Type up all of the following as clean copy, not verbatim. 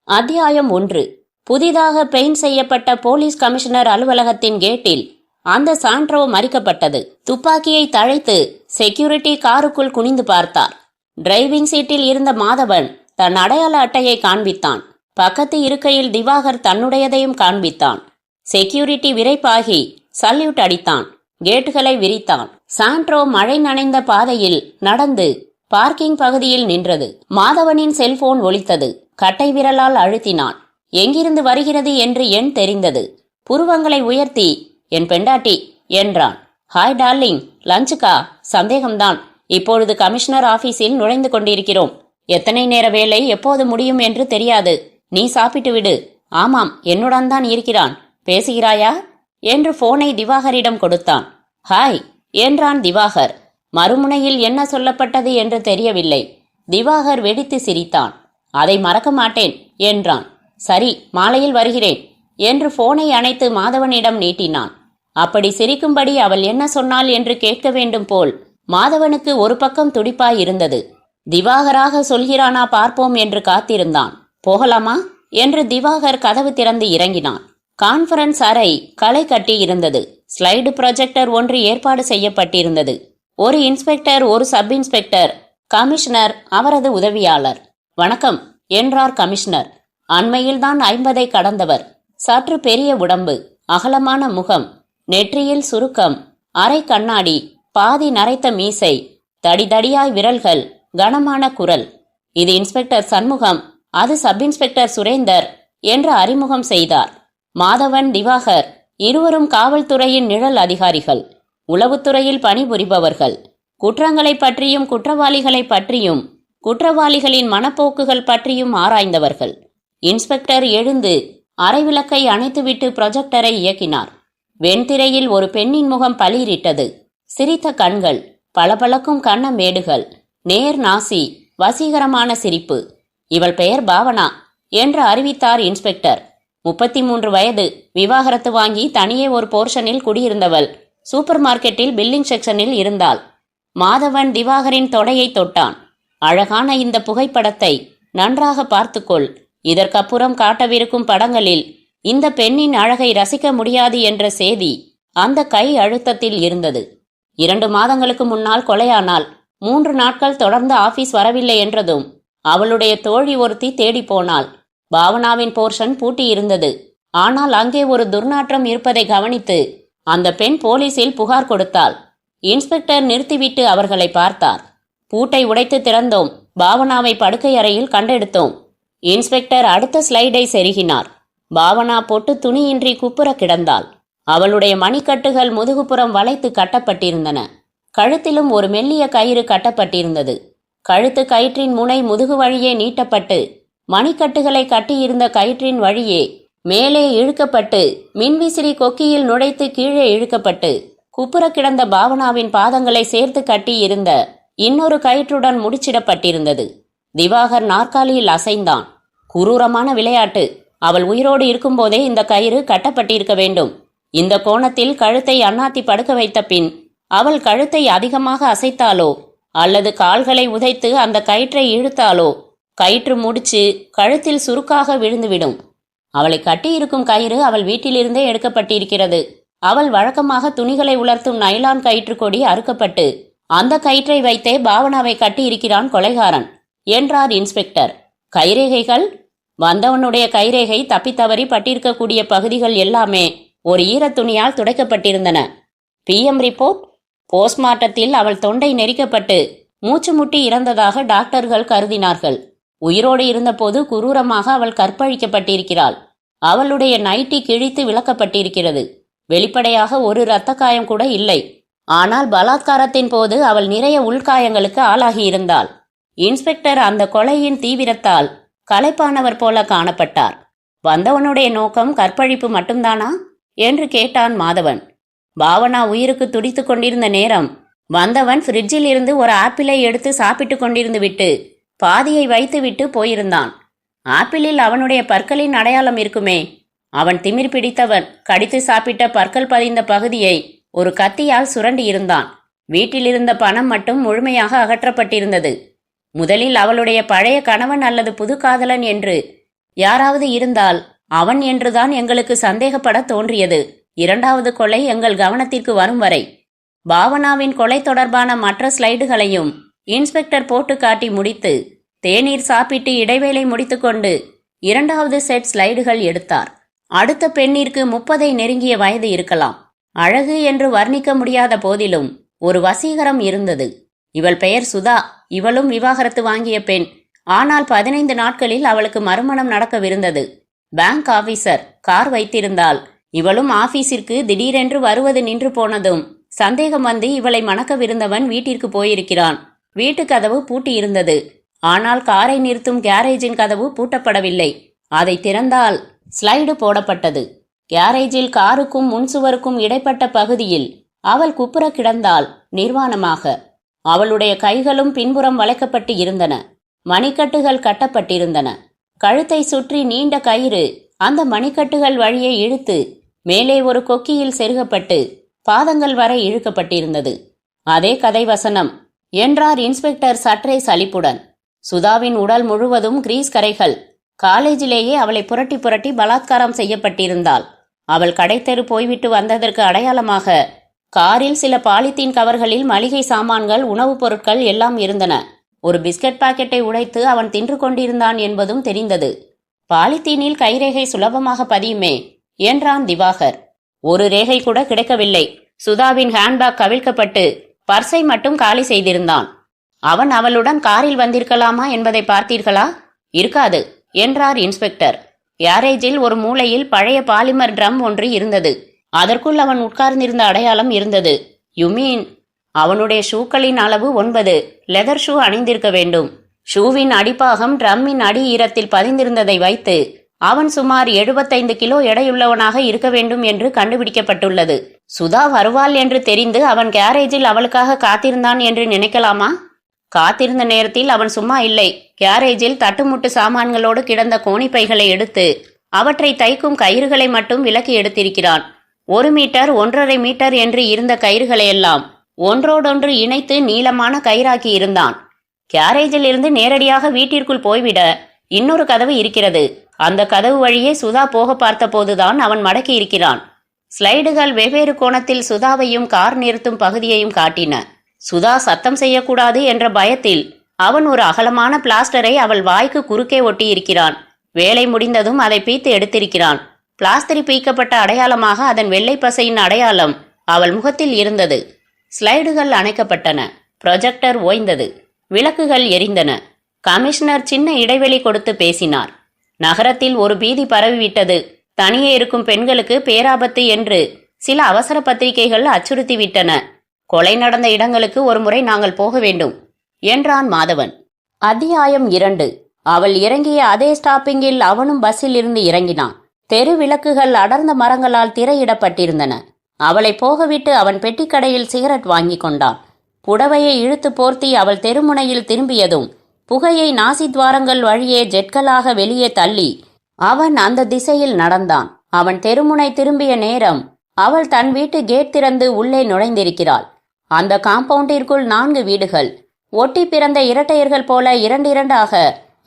அத்தியாயம் 1. புதிதாக பெயிண்ட் செய்யப்பட்ட போலீஸ் கமிஷனர் அலுவலகத்தின் கேட்டில் அந்த சாண்ட்ரோ மறிக்கப்பட்டது. துப்பாக்கியை தழைத்து செக்யூரிட்டி காருக்குள் குனிந்து பார்த்தார். டிரைவிங் சீட்டில் இருந்த மாதவன் தன் அடையாள அட்டையை காண்பித்தான். பக்கத்து இருக்கையில் திவாகர் தன்னுடையதையும் காண்பித்தான். செக்யூரிட்டி விரைப்பாகி சல்யூட் அடித்தான். கேட்டுகளை விரித்தான். சாண்ட்ரோ மழை நனைந்த பாதையில் நடந்து பார்க்கிங் பகுதியில் நின்றது. மாதவனின் செல்போன் ஒலித்தது. கட்டை விரலால் அழுத்தினான். எங்கிருந்து வருகிறது என்று எண் தெரிந்தது. புருவங்களை உயர்த்தி, என் பெண்டாட்டி என்றான். ஹாய் டார்லிங், லஞ்சுக்கா? சந்தேகம்தான். இப்பொழுது கமிஷனர் ஆபீஸில் நுழைந்து கொண்டிருக்கிறோம். எத்தனை நேர வேலை எப்போது முடியும் என்று தெரியாது. நீ சாப்பிட்டு விடு. ஆமாம், என்னுடன் தான் இருக்கிறான். பேசுகிறாயா என்று போனை திவாகரிடம் கொடுத்தான். ஹாய் என்றான் திவாகர். மறுமுனையில் என்ன சொல்லப்பட்டது என்று தெரியவில்லை. திவாகர் வெடித்து சிரித்தான். அதை மறக்க மாட்டேன் என்றான். சரி, மாலையில் வருகிறேன் என்று போனை அணைத்து மாதவனிடம் நீட்டினான். அப்படி சிரிக்கும்படி அவள் என்ன சொன்னாள் என்று கேட்க வேண்டும் போல் மாதவனுக்கு ஒரு பக்கம் துடிப்பாய் இருந்தது. திவாகராக சொல்கிறானா பார்ப்போம் என்று காத்திருந்தான். போகலாமா என்று திவாகர் கதவு திறந்து இறங்கினான். கான்ஃபரன்ஸ் அறை களை கட்டி இருந்தது. ஸ்லைடு ப்ரொஜெக்டர் ஒன்று ஏற்பாடு செய்யப்பட்டிருந்தது. ஒரு இன்ஸ்பெக்டர், ஒரு சப் இன்ஸ்பெக்டர், கமிஷனர், அவரது உதவியாளர். வணக்கம் என்றார் கமிஷனர். அண்மையில்தான் 50 கடந்தவர். சற்று பெரிய உடம்பு, அகலமான முகம், நெற்றியில் சுருக்கம், அரை கண்ணாடி, பாதி நரைத்த மீசை, தடிதடியாய் விரல்கள், கனமான குரல். இது இன்ஸ்பெக்டர் சண்முகம், அது சப் இன்ஸ்பெக்டர் சுரேந்தர் என்று அறிமுகம் செய்தார். மாதவன், திவாகர் இருவரும் காவல்துறையின் நிழல் அதிகாரிகள். உளவுத்துறையில் பணிபுரிபவர்கள். குற்றங்களை பற்றியும் குற்றவாளிகளை பற்றியும் குற்றவாளிகளின் மனப்போக்குகள் பற்றியும் ஆராய்ந்தவர்கள். இன்ஸ்பெக்டர் எழுந்து அரை விளக்கை அணைத்துவிட்டு ப்ரொஜெக்டரை இயக்கினார். வெண்திரையில் ஒரு பெண்ணின் முகம் பளிரிட்டது. சிரித்த கண்கள், பளபளக்கும் கண்ண மேடுகள், நேர் நாசி, வசீகரமான சிரிப்பு. இவள் பெயர் பாவனா என்று அறிவித்தார் இன்ஸ்பெக்டர். 33 வயது, விவாகரத்து வாங்கி தனியே ஒரு போர்ஷனில் குடியிருந்தவள். சூப்பர் மார்க்கெட்டில் பில்லிங் செக்ஷனில் இருந்தாள். மாதவன் திவாகரின் தொடையை தொட்டான். அழகான இந்த புகைப்படத்தை நன்றாக பார்த்துக்கொள். இதற்கப்புறம் காட்டவிருக்கும் படங்களில் இந்த பெண்ணின் அழகை ரசிக்க முடியாது என்ற செய்தி அந்த கை அழுத்தத்தில் இருந்தது. 2 மாதங்களுக்கு முன்னால் கொலையானால் 3 நாட்கள் தொடர்ந்து ஆபீஸ் வரவில்லை என்றதும் அவளுடைய தோழி ஒருத்தி தேடி போனாள். பாவனாவின் போர்ஷன் பூட்டி இருந்தது. ஆனால் அங்கே ஒரு துர்நாற்றம் இருப்பதை கவனித்து அந்த பெண் போலீசில் புகார் கொடுத்தாள். இன்ஸ்பெக்டர் நிறுத்திவிட்டு அவர்களை பார்த்தார். பூட்டை உடைத்து திறந்தோம். பாவனாவை படுக்கை அறையில் கண்டெடுத்தோம். இன்ஸ்பெக்டர் அடுத்த ஸ்லைடை செருகினார். பாவனா பொட்டு துணியின்றி குப்புற கிடந்தாள். அவளுடைய மணிக்கட்டுகள் முதுகுப்புறம் வளைத்து கட்டப்பட்டிருந்தன. கழுத்திலும் ஒரு மெல்லிய கயிறு கட்டப்பட்டிருந்தது. கழுத்து கயிற்றின் முனை முதுகு வழியே நீட்டப்பட்டு மணிக்கட்டுகளை கட்டியிருந்த கயிற்றின் வழியே மேலே இழுக்கப்பட்டு மின்விசிறி கொக்கியில் நுழைத்து கீழே இழுக்கப்பட்டு குப்புற கிடந்த பாவனாவின் பாதங்களை சேர்த்து கட்டி இருந்த இன்னொரு கயிற்றுடன் முடிச்சிடப்பட்டிருந்தது. திவாகர் நாற்காலியில் அசைந்தான். குரூரமான விளையாட்டு. அவள் உயிரோடு இருக்கும்போதே இந்த கயிறு கட்டப்பட்டிருக்க வேண்டும். இந்த கோணத்தில் கழுத்தை அண்ணாத்தி படுக்க வைத்த பின் அவள் கழுத்தை அதிகமாக அசைத்தாலோ அல்லது கால்களை உதைத்து அந்த கயிற்றை இழுத்தாலோ கயிற்று முடிச்சு கழுத்தில் சுருக்காக விழுந்துவிடும். அவளை கட்டியிருக்கும் கயிறு அவள் வீட்டிலிருந்தே எடுக்கப்பட்டிருக்கிறது. அவள் வழக்கமாக துணிகளை உலர்த்தும் நைலான் கயிற்று கொடி அறுக்கப்பட்டு அந்த கயிற்றை வைத்தே பாவனாவை கட்டியிருக்கிறான் கொலைகாரன் என்றார் இன்ஸ்பெக்டர். கைரேகைகள்? வந்தவனுடைய கைரேகை தப்பித்தவறி பட்டிருக்கக்கூடிய பகுதிகள் எல்லாமே ஒரு ஈரத்துணியால் துடைக்கப்பட்டிருந்தன. PM report? போஸ்ட்மார்ட்டத்தில் அவள் தொண்டை நெரிக்கப்பட்டு மூச்சு முட்டி இறந்ததாக டாக்டர்கள் கருதினார்கள். உயிரோடு இருந்தபோது குரூரமாக அவள் கற்பழிக்கப்பட்டிருக்கிறாள். அவளுடைய நைட்டி கிழித்து விளக்கப்பட்டிருக்கிறது. வெளிப்படையாக ஒரு இரத்த காயம் கூட இல்லை. ஆனால் பலாத்காரத்தின் போது அவள் நிறைய உள்காயங்களுக்கு ஆளாகியிருந்தாள். இன்ஸ்பெக்டர் அந்த கொலையின் தீவிரத்தால் களைப்பானவர் போல காணப்பட்டார். வந்தவனுடைய நோக்கம் கற்பழிப்பு மட்டும்தானா என்று கேட்டான் மாதவன். பாவனா உயிருக்கு துடித்து கொண்டிருந்த நேரம் வந்தவன் ஃப்ரிட்ஜில் இருந்து ஒரு ஆப்பிளை எடுத்து சாப்பிட்டு கொண்டிருந்து விட்டு பாதியை வைத்து விட்டு போயிருந்தான். ஆப்பிளில் அவனுடைய பற்களின் அடையாளம் இருக்குமே. அவன் திமிர் பிடித்தவன். கடித்து சாப்பிட்ட பற்கள் பதிந்த பகுதியை ஒரு கத்தியால் சுரண்டி இருந்தான். வீட்டிலிருந்த பணம் மட்டும் முழுமையாக அகற்றப்பட்டிருந்தது. முதலில் அவளுடைய பழைய கணவன் அல்லது புது காதலன் என்று யாராவது இருந்தால் அவன் என்றுதான் எங்களுக்கு சந்தேகப்பட தோன்றியது. இரண்டாவது கொலை எங்கள் கவனத்திற்கு வரும் வரை பாவனாவின் கொலை தொடர்பான மற்ற ஸ்லைடுகளையும் இன்ஸ்பெக்டர் போட்டு காட்டி முடித்து தேநீர் சாப்பிட்டு இடைவேளை முடித்துக்கொண்டு இரண்டாவது செட் ஸ்லைடுகள் எடுத்தார். அடுத்த பெண்ணிற்கு 30 நெருங்கிய வயது இருக்கலாம். அழகு என்று வர்ணிக்க முடியாத போதிலும் ஒரு வசீகரம் இருந்தது. இவள் பெயர் சுதா. இவளும் விவாகரத்து வாங்கிய பெண். ஆனால் 15 நாட்களில் அவளுக்கு மறுமணம் நடக்கவிருந்தது. பேங்க் ஆபீசர் கார் வைத்திருந்தால் இவளும் ஆபீஸிற்கு திடீரென்று வருவது நின்று போனதும் சந்தேகம் வந்து இவளை மணக்கவிருந்தவன் வீட்டிற்கு போயிருக்கிறான். வீட்டு கதவு பூட்டியிருந்தது. ஆனால் காரை நிறுத்தும் கேரேஜின் கதவு பூட்டப்படவில்லை. அதை திறந்தால் ஸ்லைடு போடப்பட்டது. கேரேஜில் காருக்கும் முன்சுவருக்கும் இடைப்பட்ட பகுதியில் அவள் குப்புற கிடந்தாள் நிர்வாணமாக. அவளுடைய கைகளும் பின்புறம் வளைக்கப்பட்டு இருந்தன. மணிக்கட்டுகள் கட்டப்பட்டிருந்தன. கழுத்தை சுற்றி நீண்ட கயிறு அந்த மணிக்கட்டுகள் வழியே இழுத்து மேலே ஒரு கொக்கியில் செருகப்பட்டு பாதங்கள் வரை இழுக்கப்பட்டிருந்தது. அதே கதை வசனம் என்றார் இன்ஸ்பெக்டர் சற்றே சலிப்புடன். சுதாவின் உடல் முழுவதும் கிரீஸ் கரைகள். காலேஜிலேயே அவளை புரட்டி புரட்டி பலாத்காரம் செய்யப்பட்டிருந்தாள். அவள் கடைத்தெரு போய்விட்டு வந்ததற்கு அடையாளமாக காரில் சில பாலித்தீன் கவர்களில் மளிகை சாமான்கள், உணவுப் பொருட்கள் எல்லாம் இருந்தன. ஒரு பிஸ்கட் பாக்கெட்டை உடைத்து அவன் தின்று கொண்டிருந்தான் என்பதும் தெரிந்தது. பாலித்தீனில் கைரேகை சுலபமாக பதியுமே என்றான் திவாகர். ஒரு ரேகை கூட கிடைக்கவில்லை. சுதாவின் ஹேண்ட்பேக் கவிழ்க்கப்பட்டு பர்ஸை மட்டும் காலி செய்திருந்தான். அவன் அவளுடன் காரில் வந்திருக்கலாமா என்பதை பார்த்தீர்களா? இருக்காது என்றார் இன்ஸ்பெக்டர். கேரேஜில் ஒரு மூலையில் பழைய பாலிமர் ட்ரம் ஒன்று இருந்தது. அதற்குள் அவன் உட்கார்ந்திருந்த அடையாளம் இருந்தது. யூ மீன் அவனுடைய ஷூக்களின் அளவு 9 லெதர் ஷூ அணிந்திருக்க வேண்டும். ஷூவின் அடிப்பாகம் ட்ரம்மின் அடி ஈரத்தில் பதிந்திருந்ததை வைத்து அவன் சுமார் 75 கிலோ எடையுள்ளவனாக இருக்க வேண்டும் என்று கண்டுபிடிக்கப்பட்டுள்ளது. சுதா வருவாள் என்று தெரிந்து அவன் கேரேஜில் அவளுக்காக காத்திருந்தான் என்று நினைக்கலாமா? காத்திருந்த நேரத்தில் அவன் சும்மா இல்லை. கேரேஜில் தட்டுமுட்டு சாமான்களோடு கிடந்த கோணிப்பைகளை எடுத்து அவற்றை தைக்கும் கயிறுகளை மட்டும் விலக்கி எடுத்திருக்கிறான். 1 மீட்டர் 1.5 மீட்டர் என்று இருந்த கயிறுகளையெல்லாம் ஒன்றோடொன்று இணைத்து நீளமான கயிறாக்கி இருந்தான். கேரேஜில் இருந்து நேரடியாக வீட்டிற்குள் போய்விட இன்னொரு கதவு இருக்கிறது. அந்த கதவு வழியே சுதா போக பார்த்த போதுதான் அவன் மடக்கி இருக்கிறான். ஸ்லைடுகள் வெவ்வேறு கோணத்தில் சுதாவையும் கார் நிறுத்தும் பகுதியையும் காட்டின. சுதா சத்தம் செய்யக்கூடாது என்ற பயத்தில் அவன் ஒரு அகலமான பிளாஸ்டரை அவள் வாய்க்கு குறுக்கே ஒட்டி இருக்கிறான். வேலை முடிந்ததும் அதை பீத்து எடுத்திருக்கிறான். பிளாஸ்டரி பீக்கப்பட்ட அடையாளமாக அதன் வெள்ளை பசையின் அடையாளம் அவள் முகத்தில் இருந்தது. ஸ்லைடுகள் அணைக்கப்பட்டன. ப்ரொஜெக்டர் ஓய்ந்தது. விளக்குகள் எரிந்தன. கமிஷனர் சின்ன இடைவெளி கொடுத்து பேசினார். நகரத்தில் ஒரு பீதி பரவிவிட்டது. தனியே இருக்கும் பெண்களுக்கு பேராபத்து என்று சில அவசர பத்திரிகைகள் அச்சுறுத்திவிட்டன. கொலை நடந்த இடங்களுக்கு ஒரு முறை நாங்கள் போக வேண்டும் என்றான் மாதவன். அத்தியாயம் 2. அவள் இறங்கிய அதே ஸ்டாப்பிங்கில் அவனும் பஸ்ஸில் இருந்து இறங்கினான். தெரு விளக்குகள் அடர்ந்த மரங்களால் திரையிடப்பட்டிருந்தன. அவளை போகவிட்டு அவன் பெட்டிக்கடையில் சிகரெட் வாங்கி கொண்டான். புடவையை இழுத்து போர்த்தி அவள் தெருமுனையில் திரும்பியதும் புகையை நாசித்வாரங்கள் வழியே ஜெட்களாக வெளியே தள்ளி அவன் அந்த திசையில் நடந்தான். அவன் தெருமுனை திரும்பிய நேரம் அவள் தன் வீட்டு கேட் திறந்து உள்ளே நுழைந்திருக்கிறாள். அந்த காம்பவுண்டிற்குள் 4 வீடுகள். ஒட்டி பிறந்த இரட்டையர்கள் போல 2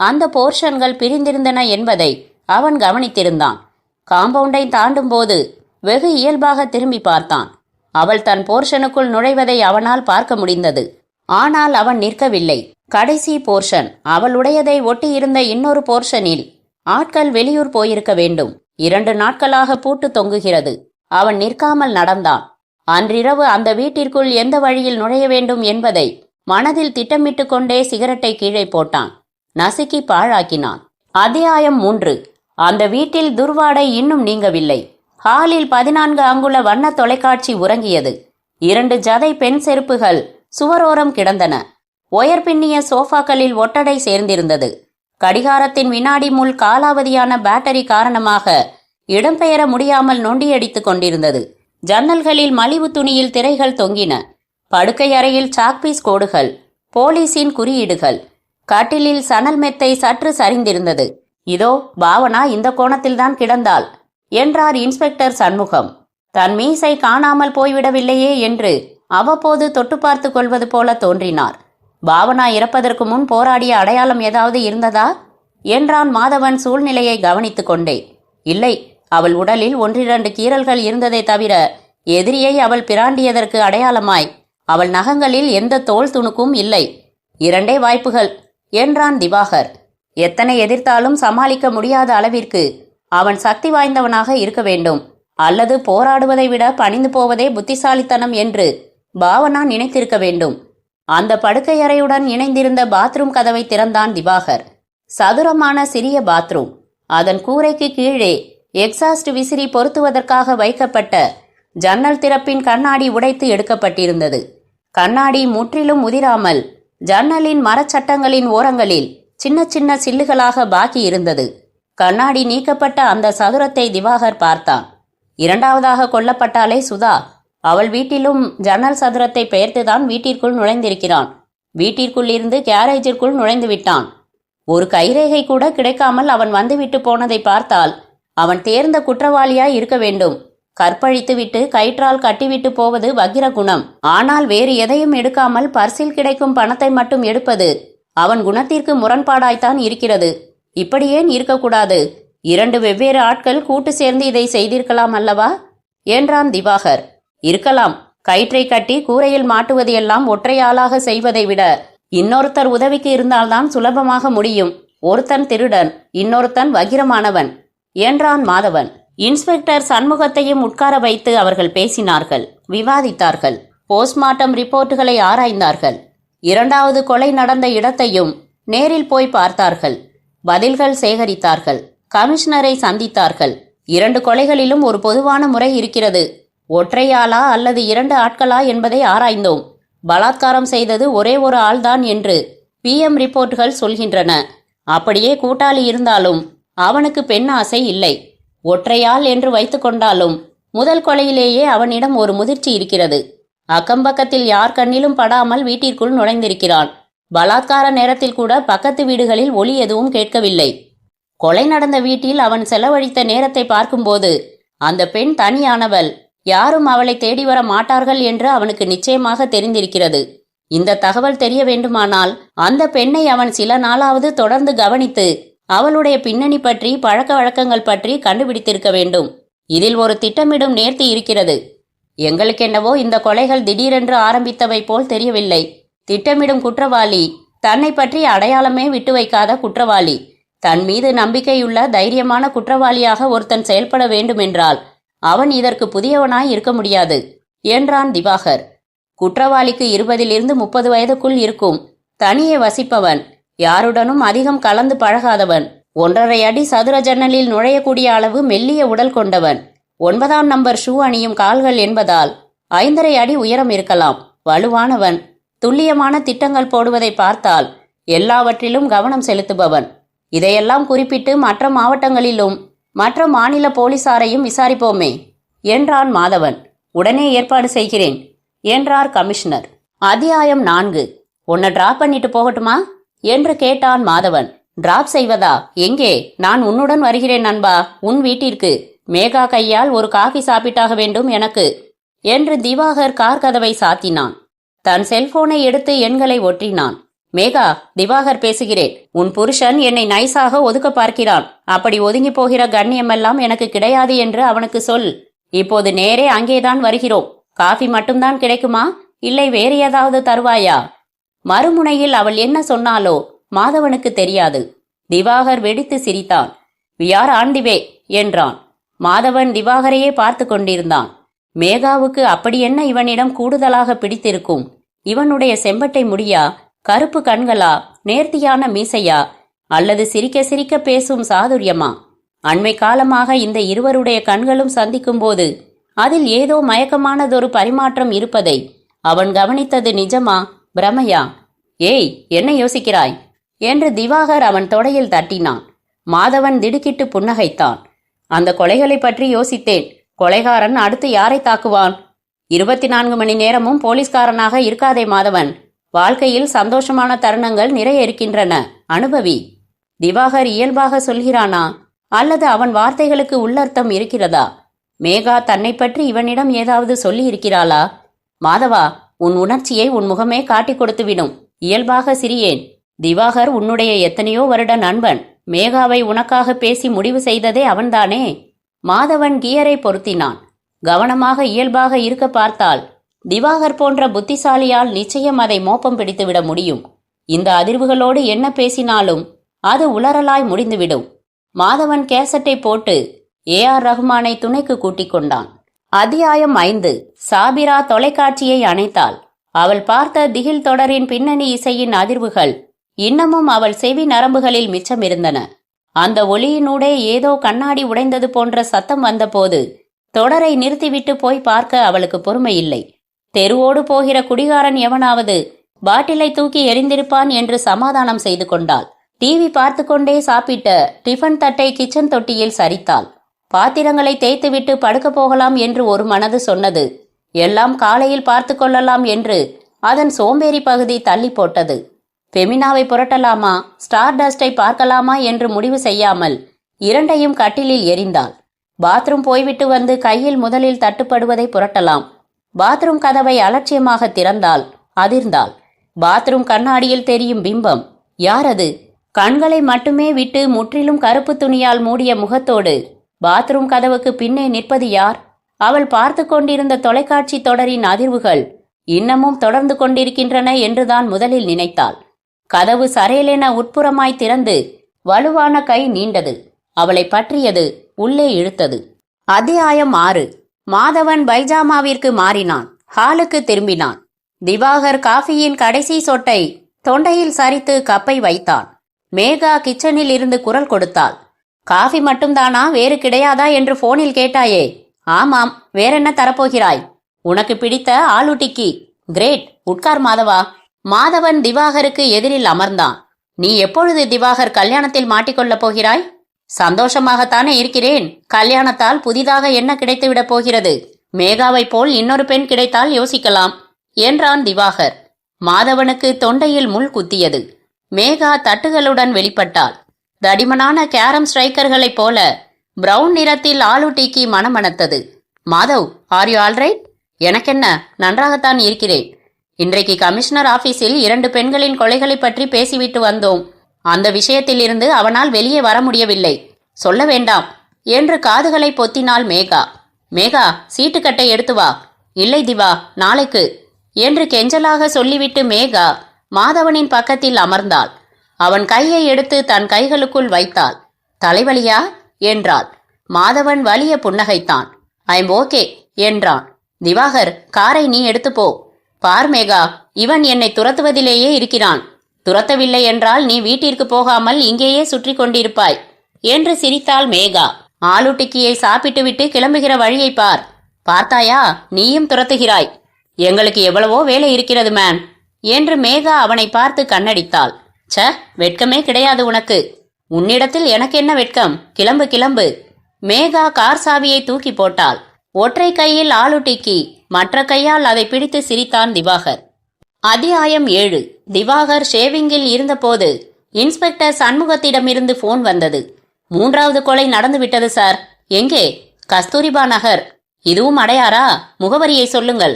அந்த போர்ஷன்கள் பிரிந்திருந்தன என்பதை அவன் கவனித்திருந்தான். காம்பவுண்டை தாண்டும் போது வெகு இயல்பாக திரும்பி பார்த்தான். அவள் தன் போர்ஷனுக்குள் நுழைவதை அவனால் பார்க்க முடிந்தது. ஆனால் அவன் நிற்கவில்லை. கடைசி போர்ஷன் அவளுடையதை ஒட்டி இருந்த இன்னொரு போர்ஷனில் ஆட்கள் வெளியூர் போயிருக்க வேண்டும். 2 நாட்களாக பூட்டு தொங்குகிறது. அவன் நிற்காமல் நடந்தான். அன்றிரவு அந்த வீட்டிற்குள் எந்த வழியில் நுழைய வேண்டும் என்பதை மனதில் திட்டமிட்டு கொண்டே சிகரெட்டை கீழே போட்டான். நசுக்கி பாழாக்கினான். அத்தியாயம் 3. அந்த வீட்டில் துர்வாடை இன்னும் நீங்கவில்லை. ஹாலில் 14 அங்குல வண்ண தொலைக்காட்சி உறங்கியது. 2 ஜதை பெண் செருப்புகள் சுவரோரம் கிடந்தன. ஒயர் பின்னிய சோஃபாக்களில் ஒட்டடை சேர்ந்திருந்தது. கடிகாரத்தின் வினாடி முள் காலாவதியான பேட்டரி காரணமாக இடம்பெயர முடியாமல் நொண்டியடித்துக் கொண்டிருந்தது. ஜன்னல்களில் மலிவு துணியில் திரைகள் தொங்கின. படுக்கை அறையில் சாக்பீஸ் கோடுகள், போலீஸின் குறியீடுகள். கட்டிலில் சணல் மெத்தை சற்று சரிந்திருந்தது. இதோ பாவனா இந்த கோணத்தில்தான் கிடந்தாள் என்றார் இன்ஸ்பெக்டர் சண்முகம். தன் மீசை காணாமல் போய்விடவில்லையே என்று அவ்வப்போது தொட்டு பார்த்து கொள்வது போல தோன்றினார். பாவனா இறப்பதற்கு முன் போராடிய அடையாளம் ஏதாவது இருந்ததா? என்றான் மாதவன் சூழ்நிலையை கவனித்துக் கொண்டே. இல்லை, அவள் உடலில் 1-2 கீறல்கள் இருந்ததை தவிர எதிரியை அவள் பிராண்டியதற்கு அடையாளமாய் அவள் நகங்களில் எந்த தோல் துணுக்கும் இல்லை. 2 வாய்ப்புகள் என்றான் திவாகர். எத்தனை எதிர்த்தாலும் சமாளிக்க முடியாத அளவிற்கு அவன் சக்தி வாய்ந்தவனாக இருக்க வேண்டும், அல்லது போராடுவதை விட பணிந்து போவதே புத்திசாலித்தனம் என்று பாவனா நினைத்திருக்க வேண்டும். அந்த படுக்கையறையுடன் இணைந்திருந்த பாத்ரூம் கதவை திறந்தான் திவாகர். சதுரமான சிறிய பாத்ரூம். அதன் கூரைக்கு கீழே எக்ஸாஸ்ட் விசிறி பொருத்துவதற்காக வைக்கப்பட்ட ஜன்னல் திறப்பின் கண்ணாடி உடைத்து எடுக்கப்பட்டிருந்தது. கண்ணாடி முற்றிலும் உதிராமல் ஜன்னலின் மரச்சட்டங்களின் ஓரங்களில் சின்ன சின்ன சில்லுகளாக பாக்கி இருந்தது. கண்ணாடி நீக்கப்பட்ட அந்த சதுரத்தை திவாகர் பார்த்தான். 2வதாக கொல்லப்பட்டாலே சுதா. அவள் வீட்டிலும் ஜன்னல் சதுரத்தை பெயர்த்துதான் வீட்டிற்குள் நுழைந்திருக்கிறான். வீட்டிற்குள் இருந்து கேரேஜிற்குள் நுழைந்து விட்டான். ஒரு கைரேகை கூட கிடைக்காமல் அவன் வந்துவிட்டு போனதை பார்த்தால் அவன் தேர்ந்த குற்றவாளியாய் இருக்க வேண்டும். கற்பழித்துவிட்டு கயிற்றால் கட்டிவிட்டு போவது வக்கிர குணம். ஆனால் வேறு எதையும் எடுக்காமல் பர்சில் கிடைக்கும் பணத்தை மட்டும் எடுப்பது அவன் குணத்திற்கு முரண்பாடாய்த்தான் இருக்கிறது. இப்படி ஏன் இருக்கக்கூடாது? 2 வெவ்வேறு ஆட்கள் கூட்டு சேர்ந்து இதை செய்திருக்கலாம் அல்லவா என்றான் திவாகர். இருக்கலாம். கயிற்றை கட்டி கூரையில் மாட்டுவது எல்லாம் ஒற்றையாளாக செய்வதை விட இன்னொருத்தர் உதவிக்கு இருந்தால்தான் சுலபமாக முடியும். ஒருத்தன் திருடன், இன்னொருத்தன் வக்கிரமானவன் என்றான் மாதவன். இன்ஸ்பெக்டர் சண்முகத்தையும் உட்கார வைத்து அவர்கள் பேசினார்கள், விவாதித்தார்கள். போஸ்ட்மார்ட்டம் ரிப்போர்ட்டுகளை ஆராய்ந்தார்கள். 2வது கொலை நடந்த இடத்தையும் நேரில் போய் பார்த்தார்கள். பதில்கள் சேகரித்தார்கள். கமிஷனரை சந்தித்தார்கள். 2 கொலைகளிலும் ஒரு பொதுவான முறை இருக்கிறது. ஒற்றையாளா அல்லது 2 ஆட்களா என்பதை ஆராய்ந்தோம். பலாத்காரம் செய்தது ஒரே ஒரு ஆள்தான் என்று PM ரிப்போர்ட்டுகள் சொல்கின்றன. அப்படியே கூட்டாளி இருந்தாலும் அவனுக்கு பெண் ஆசை இல்லை. ஒற்றையாள் என்று வைத்து கொண்டாலும் முதல் கொலையிலேயே அவனிடம் ஒரு முதிர்ச்சி இருக்கிறது. அக்கம்பக்கத்தில் யார் கண்ணிலும் படாமல் வீட்டிற்குள் நுழைந்திருக்கிறான். பலாத்கார நேரத்தில் கூட பக்கத்து வீடுகளில் ஒலி எதுவும் கேட்கவில்லை. கொலை நடந்த வீட்டில் அவன் செலவழித்த நேரத்தை பார்க்கும்போது அந்த பெண் தனியானவள், யாரும் அவளை தேடி வர மாட்டார்கள் என்று அவனுக்கு நிச்சயமாக தெரிந்திருக்கிறது. இந்த தகவல் தெரிய வேண்டுமானால் அந்த பெண்ணை அவன் சில நாளாவது தொடர்ந்து கவனித்து அவளுடைய பின்னணி பற்றி, பழக்க வழக்கங்கள் பற்றி கண்டுபிடித்திருக்க வேண்டும். இதில் ஒரு திட்டமிடும் நேர்த்தி இருக்கிறது. எங்களுக்கென்னவோ இந்த கொலைகள் திடீரென்று ஆரம்பித்தவை போல் தெரியவில்லை. திட்டமிடும் குற்றவாளி தன்னை பற்றி அடையாளமே விட்டு வைக்காத குற்றவாளி. தன் மீது நம்பிக்கையுள்ள தைரியமான குற்றவாளியாக ஒருத்தன் செயல்பட வேண்டுமென்றால் அவன் இதற்கு புதியவனாய் இருக்க முடியாது என்றான் திவாகர். குற்றவாளிக்கு 20 - 30 வயதுக்குள் இருக்கும். தனியே வசிப்பவன், யாருடனும் அதிகம் கலந்து பழகாதவன், 1.5 அடி சதுர ஜன்னலில் நுழையக்கூடிய அளவு மெல்லிய உடல் கொண்டவன், 9ஆம் நம்பர் ஷூ அணியும் கால்கள் என்பதால் 5.5 அடி உயரம் இருக்கலாம். வலுவானவன், துல்லியமான திட்டங்கள் போடுவதை பார்த்தால் எல்லாவற்றிலும் கவனம் செலுத்துபவன். இதையெல்லாம் குறிப்பிட்டு மற்ற மாவட்டங்களிலும் மற்ற மாநில போலீசாரையும் விசாரிப்போமே என்றான் மாதவன். உடனே ஏற்பாடு செய்கிறேன் என்றார் கமிஷனர். அத்தியாயம் 4. உன்னை டிராப் பண்ணிட்டு போகட்டுமா என்று கேட்டான் மாதவன். டிராப் செய்வதா? எங்கே? நான் உன்னுடன் வருகிறேன் நண்பா, உன் வீட்டிற்கு. மேகா கையால் ஒரு காஃபி சாப்பிட்டாக வேண்டும் எனக்கு என்று திவாகர் கார் கதவை சாத்தினான். தன் செல்போனை எடுத்து எண்களை ஒற்றினான். மேகா, திவாகர் பேசுகிறேன். உன் புருஷன் என்னை நைஸாக ஒதுக்க பார்க்கிறான். அப்படி ஒதுங்கி போகிற கண்ணியமெல்லாம் எனக்கு கிடையாது என்று அவனுக்கு சொல். இப்போது நேரே அங்கேதான் வருகிறோம். காஃபி மட்டும்தான் கிடைக்குமா, இல்லை வேறு ஏதாவது தருவாயா? மறுமுனையில் அவள் என்ன சொன்னாலோ மாதவனுக்கு தெரியாது. திவாகர் வெடித்து சிரித்தான். "We are on the way" என்றான். மாதவன் திவாகரையே பார்த்து கொண்டிருந்தான். மேகாவுக்கு அப்படி என்ன இவனிடம் கூடுதலாக பிடித்திருக்கும்? இவனுடைய செம்பட்டை முடியா, கருப்பு கண்களா, நேர்த்தியான மீசையா, அல்லது சிரிக்க சிரிக்க பேசும் சாதுரியமா? அண்மை காலமாக இந்த இருவருடைய கண்களும் சந்திக்கும் போது அதில் ஏதோ மயக்கமானதொரு பரிமாற்றம் இருப்பதை அவன் கவனித்தது நிஜமா, பிரமையா? "ஏய், என்ன யோசிக்கிறாய்?" என்று திவாகர் அவன் தொடையில் தட்டினான். மாதவன் திடுக்கிட்டு புன்னகைத்தான். "அந்த கொலைகளை பற்றி யோசித்தேன். கொலைகாரன் அடுத்து யாரை தாக்குவான்? 24 மணி நேரமும் போலீஸ்காரனாக இருக்காதே மாதவன். வாழ்க்கையில் சந்தோஷமான தருணங்கள் நிறைய இருக்கின்றன, அனுபவி." திவாகர் இயல்பாக சொல்கிறானா, அல்லது அவன் வார்த்தைகளுக்கு உள்ளர்த்தம் இருக்கிறதா? மேகா தன்னை பற்றி இவனிடம் ஏதாவது சொல்லி இருக்கிறாளா? "மாதவா, உன் உணர்ச்சியை உன் முகமே காட்டிக் கொடுத்துவிடும். இயல்பாக சிறியேன். திவாகர் உன்னுடைய எத்தனையோ வருட நண்பன். மேகாவை உனக்காக பேசி முடிவு செய்ததே அவன்தானே? மாதவன் கியரை பொருத்தினான். கவனமாக இயல்பாக இருக்க பார்த்தால் திவாகர் போன்ற புத்திசாலியால் நிச்சயம் அதை மோப்பம் பிடித்துவிட முடியும். இந்த அதிர்வுகளோடு என்ன பேசினாலும் அது உளறலாய் முடிந்துவிடும். மாதவன் கேசட்டை போட்டு AR ரஹ்மானை துணைக்கு கூட்டிக் கொண்டான். அத்தியாயம் 5. சாபிரா தொலைக்காட்சியை அணைத்தாள். அவள் பார்த்த திகில் தொடரின் பின்னணி இசையின் அதிர்வுகள் இன்னமும் அவள் செவி நரம்புகளில் மிச்சமிருந்தன. அந்த ஒளியினூடே ஏதோ கண்ணாடி உடைந்தது போன்ற சத்தம் வந்தபோது தொடரை நிறுத்திவிட்டு போய் பார்க்க அவளுக்கு பொறுமை இல்லை. தெருவோடு போகிற குடிகாரன் எவனாவது பாட்டிலை தூக்கி எறிந்திருப்பான் என்று சமாதானம் செய்து கொண்டாள். டிவி பார்த்து கொண்டே சாப்பிட்ட டிஃபன் தட்டை கிச்சன் தொட்டியில் சரித்தாள். பாத்திரங்களை தேய்த்துவிட்டு படுக்க போகலாம் என்று ஒரு மனது சொன்னது. எல்லாம் காலையில் பார்த்து கொள்ளலாம் என்று அதன் சோம்பேறி பகுதி தள்ளி போட்டது. ஃபெமினாவை புரட்டலாமா, ஸ்டார் டஸ்டை பார்க்கலாமா என்று முடிவு செய்யாமல் இரண்டையும் கட்டிலில் எறிந்தாள். பாத்ரூம் போய்விட்டு வந்து கையில் முதலில் தட்டுப்படுவதை புரட்டலாம். பாத்ரூம் கதவை அலட்சியமாக திறந்தாள். அதிர்ந்தாள். பாத்ரூம் கண்ணாடியில் தெரியும் பிம்பம். யார் அது? கண்களை மட்டுமே விட்டு முற்றிலும் கருப்பு துணியால் மூடிய முகத்தோடு பாத்ரூம் கதவுக்கு பின்னே நிற்பது யார்? அவள் பார்த்து கொண்டிருந்த தொலைக்காட்சி தொடரின் அதிர்வுகள் இன்னமும் தொடர்ந்து கொண்டிருக்கின்றன என்றுதான் முதலில் நினைத்தாள். கதவு சரையலென உட்புறமாய் திறந்து வலுவான கை நீண்டது. அவளை பற்றியது, உள்ளே இழுத்தது. அத்தியாயம் 6. மாதவன் பைஜாமாவிற்கு மாறினான். ஹாலுக்கு திரும்பினான். திவாகர் காஃபியின் கடைசி சொட்டை தொண்டையில் சரித்து கப்பை வைத்தான். மேகா கிச்சனில் இருந்து குரல் கொடுத்தாள். காஃபி மட்டும்தானா, வேறு கிடையாதா என்று போனில் கேட்டாயே? ஆமாம், வேறென்ன தரப்போகிறாய்? உனக்கு பிடித்த ஆலு டிக்கி. கிரேட், உட்கார் மாதவா. மாதவன் திவாகருக்கு எதிரில் அமர்ந்தான். நீ எப்பொழுது திவாகர் கல்யாணத்தில் மாட்டிக்கொள்ளப் போகிறாய்? சந்தோஷமாகத்தானே இருக்கிறேன். கல்யாணத்தால் புதிதாக என்ன கிடைத்துவிடப் போகிறது? மேகாவை போல் இன்னொரு பெண் கிடைத்தால் யோசிக்கலாம் என்றான் திவாகர். மாதவனுக்கு தொண்டையில் முள் குத்தியது. மேகா தட்டுகளுடன் வெளிப்பட்டாள். தடிமனான கேரம் ஸ்ட்ரைக்கர்களைப் போல பிரவுன் நிறத்தில் ஆலு டிக்கி மணமணத்தது. Madhav, are you alright? எனக்கென்ன, நன்றாகத்தான் இருக்கிறேன். இன்றைக்கு கமிஷனர் ஆபீஸில் 2 பெண்களின் கொலைகளை பற்றி பேசிவிட்டு வந்தோம். அந்த விஷயத்திலிருந்து அவனால் வெளியே வர முடியவில்லை. சொல்ல வேண்டாம் என்று காதுகளை பொத்தினாள் மேகா. மேகா, சீட்டுக்கட்டை எடுத்து வா. இல்லை திவா, நாளைக்கு என்று கெஞ்சலாக சொல்லிவிட்டு மேகா மாதவனின் பக்கத்தில் அமர்ந்தாள். அவன் கையை எடுத்து தன் கைகளுக்குள் வைத்தாள். தலைவலியா என்றாள். மாதவன் வலிய புன்னகைத்தான். ஐம் ஓகே என்றான். திவாகர், காரை நீ எடுத்துப்போ. பார் மேகா, இவன் என்னை துரத்துவதிலேயே இருக்கிறான். துரத்தவில்லை என்றால் நீ வீட்டிற்கு போகாமல் இங்கேயே சுற்றி கொண்டிருப்பாய் என்று சிரித்தாள் மேகா. ஆலு டிக்கியை சாப்பிட்டுவிட்டு கிளம்புகிற வழியை பார். பார்த்தாயா, நீயும் துரத்துகிறாய். எங்களுக்கு எவ்வளவோ வேலை இருக்கிறது மேன் என்று மேகா அவனை பார்த்து கண்ணடித்தாள். ச, வெட்கமே கிடையாது உனக்கு. உன்னிடத்தில் எனக்கு என்ன வெட்கம்? கிளம்பு கிளம்பு. மேகா கார் சாவியை தூக்கி போட்டாள். ஒற்றை கையில் ஆலு டிக்கி, மற்ற கையால் அதை பிடித்து சிரித்தான் திவாகர். அத்தியாயம் 7. திவாகர் ஷேவிங்கில் இருந்தபோது இன்ஸ்பெக்டர் சண்முகத்திடமிருந்து போன் வந்தது. 3வது கொலை நடந்துவிட்டது சார். எங்கே? கஸ்தூரிபா நகர். இதுவும் அடையாரா? முகவரியை சொல்லுங்கள்.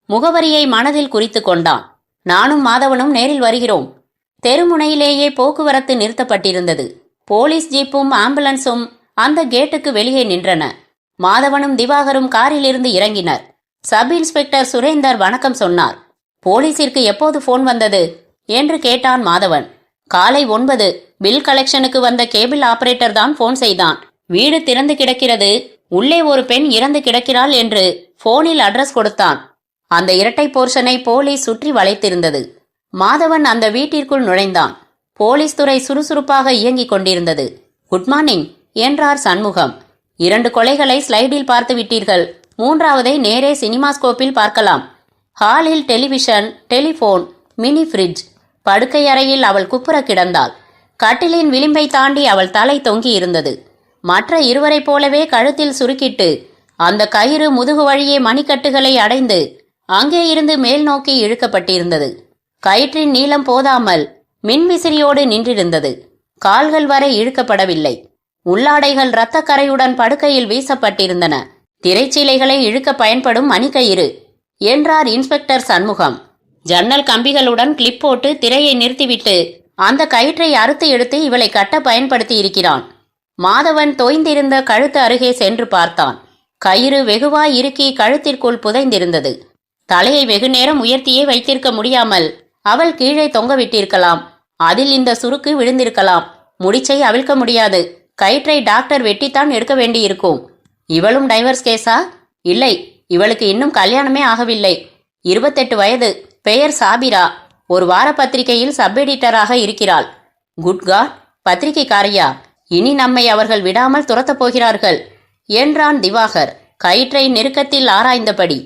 முகவரியை மனதில் குறித்து கொண்டான். நானும் மாதவனும் நேரில் வருகிறோம். தெருமுனையிலேயே போக்குவரத்து நிறுத்தப்பட்டிருந்தது. போலீஸ் ஜீப்பும் ஆம்புலன்ஸும் அந்த கேட்டுக்கு வெளியே நின்றன. மாதவனும் திவாகரும் காரிலிருந்து இறங்கினர். சப் இன்ஸ்பெக்டர் சுரேந்தர் வணக்கம் சொன்னார். போலீசிற்கு எப்போது போன் வந்தது என்று கேட்டான் மாதவன். காலை 9. பில் கலெக்ஷனுக்கு வந்த கேபிள் ஆபரேட்டர் தான் போன் செய்தான். வீடு திறந்து கிடக்கிறது, உள்ளே ஒரு பெண் இறந்து கிடக்கிறாள் என்று போனில் அட்ரஸ் கொடுத்தான். அந்த இரட்டை போர்ஷனை போலீஸ் சுற்றி வளைத்திருந்தது. மாதவன் அந்த வீட்டிற்குள் நுழைந்தான். போலீஸ் துறை சுறுசுறுப்பாக இயங்கிக் கொண்டிருந்தது. குட் மார்னிங் என்றார் சண்முகம். 2 கொலைகளை ஸ்லைடில் பார்த்து விட்டீர்கள். 3வதை நேரே சினிமாஸ்கோப்பில் பார்க்கலாம். ஹாலில் டெலிவிஷன், டெலிபோன், மினி ஃப்ரிட்ஜ். படுக்கை அறையில் அவள் குப்புற கிடந்தாள். கட்டிலின் விளிம்பை தாண்டி அவள் தலை தொங்கி இருந்தது. மற்ற இருவரைப் போலவே கழுத்தில் சுருக்கிட்டு அந்த கயிறு முதுகு வழியே மணிக்கட்டுகளை அடைந்து அங்கே இருந்து மேல் நோக்கி இழுக்கப்பட்டிருந்தது. கயிற்றின் நீளம் போதாமல் மின்விசிறியோடு நின்றிருந்தது. கால்கள் வரை இழுக்கப்படவில்லை. உள்ளாடைகள் இரத்தக்கரையுடன் படுக்கையில் வீசப்பட்டிருந்தன. திரைச்சீலைகளை இழுக்க பயன்படும் மணிக்கயிறு என்றார் இன்ஸ்பெக்டர் சண்முகம். ஜன்னல் கம்பிகளுடன் கிளிப் போட்டு திரையை நிறுத்திவிட்டு அந்த கயிற்றை அறுத்து எடுத்து இவளை கட்ட பயன்படுத்தி இருக்கிறான். மாதவன் தோய்ந்திருந்த கழுத்து அருகே சென்று பார்த்தான். கயிறு வெகுவாய் இறுக்கி கழுத்திற்குள் புதைந்திருந்தது. தலையை வெகு நேரம் உயர்த்தியே வைத்திருக்க முடியாமல் அவள் கீழே தொங்கவிட்டிருக்கலாம். அதில் இந்த சுருக்கு விழுந்திருக்கலாம். முடிச்சை அவிழ்க்க முடியாது. கயிற்றை டாக்டர் வெட்டித்தான் எடுக்க வேண்டியிருக்கும். இவளும் டைவர்ஸ் கேஸா? இல்லை, இவளுக்கு இன்னும் கல்யாணமே ஆகவில்லை. 28 வயது. பெயர் சாபிரா. ஒரு வார பத்திரிகையில் சப் எடிட்டராக இருக்கிறாள். குட் காட், பத்திரிகைக்காரியா? இனி நம்மை அவர்கள் விடாமல் துரத்தப் போகிறார்கள் என்றான் திவாகர் கயிற்றை நெருக்கத்தில் ஆராய்ந்தபடி.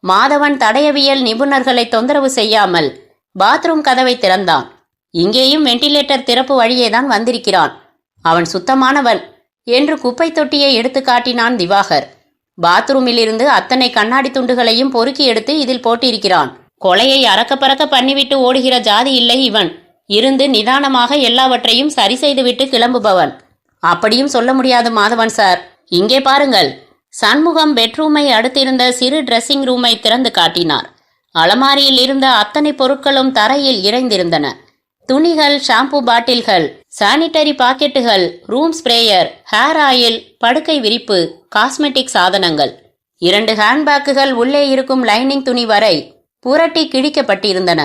மாதவன் தடயவியல் நிபுணர்களை தொந்தரவு செய்யாமல் பாத்ரூம் கதவை திறந்தான். இங்கேயும் வெண்டிலேட்டர் திறப்பு வழியேதான் வந்திருக்கிறான். அவன் சுத்தமானவன் என்று குப்பை தொட்டியை எடுத்து காட்டினான் திவாகர். பாத்ரூமிலிருந்து அத்தனை கண்ணாடி துண்டுகளையும் பொறுக்கி எடுத்து இதில் போட்டிருக்கிறான். கொலையை அறக்க பறக்க பண்ணிவிட்டு ஓடுகிற ஜாதி இல்லை இவன். இருந்து நிதானமாக எல்லாவற்றையும் சரி செய்துவிட்டு கிளம்புபவன். அப்படியும் சொல்ல முடியாது மாதவன் சார். இங்கே பாருங்கள். சண்முகம் பெட்ரூமை அடுத்திருந்த சிறு டிரெஸ்ஸிங் ரூமை திறந்து காட்டினார். அலமாரியில் இருந்த அத்தனை பொருட்களும் தரையில் இறைந்திருந்தன. துணிகள், ஷாம்பு பாட்டில்கள், சானிட்டரி பாக்கெட்டுகள், ரூம் ஸ்ப்ரேயர், ஹேர் ஆயில், படுக்கை விரிப்பு, காஸ்மெட்டிக் சாதனங்கள். 2 ஹேண்ட்பேக்குகள் உள்ளே இருக்கும் லைனிங் துணி வரை புரட்டி கிழிக்கப்பட்டிருந்தன.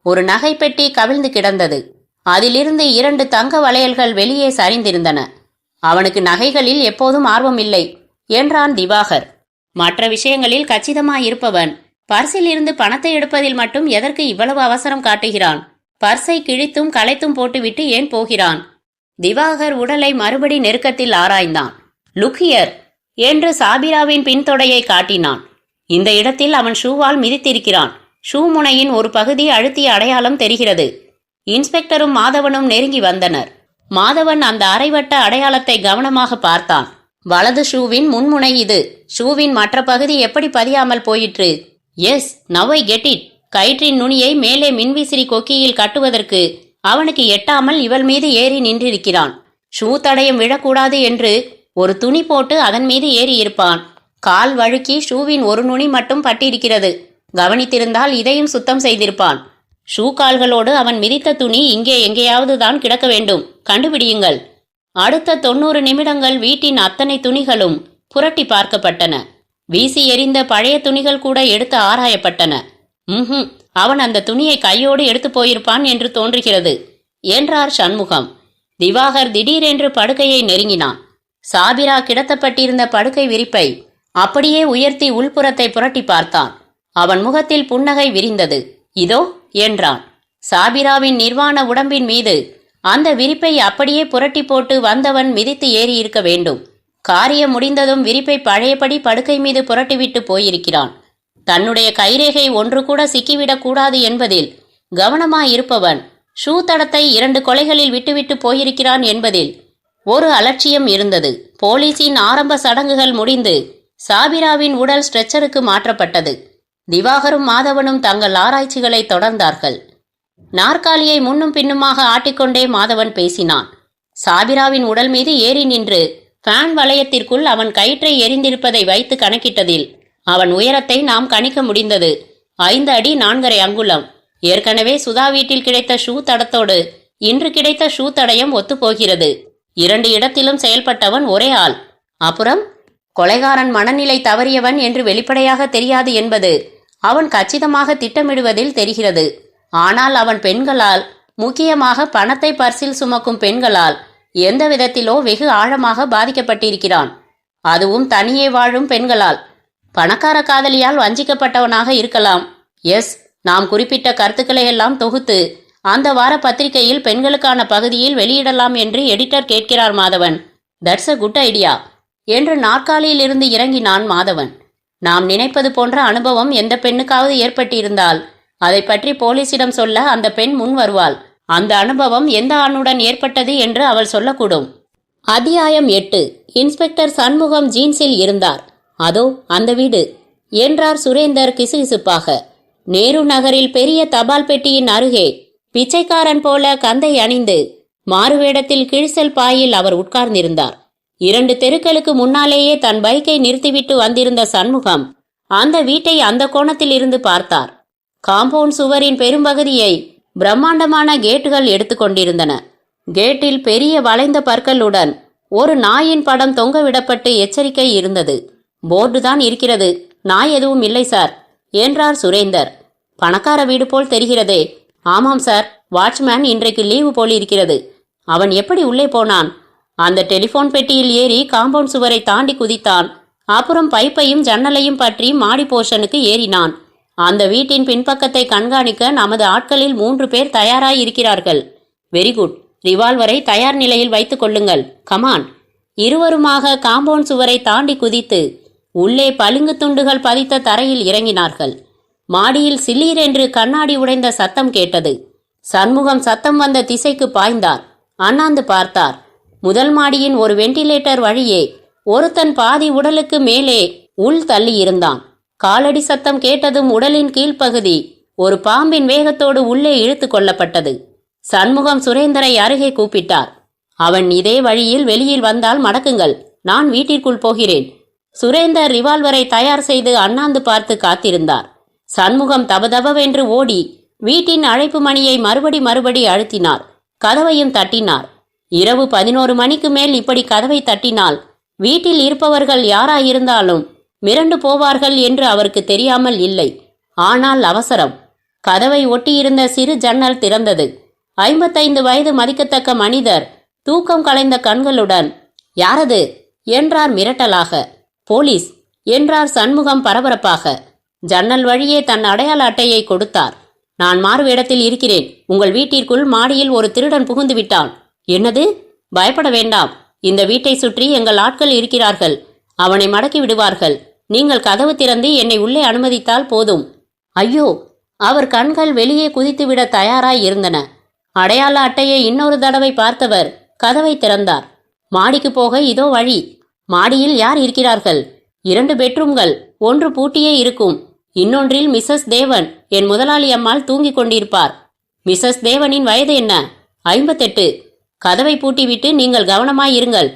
ஒரு நகைப்பெட்டி கவிழ்ந்து கிடந்தது. அதிலிருந்து 2 தங்க வளையல்கள் வெளியே சரிந்திருந்தன. அவனுக்கு நகைகளில் எப்போதும் ஆர்வம் இல்லை என்றான் திவாகர். மற்ற விஷயங்களில் கச்சிதமாயிருப்பவன் பர்சில் இருந்து பணத்தை எடுப்பதில் மட்டும் எதற்கு இவ்வளவு அவசரம் காட்டுகிறான்? பர்ஸை கிழித்தும் களைத்தும் போட்டுவிட்டு ஏன் போகிறான்? திவாகர் உடலை மறுபடி நெருக்கத்தில் ஆராய்ந்தான். லுக் ஹியர் என்று சாபிராவின் பின்தொடையை காட்டினான். இந்த இடத்தில் அவன் ஷூவால் மிதித்திருக்கிறான். ஷூ முனையின் ஒரு பகுதி அழுத்திய அடையாளம் தெரிகிறது. இன்ஸ்பெக்டரும் மாதவனும் நெருங்கி வந்தனர். மாதவன் அந்த அரைவட்ட அடையாளத்தை கவனமாக பார்த்தான். வலது ஷூவின் முன்முனை இது. ஷூவின் மற்ற பகுதி எப்படி பதியாமல் போயிற்று? Yes, now I get it. கயிற்றின் நுனியை மேலே மின்விசிறி கொக்கியில் கட்டுவதற்கு அவனுக்கு எட்டாமல் இவள் மீது ஏறி நின்றிருக்கிறான். ஷூ தடயம் விழக்கூடாது என்று ஒரு துணி போட்டு அதன் மீது ஏறி இருப்பான். கால் வழுக்கி ஷூவின் ஒரு நுனி மட்டும் பட்டிருக்கிறது. கவனித்திருந்தால் இதையும் சுத்தம் செய்திருப்பான். ஷூ கால்களோடு அவன் மிதித்த துணி இங்கே எங்கேயாவது தான் கிடக்க வேண்டும். கண்டுபிடியுங்கள். அடுத்த 90 நிமிடங்கள் வீட்டின் அத்தனை துணிகளும் புரட்டி பார்க்கப்பட்டன. வீசி எறிந்த பழைய துணிகள் கூட எடுத்து ஆராயப்பட்டன. அவன் அந்த துணியை கையோடு எடுத்து போயிருப்பான் என்று தோன்றுகிறது என்றார் சண்முகம். திவாகர் திடீரென்று படுக்கையை நெருங்கினான். சாபிரா கிடத்தப்பட்டிருந்த படுக்கை விரிப்பை அப்படியே உயர்த்தி உள்புறத்தை புரட்டி பார்த்தான். அவன் முகத்தில் புன்னகை விரிந்தது. இதோ என்றான். சாபிராவின் நிர்வாண உடம்பின் மீது அந்த விரிப்பை அப்படியே புரட்டி போட்டு வந்தவன் மிதித்து ஏறி இருக்க வேண்டும். காரியம் முடிந்ததும் விரிப்பை பழையபடி படுக்கை மீது புரட்டிவிட்டு போயிருக்கிறான். தன்னுடைய கைரேகை ஒன்று கூட சிக்கிவிடக் கூடாது என்பதில் கவனமாயிருப்பவன் ஷூ தடத்தை 2 கொலைகளில் விட்டுவிட்டு போயிருக்கிறான் என்பதில் ஒரு அலட்சியம் இருந்தது. போலீசின் ஆரம்ப சடங்குகள் முடிந்து சாபிராவின் உடல் ஸ்ட்ரெச்சருக்கு மாற்றப்பட்டது. திவாகரும் மாதவனும் தங்கள் ஆராய்ச்சிகளை தொடர்ந்தார்கள். நாற்காலியை முன்னும் பின்னுமாக ஆட்டிக்கொண்டே மாதவன் பேசினான். சாபிராவின் உடல் மீது ஏறி நின்று ஃபேன் வளையத்திற்குள் அவன் கயிற்றை எரிந்திருப்பதை வைத்து கணக்கிட்டதில் அவன் உயரத்தை நாம் கணிக்க முடிந்தது. 5 அடி 4.5 அங்குலம். ஏற்கனவே சுதா வீட்டில் கிடைத்த ஷூ தடத்தோடு இன்று கிடைத்த ஷூ தடயம் ஒத்துப்போகிறது. 2 இடத்திலும் செயல்பட்டவன் ஒரே ஆள். அப்புறம் கொலைகாரன் மனநிலை தவறியவன் என்று வெளிப்படையாக தெரியாது என்பது அவன் கச்சிதமாக திட்டமிடுவதில் தெரிகிறது. ஆனால் அவன் பெண்களால், முக்கியமாக பணத்தை பர்சில் சுமக்கும் பெண்களால் எந்த விதத்திலோ வெகு ஆழமாக பாதிக்கப்பட்டிருக்கிறான். அதுவும் தனியே வாழும் பெண்களால். பணக்கார காதலியால் வஞ்சிக்கப்பட்டவனாக இருக்கலாம். எஸ், நாம் குறிப்பிட்ட கருத்துக்களை எல்லாம் தொகுத்து அந்த வார பத்திரிகையில் பெண்களுக்கான பகுதியில் வெளியிடலாம் என்று எடிட்டர் கேட்கிறார் Madhavan. That's a good idea என்று நாற்காலியில் இருந்து இறங்கினான் மாதவன். நாம் நினைப்பது போன்ற அனுபவம் எந்த பெண்ணுக்காவது ஏற்பட்டிருந்தால் அதை பற்றி போலீசிடம் சொல்ல அந்த பெண் முன் வருவாள். அந்த அனுபவம் எந்த ஆணுடன் ஏற்பட்டது என்று அவள் சொல்லக்கூடும். அத்தியாயம் 8. இன்ஸ்பெக்டர் சண்முகம் ஜீன்ஸில் இருந்தார். அதோ அந்த வீடு என்றார் சுரேந்தர் கிசுகிசுப்பாக. நேரு நகரில் பெரிய தபால் பெட்டியின் அருகே பிச்சைக்காரன் போல கந்தை அணிந்து மாறுவேடத்தில் கிழிசல் பாயில் அவர் உட்கார்ந்திருந்தார். 2 தெருக்களுக்கு முன்னாலேயே தன் பைக்கை நிறுத்திவிட்டு வந்திருந்த சண்முகம் அந்த வீட்டை அந்த கோணத்தில் இருந்து பார்த்தார். காம்பவுண்ட் சுவரின் பெரும்பகுதியை பிரம்மாண்டமான கேட்டுகள் எடுத்துக்கொண்டிருந்தன. கேட்டில் பெரிய வளைந்த பற்களுடன் ஒரு நாயின் படம் தொங்கவிடப்பட்டு எச்சரிக்கை இருந்தது. போர்டு தான் இருக்கிறது, நாய் எதுவும் இல்லை சார் என்றார் சுரேந்தர். பணக்கார வீடு போல் தெரிகிறதே. ஆமாம் சார், வாட்ச்மேன் இன்றைக்கு லீவு போல் இருக்கிறது. அவன் எப்படி உள்ளே போனான்? அந்த டெலிபோன் பெட்டியில் ஏறி காம்பவுண்ட் சுவரை தாண்டி குதித்தான். அப்புறம் பைப்பையும் ஜன்னலையும் பற்றி மாடி போர்ஷனுக்கு ஏறினான். அந்த வீட்டின் பின்பக்கத்தை கண்காணிக்க நமது ஆட்களில் 3 பேர் தயாராய் இருக்கிறார்கள். வெரி குட், ரிவால்வரை தயார் நிலையில் வைத்துக் கொள்ளுங்கள். கமான். இருவருமாக காம்பவுண்ட் சுவரை தாண்டி குதித்து உள்ளே பளிங்கு துண்டுகள் பதித்த தரையில் இறங்கினார்கள். மாடியில் சில்லீர் என்று கண்ணாடி உடைந்த சத்தம் கேட்டது. சண்முகம் சத்தம் வந்த திசைக்கு பாய்ந்தார். அண்ணாந்து பார்த்தார். முதல் மாடியின் ஒரு வெண்டிலேட்டர் வழியே ஒருத்தன் பாதி உடலுக்கு மேலே உள் தள்ளி இருந்தான். காலடி சத்தம் கேட்டதும் உடலின் கீழ்ப்பகுதி ஒரு பாம்பின் வேகத்தோடு உள்ளே இழுத்து கொள்ளப்பட்டது. சண்முகம் சுரேந்தரை அருகே கூப்பிட்டார். அவன் இதே வழியில் வெளியில் வந்தால் மடக்குங்கள், நான் வீட்டிற்குள் போகிறேன். சுரேந்தர் ரிவால்வரை தயார் செய்து அண்ணாந்து பார்த்து காத்திருந்தார். சண்முகம் தபதபவென்று ஓடி வீட்டின் அழைப்பு மணியை மறுபடி அழுத்தினார். கதவையும் தட்டினார். இரவு 11 மணிக்கு மேல் இப்படி கதவை தட்டினால் வீட்டில் இருப்பவர்கள் யாராயிருந்தாலும் மிரண்டு போவார்கள் என்று அவருக்கு தெரியாமல் இல்லை. ஆனால் அவசரம். கதவை ஒட்டியிருந்த சிறு ஜன்னல் திறந்தது. 55 வயது மதிக்கத்தக்க மனிதர் தூக்கம் கலைந்த கண்களுடன், யாரது என்றார் மிரட்டலாக. போலீஸ் என்றார் சண்முகம் பரபரப்பாக. ஜன்னல் வழியே தன் அடையாள அட்டையை கொடுத்தார். நான் மாறுவேடத்தில் இருக்கிறேன். உங்கள் வீட்டிற்குள் மாடியில் ஒரு திருடன் புகுந்து விட்டான். என்னது? பயப்பட வேண்டாம். இந்த வீட்டை சுற்றி எங்கள் ஆட்கள் இருக்கிறார்கள். அவனை மடக்கி விடுவார்கள். நீங்கள் கதவு திறந்து என்னை உள்ளே அனுமதித்தால் போதும். ஐயோ! அவர் கண்கள் வெளியே குதித்துவிட தயாராய் இருந்தன. அடையாள அட்டையை இன்னொரு தடவை பார்த்தவர் கதவை திறந்தார். மாடிக்கு போக இதோ வழி. மாடியில் யார் இருக்கிறார்கள்? 2 பெட்ரூம்கள். ஒன்று பூட்டியே இருக்கும். இன்னொன்றில் மிஸ்ஸஸ் தேவன், என் முதலாளி அம்மாள் தூங்கிக் கொண்டிருப்பார். மிஸ்ஸஸ் தேவனின் வயது என்ன? 58. கதவை பூட்டிவிட்டு நீங்கள் கவனமாயிருங்கள்.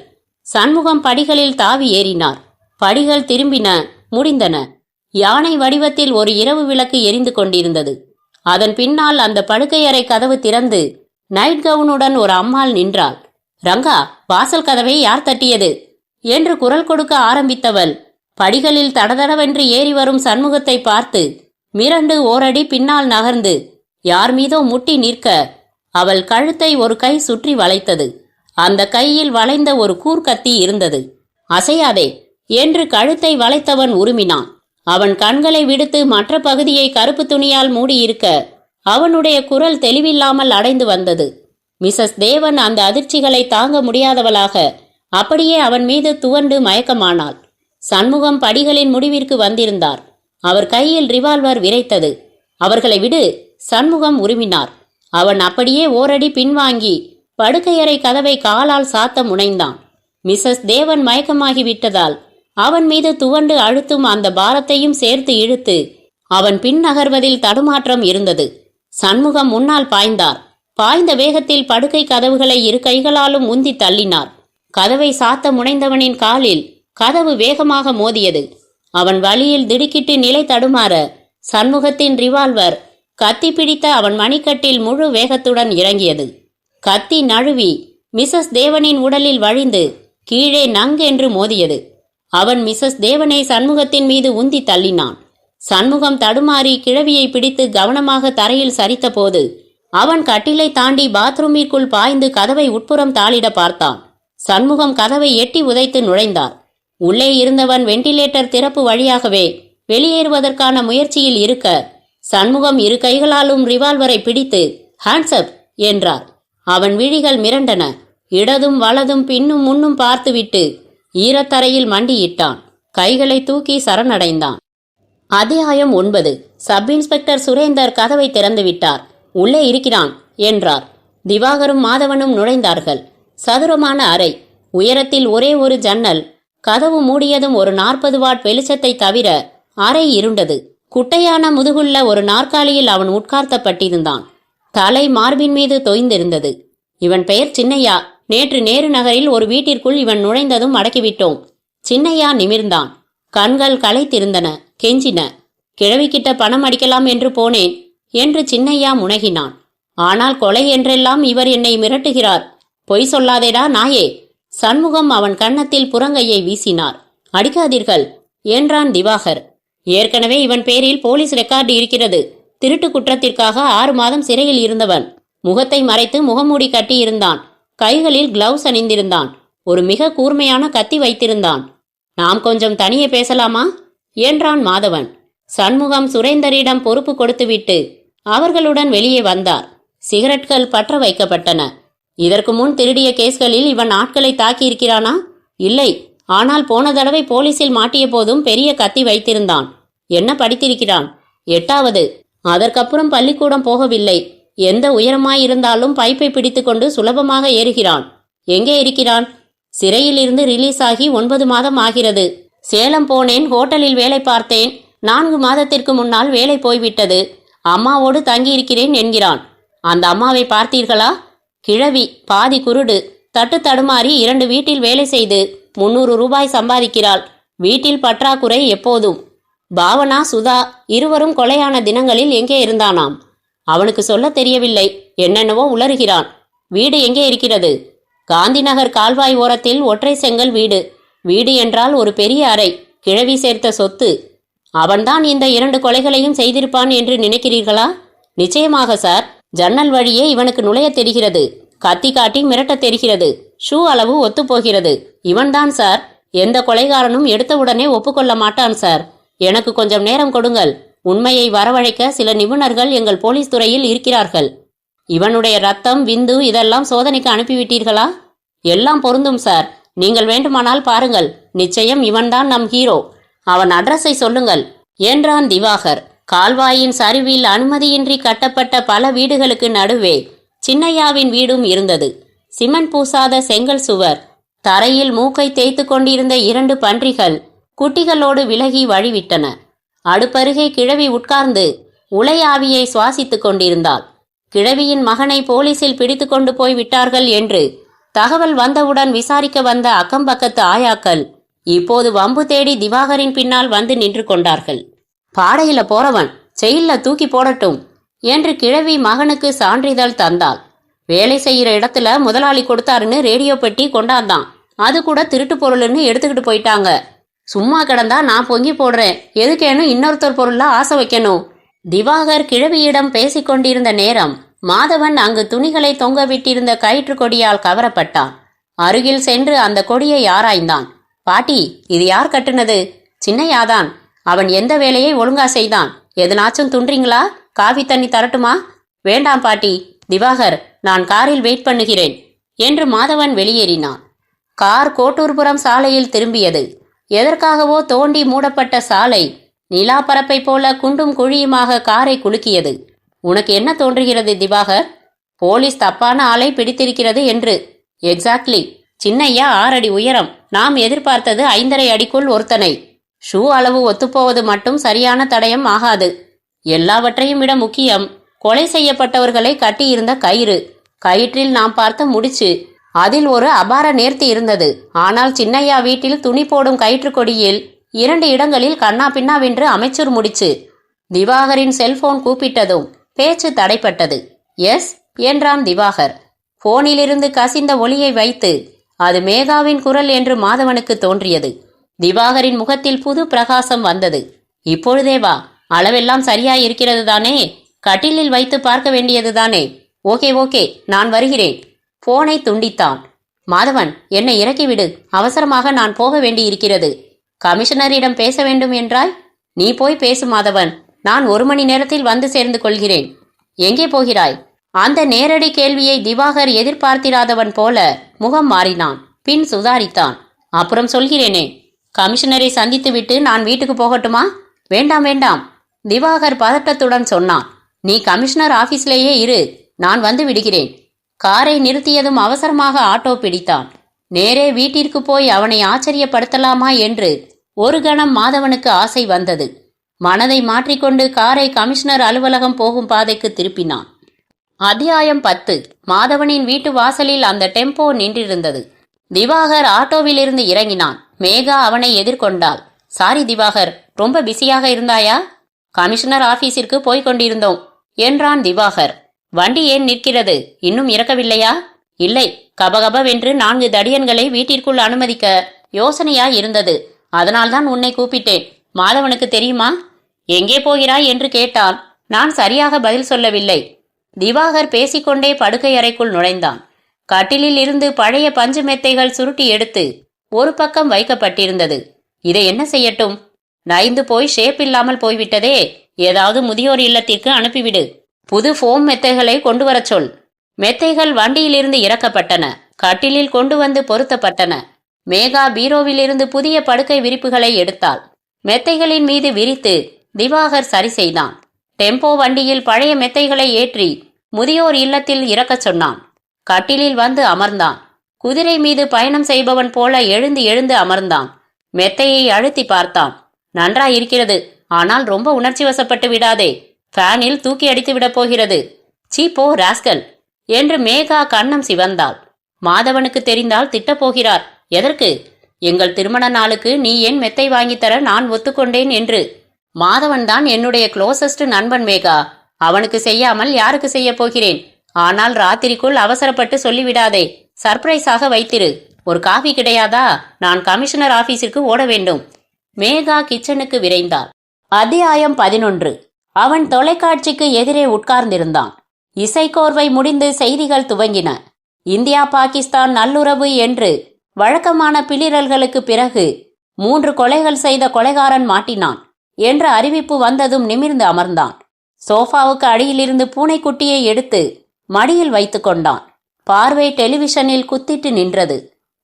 சண்முகம் படிகளில் தாவி ஏறினார். படிகள் திரும்பின, முடிந்தன. யானை வடிவத்தில் ஒரு இரவு விளக்கு எரிந்து கொண்டிருந்தது. அதன் பின்னால் அந்த படுக்கையறை கதவு திறந்து நைட் கவுனுடன் ஒரு அம்மாள் நின்றாள். ரங்கா, வாசல் கதவை யார் தட்டியது என்று குரல் கொடுக்க ஆரம்பித்தவள் படிகளில் தடதடவென்று ஏறி வரும் சண்முகத்தை பார்த்து மிரண்டு ஓரடி பின்னால் நகர்ந்து யார் மீதோ முட்டி நிற்க அவள் கழுத்தை ஒரு கை சுற்றி வளைத்தது. அந்த கையில் வளைந்த ஒரு கூர்க்கத்தி இருந்தது. அசையாதே என்று கழுத்தை வளைத்தவன் உருமினான். அவன் கண்களை விடுத்து மற்ற பகுதியை கருப்பு துணியால் மூடியிருக்க அவனுடைய குரல் தெளிவில்லாமல் அடைந்து வந்தது. மிஸ்ஸஸ் தேவன் அந்த அதிர்ச்சிகளை தாங்க முடியாதவளாக அப்படியே அவன் மீது துவண்டு மயக்கமானாள். சண்முகம் படிகளின் முடிவிற்கு வந்திருந்தார். அவர் கையில் ரிவால்வர் விரைத்தது. அவர்களை விடு, சண்முகம் உருமினார். அவன் அப்படியே ஓரடி பின்வாங்கி படுக்கையறை கதவை காலால் சாத்த முனைந்தான். மிஸ்ஸஸ் தேவன் மயக்கமாகிவிட்டதால் அவன் மீது துவண்டு அழுத்தும் அந்த பாரத்தையும் சேர்த்து இழுத்து அவன் பின் நகர்வதில் தடுமாற்றம் இருந்தது. சண்முகம் முன்னால் பாய்ந்தார். பாய்ந்த வேகத்தில் படுக்கை கதவுகளை 2 கைகளாலும் உந்தி தள்ளினார். கதவை சாத்த முனைந்தவனின் காலில் கதவு வேகமாக மோதியது. அவன் வழியில் திடுக்கிட்டு நிலை தடுமாற சண்முகத்தின் ரிவால்வர் கத்தி பிடித்த அவன் மணிக்கட்டில் முழு வேகத்துடன் இறங்கியது. கத்தி நழுவி மிஸ்ஸஸ் தேவனின் உடலில் வழிந்து கீழே நங்கென்று மோதியது. அவன் மிஸ்ஸஸ் தேவனை சண்முகத்தின் மீது உந்தி தள்ளினான். சண்முகம் தடுமாறி கிழவியை பிடித்து கவனமாக தரையில் சரித்தபோது அவன் கட்டிலை தாண்டி பாத்ரூமிற்குள் பாய்ந்து கதவை உட்புறம் தாளிட பார்த்தான். சண்முகம் கதவை எட்டி உதைத்து நுழைந்தார். உள்ளே இருந்தவன் வெண்டிலேட்டர் திறப்பு வழியாகவே வெளியேறுவதற்கான முயற்சியில் இருக்க சண்முகம் 2 கைகளாலும் ரிவால்வரை பிடித்து ஹேண்ட்ஸ் அப் என்றார். அவன் விழிகள் மிரண்டன. இடதும் வலதும் பின்னும் முன்னும் பார்த்துவிட்டு ஈரத்தரையில் மண்டியிட்டான். கைகளை தூக்கி சரணடைந்தான். அத்தியாயம் 9. சப் இன்ஸ்பெக்டர் சுரேந்தர் கதவை திறந்து விட்டார். உள்ளே இருக்கிறான் என்றார். திவாகரும் மாதவனும் நுழைந்தார்கள். சதுரமான அறை. உயரத்தில் ஒரே ஒரு ஜன்னல். கதவு மூடியதும் ஒரு 40 வாட் வெளிச்சத்தை தவிர அறை இருண்டது. குட்டையான முதுகுள்ள ஒரு நாற்காலியில் அவன் உட்கார்த்தப்பட்டிருந்தான். தலை மார்பின் மீது தொய்ந்திருந்தது. இவன் பெயர் சின்னையா. நேற்று நேரு நகரில் ஒரு வீட்டிற்குள் இவன் நுழைந்ததும் அடக்கிவிட்டோம். சின்னையா நிமிர்ந்தான். கண்கள் களைத்திருந்தன, கெஞ்சின. கிழவிக்கிட்ட பணம் அடிக்கலாம் என்று போனேன் என்று சின்னையா முனகினான். ஆனால் கொலை என்றெல்லாம் இவர் என்னை மிரட்டுகிறார். பொய் சொல்லாதேடா நாயே. சண்முகம் அவன் கன்னத்தில் புறங்கையை வீசினார். அடிக்காதீர்கள் என்றான் திவாகர். ஏற்கனவே இவன் பேரில் போலீஸ் ரெக்கார்டு இருக்கிறது. திருட்டு குற்றத்திற்காக 6 மாதம் சிறையில் இருந்தவன். முகத்தை மறைத்து முகமூடி கட்டியிருந்தான். கைகளில் கிளவுஸ் அணிந்திருந்தான். ஒரு மிக கூர்மையான கத்தி வைத்திருந்தான். நாம் கொஞ்சம் தனியே பேசலாமா என்றான் மாதவன். சண்முகம் சுரேந்தரிடம் பொறுப்பு கொடுத்துவிட்டு அவர்களுடன் வெளியே வந்தார். சிகரெட்கள் பற்ற வைக்கப்பட்டன. இதற்கு முன் திருடிய கேஸ்களில் இவன் ஆட்களை தாக்கியிருக்கிறானா? இல்லை. ஆனால் போன தடவை போலீசில் மாட்டிய போதும் பெரிய கத்தி வைத்திருந்தான். என்ன படித்திருக்கிறான்? 8வது. அதற்கப்புறம் பள்ளிக்கூடம் போகவில்லை. எந்த உயரமாயிருந்தாலும் பைப்பை பிடித்துக்கொண்டு சுலபமாக ஏறுகிறான். எங்கே இருக்கிறான்? சிறையில் இருந்து ரிலீஸ் ஆகி 9 மாதம் ஆகிறது. சேலம் போனேன். ஹோட்டலில் வேலை பார்த்தேன். 4 மாதத்திற்கு முன்னால் வேலை போய்விட்டது. அம்மாவோடு தங்கியிருக்கிறேன் என்கிறான். அந்த அம்மாவை பார்த்தீர்களா? கிழவி, பாதி குருடு, தட்டு தடுமாறி 2 வீட்டில் வேலை செய்து 300 ரூபாய் சம்பாதிக்கிறாள். வீட்டில் பற்றாக்குறை எப்போதும். பாவனா, சுதா இருவரும் கொலையான தினங்களில் எங்கே இருந்தானாம்? அவனுக்கு சொல்ல தெரியவில்லை. என்னென்னவோ உளறுகிறான். வீடு எங்கே இருக்கிறது? காந்திநகர் கால்வாய் ஓரத்தில் ஒற்றை செங்கல் வீடு. வீடு என்றால் ஒரு பெரிய அறை. கிழவி சேர்த்த சொத்து. அவன்தான் இந்த 2 கொலைகளையும் செய்திருப்பான் என்று நினைக்கிறீர்களா? நிச்சயமாக சார். ஜன்னல் வழியே இவனுக்கு நுழைய தெரிகிறது. கத்தி காட்டி மிரட்ட தெரிகிறது. ஷூ அளவு ஒத்துப்போகிறது. இவன்தான் சார். எந்த கொலைகாரனும் எடுத்தவுடனே ஒப்புக்கொள்ள மாட்டான் சார். எனக்கு கொஞ்சம் நேரம் கொடுங்கள். உண்மையை வரவழைக்க சில நிபுணர்கள் எங்கள் போலீஸ் துறையில் இருக்கிறார்கள். இவனுடைய ரத்தம், விந்து இதெல்லாம் சோதனைக்கு அனுப்பிவிட்டீர்களா? எல்லாம் பொருந்தும் சார். நீங்கள் வேண்டுமானால் பாருங்கள். நிச்சயம் இவன்தான் நம் ஹீரோ. அவன் அட்ரஸை சொல்லுங்கள் என்றான் திவாகர். கால்வாயின் சரிவில் அனுமதியின்றி கட்டப்பட்ட பல வீடுகளுக்கு நடுவே சின்னையாவின் வீடும் இருந்தது. சிமெண்ட் பூசாத செங்கல் சுவர். தரையில் மூக்கை தேய்த்து கொண்டிருந்த 2 பன்றிகள் குட்டிகளோடு விலகி வழிவிட்டன. அடுப்பருகே கிழவி உட்கார்ந்து உலையாவியை சுவாசித்துக் கொண்டிருந்தாள். கிழவியின் மகனை போலீசில் பிடித்து கொண்டு போய் விட்டார்கள் என்று தகவல் வந்தவுடன் விசாரிக்க வந்த அக்கம்பக்கத்து ஆயாக்கள் இப்போது வம்பு தேடி திவாகரின் பின்னால் வந்து நின்று கொண்டார்கள். பாடையில போறவன் செயல்ல தூக்கி போடட்டும் என்று கிழவி மகனுக்கு சான்றிதழ் தந்தாள். வேலை செய்யற இடத்துல முதலாளி கொடுத்தாருன்னு ரேடியோ பெட்டி கொண்டாந்தான். அது கூட திருட்டு பொருள்னு எடுத்துக்கிட்டு போயிட்டாங்க. சும்மா கிடந்தா நான் பொங்கி போடுறேன். எதுக்கேனும் இன்னொருத்தர் பொருளா ஆசை வைக்கணும்? திவாகர் கிழவியிடம் பேசிக்கொண்டிருந்த நேரம் மாதவன் அங்கு துணிகளை தொங்க விட்டிருந்த கயிற்று கொடியால் கவரப்பட்டான். அருகில் சென்று அந்த கொடியை ஆராய்ந்தான். பாட்டி, இது யார் கட்டுனது? சின்னையாதான். அவன் எந்த வேலையை ஒழுங்கா செய்தான்? எதனாச்சும் துன்றீங்களா? காவி தண்ணி தரட்டுமா? வேண்டாம் பாட்டி. திவாகர், நான் காரில் வெயிட் பண்ணுகிறேன் என்று மாதவன் வெளியேறினான். கார் கோட்டூர்புரம் சாலையில் திரும்பியது. எதற்காகவோ தோண்டி மூடப்பட்ட சாலை நிலாப்பரப்பை போல குண்டும் குழியுமாக காரை குலுக்கியது. உனக்கு என்ன தோன்றுகிறது திவாகர்? போலீஸ் தப்பான ஆளை பிடித்திருக்கிறது என்று. எக்ஸாக்ட்லி. சின்னையா 6 அடி உயரம். நாம் எதிர்பார்த்தது 5.5 அடிக்குள் ஒருத்தனை. ஷூ அளவு ஒத்துப்போவது மட்டும் சரியான தடயம் ஆகாது. எல்லாவற்றையும் விட முக்கியம், கொலை செய்யப்பட்டவர்களை கட்டியிருந்த கயிறு. கயிற்றில் நாம் பார்த்த முடிச்சு. அதில் ஒரு அபார நேர்த்தி இருந்தது. ஆனால் சின்னையா வீட்டில் துணி போடும் கயிற்று கொடியில் 2 இடங்களில் கண்ணா பின்னாவென்று அமைச்சர் முடிச்சு. திவாகரின் செல்போன் கூப்பிட்டதும் பேச்சு தடைப்பட்டது. எஸ் என்றான் திவாகர். போனிலிருந்து கசிந்த ஒலியை வைத்து அது மேகாவின் குரல் என்று மாதவனுக்கு தோன்றியது. திவாகரின் முகத்தில் புது பிரகாசம் வந்தது. இப்பொழுதே வா. அளவெல்லாம் சரியாயிருக்கிறது தானே? கட்டிலில் வைத்து பார்க்க வேண்டியது தானே? ஓகே ஓகே, நான் வருகிறேன். போனை துண்டித்தான். மாதவன், என்னை இறக்கிவிடு. அவசரமாக நான் போக வேண்டியிருக்கிறது. கமிஷனரிடம் பேச வேண்டும் என்றாய்? நீ போய் பேசு மாதவன். நான் 1 மணி நேரத்தில் வந்து சேர்ந்து கொள்கிறேன். எங்கே போகிறாய்? அந்த நேரடி கேள்வியை திவாகர் எதிர்பார்த்திராதவன் போல முகம் மாறினான். பின் சுதாரித்தான். அப்புறம் சொல்கிறேனே. கமிஷனரை சந்தித்துவிட்டு நான் வீட்டுக்கு போகட்டுமா? வேண்டாம் வேண்டாம், திவாகர் பதட்டத்துடன் சொன்னான். நீ கமிஷனர் ஆபீஸ்லேயே இரு, நான் வந்து விடுகிறேன். காரை நிறுத்தியதும் அவசரமாக ஆட்டோ பிடித்தான். நேரே வீட்டிற்கு போய் அவனை ஆச்சரியப்படுத்தலாமா என்று ஒரு கணம் மாதவனுக்கு ஆசை வந்தது. மனதை மாற்றிக்கொண்டு காரை கமிஷனர் அலுவலகம் போகும் பாதைக்கு திருப்பினான். அத்தியாயம் 10. மாதவனின் வீட்டு வாசலில் அந்த டெம்போ நின்றிருந்தது. திவாகர் ஆட்டோவிலிருந்து இறங்கினான். மேகா அவனை எதிர்கொண்டாள். சாரி திவாகர், ரொம்ப பிஸியாக இருந்தாயா? கமிஷனர் ஆபீஸிற்கு போய்க் கொண்டிருந்தோம் என்றான் திவாகர். வண்டி ஏன் நிற்கிறது? இன்னும் இறக்கவில்லையா? இல்லை, கபகபவென்று 4 தடியன்களை வீட்டிற்குள் அனுமதிக்க யோசனையா இருந்தது. அதனால்தான் உன்னை கூப்பிட்டேன். மாதவனுக்கு தெரியுமா? எங்கே போகிறாய் என்று கேட்டான். நான் சரியாக பதில் சொல்லவில்லை. திவாகர் பேசிக்கொண்டே படுக்கை அறைக்குள் நுழைந்தான். கட்டிலில் இருந்து பழைய பஞ்சு மெத்தைகள் சுருட்டி எடுத்து ஒரு பக்கம் வைக்கப்பட்டிருந்தது. இதை என்ன செய்யட்டும்? நைந்து போய் ஷேப் இல்லாமல் போய்விட்டதே. ஏதாவது முதியோர் இல்லத்திற்கு அனுப்பிவிடு. புது ஃபோம் மெத்தைகளை கொண்டு வரச் சொல். மெத்தைகள் வண்டியிலிருந்து இறக்கப்பட்டன. கட்டிலில் கொண்டு வந்து பொருத்தப்பட்டன. மேகா பீரோவிலிருந்து புதிய படுக்கை விரிப்புகளை எடுத்தாள். மெத்தைகளின் மீது விரித்து திவாகர் சரி செய்தான். டெம்போ வண்டியில் பழைய மெத்தைகளை ஏற்றி முதியோர் இல்லத்தில் இறக்கச் சொன்னான். கட்டிலில் வந்து அமர்ந்தான். குதிரை மீது பயணம் செய்பவன் போல எழுந்து எழுந்து அமர்ந்தான். மெத்தையை அழுத்தி பார்த்தான். நன்றாயிருக்கிறது, ஆனால் ரொம்ப உணர்ச்சி வசப்பட்டு விடாதே. ஃபேனில் தூக்கி அடித்து விடப் போகிறது. சீப்போ ராஸ்கல் என்று மேகா கன்னம் சிவந்தாள். மாதவனுக்கு தெரிந்தால் திட்டப்போகிறார். எதற்கு? எங்கள் திருமண நாளுக்கு நீ ஏன் மெத்தை வாங்கித்தர நான் ஒத்துக்கொண்டேன் என்று. மாதவன் தான் என்னுடைய க்ளோசஸ்ட் நண்பன் மேகா. அவனுக்கு செய்யாமல் யாருக்கு செய்ய போகிறேன்? ஆனால் ராத்திரிக்குள் அவசரப்பட்டு சொல்லிவிடாதே. சர்ப்ரைஸாக வைத்திரு. ஒரு காஃபி கிடையாதா? நான் கமிஷனர் ஆபீஸிற்கு ஓட வேண்டும். மேகா கிச்சனுக்கு விரைந்தாள். அத்தியாயம் 11. அவன் தொலைக்காட்சிக்கு எதிரே உட்கார்ந்திருந்தான். இசைக்கோர்வை முடிந்து செய்திகள் துவங்கின. இந்தியா பாகிஸ்தான் நல்லுறவு என்று வழக்கமான பிளிரல்களுக்கு பிறகு 3 கொலைகள் செய்த கொலைகாரன் மாட்டினான் என்ற அறிவிப்பு வந்ததும் நிமிர்ந்து அமர்ந்தான். சோஃபாவுக்கு அடியிலிருந்து பூனைக்குட்டியை எடுத்து மடியில் வைத்து கொண்டான். பார்வை டெலிவிஷனில் குத்திட்டு நின்றது.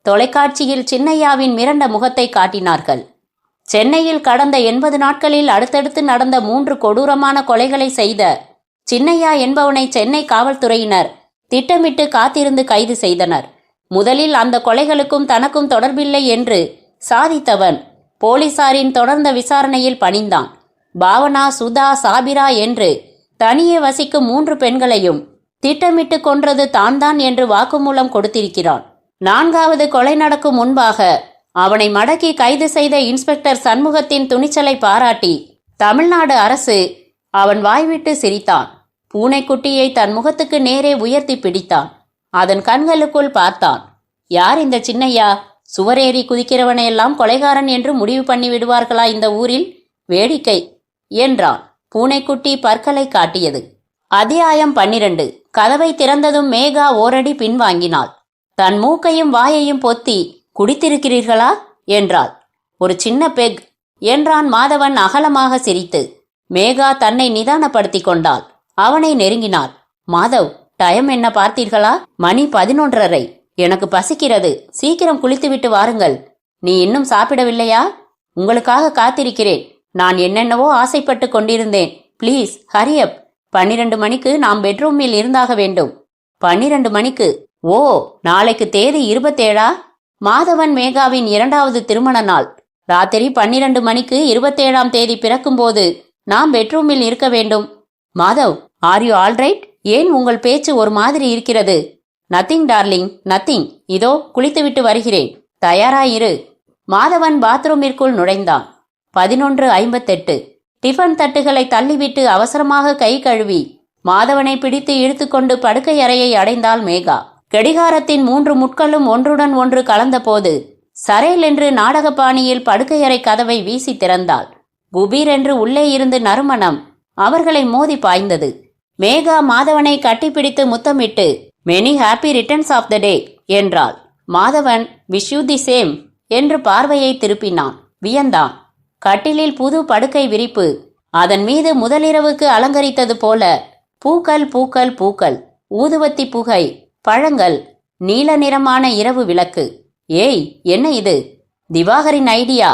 தொலைக்காட்சியில் சின்னையாவின் மிரண்ட முகத்தை காட்டினார்கள். சென்னையில் கடந்த 80 நாட்களில் அடுத்தடுத்து நடந்த 3 கொடூரமான கொலைகளை செய்த சின்னையா என்பவனை சென்னை காவல்துறையினர் திட்டமிட்டு காத்திருந்து கைது செய்தனர். முதலில் அந்த கொலைகளுக்கும் தனக்கும் தொடர்பில்லை என்று சாதித்தவன் போலீசாரின் தொடர்ந்த விசாரணையில் பணிந்தான். பாவனா, சுதா, சாபிரா என்று தனியே வசிக்கும் 3 பெண்களையும் திட்டமிட்டு கொன்றது தான் என்று வாக்குமூலம் கொடுத்திருக்கிறான். 4வது கொலை நடக்கும் முன்பாக அவனை மடக்கி கைது செய்த இன்ஸ்பெக்டர் சண்முகத்தின் துணிச்சலை பாராட்டி தமிழ்நாடு அரசு அவன் வாய்விட்டு சிரித்தான். பூனைக்குட்டியை தன் முகத்துக்கு நேரே உயர்த்தி பிடித்தான். அதன் கண்களுக்குள் பார்த்தான். யார் இந்த சின்னையா? சுவரேறி குதிக்கிறவனையெல்லாம் கொலைகாரன் என்று முடிவு பண்ணி விடுவார்களா இந்த ஊரில்? வேடிக்கை என்றான். பூனைக்குட்டி பற்களை காட்டியது. அத்தியாயம் 12. கதவை திறந்ததும் மேகா ஓரடி பின்வாங்கினாள். தன் மூக்கையும் வாயையும் பொத்தி, குடித்திருக்கிறீர்களா என்றாள். ஒரு சின்ன பெக் என்றான் மாதவன் அகலமாக சிரித்து. மேகா தன்னை நிதானப்படுத்தி கொண்டாள். அவனை நெருங்கினாள். மாதவ், டைம் என்ன பார்த்தீர்களா? மணி 11:30. எனக்கு பசிக்கிறது. சீக்கிரம் குளித்துவிட்டு வாருங்கள். நீ இன்னும் சாப்பிடவில்லையா? உங்களுக்காக காத்திருக்கிறேன். நான் என்னென்னவோ ஆசைப்பட்டு கொண்டிருந்தேன். ப்ளீஸ் ஹரியப். 12 மணிக்கு நாம் பெட்ரூமில் இருந்தாக வேண்டும். 12 மணிக்கு? ஓ, நாளைக்கு தேதி 27ஆ? மாதவன் மேகாவின் 2வது திருமண நாள். ராத்திரி 12 மணிக்கு 27ஆம் தேதி பிறக்கும்போது நாம் பெட்ரூமில் இருக்க வேண்டும். Madhav, are you alright? ஏன் உங்கள் பேச்சு ஒரு மாதிரி இருக்கிறது? Nothing darling, nothing. இதோ குளித்துவிட்டு வருகிறேன். தயாராயிரு. மாதவன் பாத்ரூமிற்குள் நுழைந்தான். 11:58. டிஃபன் தட்டுகளை தள்ளிவிட்டு அவசரமாக கை கழுவி மாதவனை பிடித்து இழுத்துக்கொண்டு படுக்கை அறையை அடைந்தாள் மேகா. கடிகாரத்தின் 3 முட்களும் ஒன்றுடன் ஒன்று கலந்தபோது சரேல் என்று நாடகப்பாணியில் படுக்கையறை கதவை வீசி திறந்தாள். குபீரென்று உள்ளே இருந்து நறுமணம் அவர்களை மோதி பாய்ந்தது. மேகா மாதவனை கட்டிப்பிடித்து முத்தமிட்டு, many happy returns of the day என்றாள். Madhavan, wish you the same என்று பார்வையை திருப்பினான். வியந்தான். கட்டிலில் புது படுக்கை விரிப்பு. அதன் மீது முதலிரவுக்கு அலங்கரித்தது போல பூக்கள் பூக்கள் பூக்கள், ஊதுவத்தி புகை, பழங்கள், நீல நிறமான இரவு விளக்கு. ஏய், என்ன இது? திவாகரின் ஐடியா